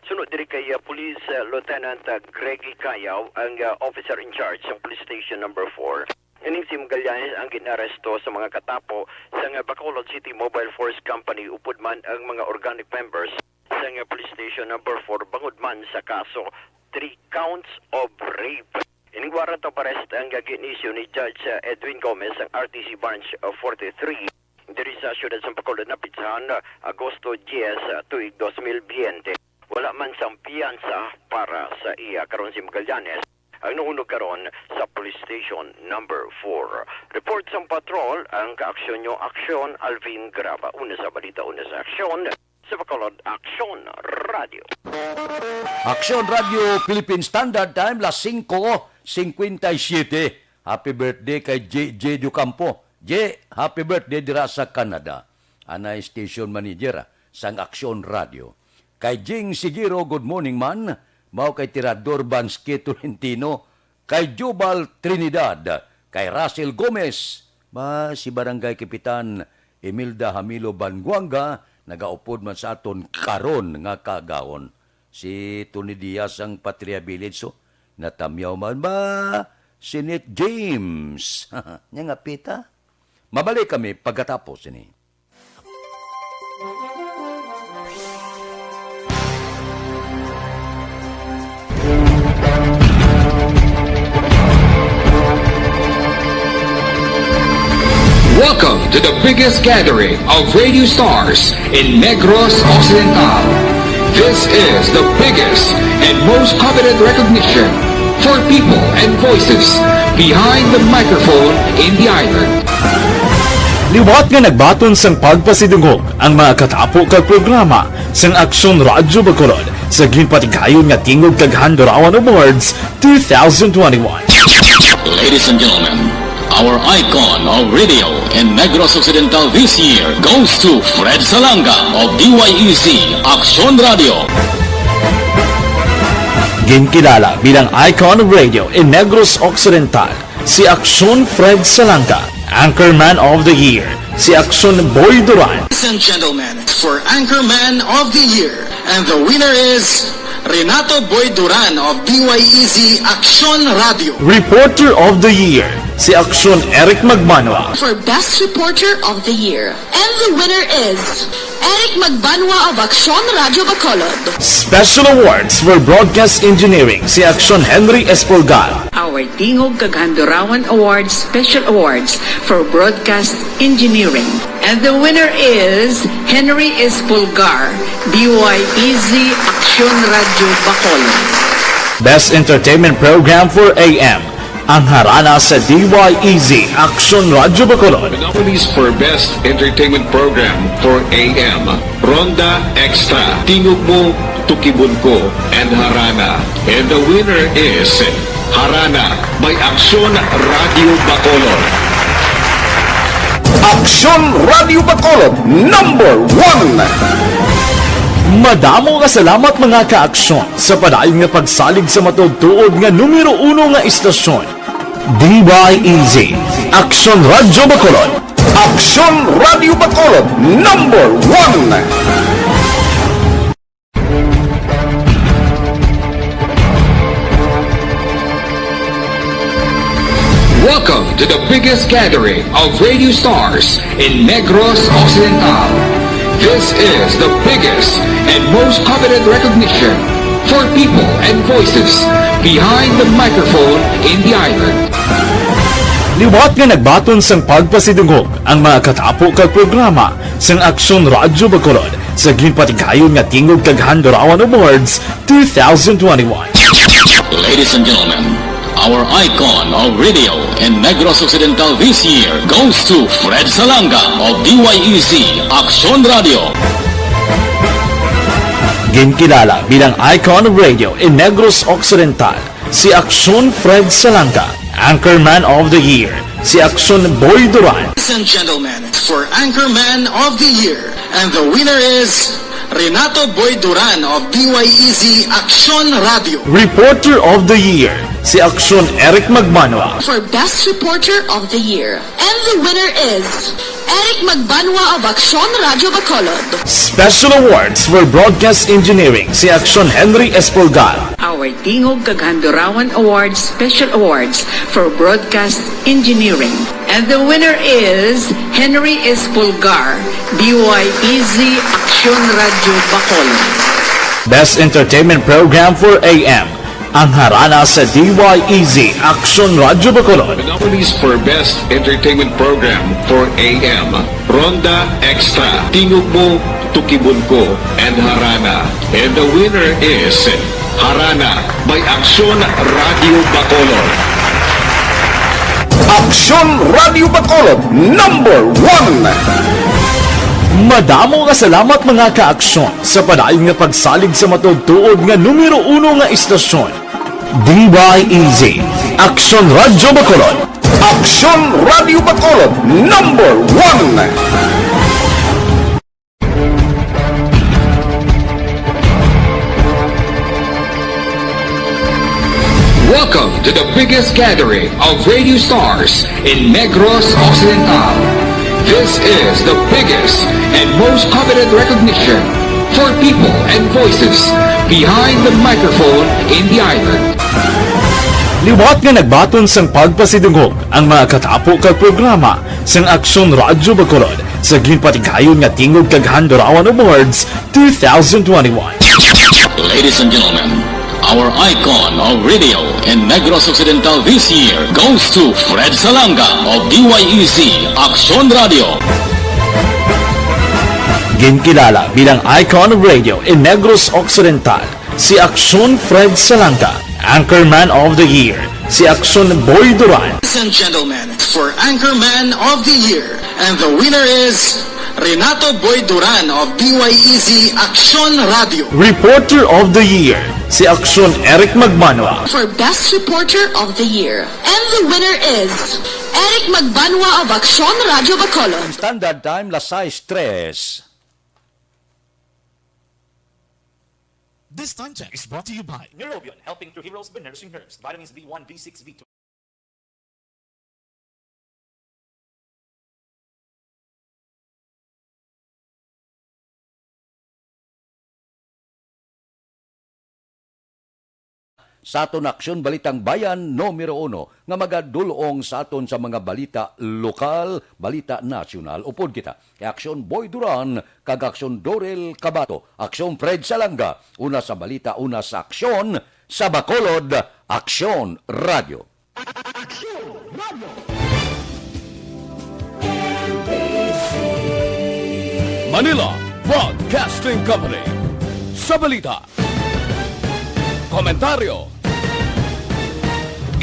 Sunod diri kay Police Lieutenant Greggy Cayaw ang officer in charge sa police station number 4. Ining si Magallanes ang ginaresto sa mga katapo sa Bacolod City Mobile Force Company upod man ang mga organic members sa police station number 4 bangod man sa kaso 3 counts of rape. Ining warrant of arrest ang ginisyu ni Judge Edwin Gomez ang RTC Branch 43 diri sa siyudad sa Bacolod na pitsahan Agosto 10 tuig 2020. Wala man sang piyansa para sa iya karon si Magallanes ang nuunog karon sa police station number 4. Report sa patrol ang kaaksyon nyo Aksyon Alvin Graba. Una sa balita, una sa aksyon sa Bacolod Aksyon Radio. Aksyon Radio Philippine Standard Time, las 5:57. Happy birthday kay J. Ducampo. J, happy birthday dira sa Canada. Anay station manager sang Aksyon Radio. Kay Jing Sigiro, good morning man. Mao kay Tirador Bansky Tolentino. Kay Jubal Trinidad. Kay Russell Gomez. Si Barangay Kapitan Emilda Hamilo Banguanga. Nagaupod man sa aton karon nga kagawon. Si Tony Diaz ang Patria Village. So, natamyaw man ba? Sinit James. Nya nga pita. Mabalik kami pagkatapos ini. Welcome to the biggest gathering of radio stars in Negros Occidental. This is the biggest and most coveted recognition for people and voices behind the microphone in the island. Liwat nga nagbaton sang pagpasidungog ang mga katapo kag programa sang Aksyon Radyo Bacolod sa ginpatigayon nga tingog kag Handurawan Awards 2021. Ladies and gentlemen, our icon of radio in Negros Occidental this year goes to Fred Salanga of DYEC Aksyon Radio. Ginkilala bilang icon of radio in Negros Occidental, si Aksyon Fred Salanga. Anchorman of the Year, si Aksyon Boy Duran. Ladies and gentlemen, for Anchorman of the Year, and the winner is Renato Boy Duran of DYEC Aksyon Radio. Reporter of the Year, si Aksyon Eric Magbanwa. For Best Reporter of the Year, and the winner is Eric Magbanwa of Aksyon Radio Bacolod. Special awards for broadcast engineering, si Aksyon Henry Espolgar. Our Tingog kag Handurawan Awards Special Awards for Broadcast Engineering. And the winner is Henry Espolgar, DYEZ Aksyon Radio Bacolod. Best Entertainment Program for AM, ang harana sa DYEZ Aksyon Radio Bacolod. Nominees for Best Entertainment Program for AM, Ronda Extra, Tingog Mo, Tukibun Ko, and Harana. And the winner is Harana by Aksyon Radio Bacolod. Aksyon Radio Bacolod #1. Madamo nga salamat mga kaaksyon sa padayon nga pagsalig sa matugtuod nga numero 1 nga istasyon. DYEZ, Aksyon Radio Bacolod. Aksyon Radio Bacolod #1. Welcome to the biggest gathering of radio stars in Negros Occidental. This is the biggest and most coveted recognition for people and voices behind the microphone in the island. Liwat nga nagbaton sang pagpasidungog ang mga katapo kag programa sang Aksyon Radyo Bacolod sa ginpatigayon nga Tingog kag Handurawan Awards 2021. Ladies and gentlemen, our icon of radio in Negros Occidental this year goes to Fred Salanga of DYEZ Aksyon Radio. Ginkilala bilang icon of radio in Negros Occidental, si Aksyon Fred Salanga. Anchorman of the Year, si Aksyon Boy Duran. Ladies and gentlemen, for Anchorman of the Year, and the winner is Renato Boy Duran of DYEZ Aksyon Radio. Reporter of the Year, si Aksyon Eric Magmanwa. For Best Reporter of the Year. And the winner is Eric Magbanwa of Aksyon Radio Bacolod. Special Awards for Broadcast Engineering, si Aksyon Henry Espolgar. Our Tingog kag Handurawan Awards Special Awards for Broadcast Engineering. And the winner is Henry Espolgar, DYEZ Aksyon Radio Bacolod. Best Entertainment Program for AM, ang harana sa DYEZ Aksyon Radio Bacolod. The nominees for Best Entertainment Program for AM, Ronda Extra, Tingog Mo, Tukibon Ko, and Harana. And the winner is Harana by Aksyon Radio Bacolod. Aksyon Radio Bacolod #1. Madamo nga salamat mga kaaksyon sa padayon nga pagsalig sa matugtuod nga numero 1 nga istasyon. DYEZ, Aksyon Radio Bacolod. Aksyon Radio Bacolod #1. Welcome to the biggest gathering of radio stars in Negros Occidental. This is the biggest and most coveted recognition for people and voices behind the microphone in the island. Liwat nga nagbaton sang pagpasidungog ang mga katapo kag programa sang Aksyon Radyo Bacolod sa ginpatigayon nga Tingog kag Handurawan Awards 2021. Ladies and gentlemen, our icon of radio in Negros Occidental this year goes to Fred Salanga of DYEZ Aksyon Radio. Ginkilala bilang icon of radio in Negros Occidental, si Aksyon Fred Salanga. Anchorman of the Year, si Aksyon Boy Duran. Ladies and gentlemen, for Anchorman of the Year, and the winner is Renato Boy Duran of DYEZ Aksyon Radio. Reporter of the Year, si Aksyon Eric Magmanwa. For Best Reporter of the Year. And the winner is Eric Magbanwa of Aksyon Radio Bacolod. Standard Time, las 6:03. This time check is brought to you by Neurobion, helping through heroes by nourishing herbs, vitamins B1, B6, B2. Sa aton Aksyon Balitang Bayan numero 1 nga magadulong sa aton sa mga balita lokal, balita nasyonal. Upod kita kay Aksyon Boy Duran kag Aksyon Dorel Cabato, Aksyon Fred Salanga, una sa balita, una sa aksyon sa Bacolod, Aksyon Radio. Aksyon Radio. Manila Broadcasting Company. Sa balita, komentaryo,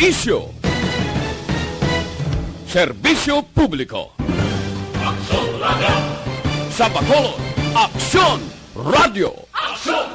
issue, serbisyo publiko. Aksyon Radio. Sa Bacolod, Aksyon Radio. Aksyon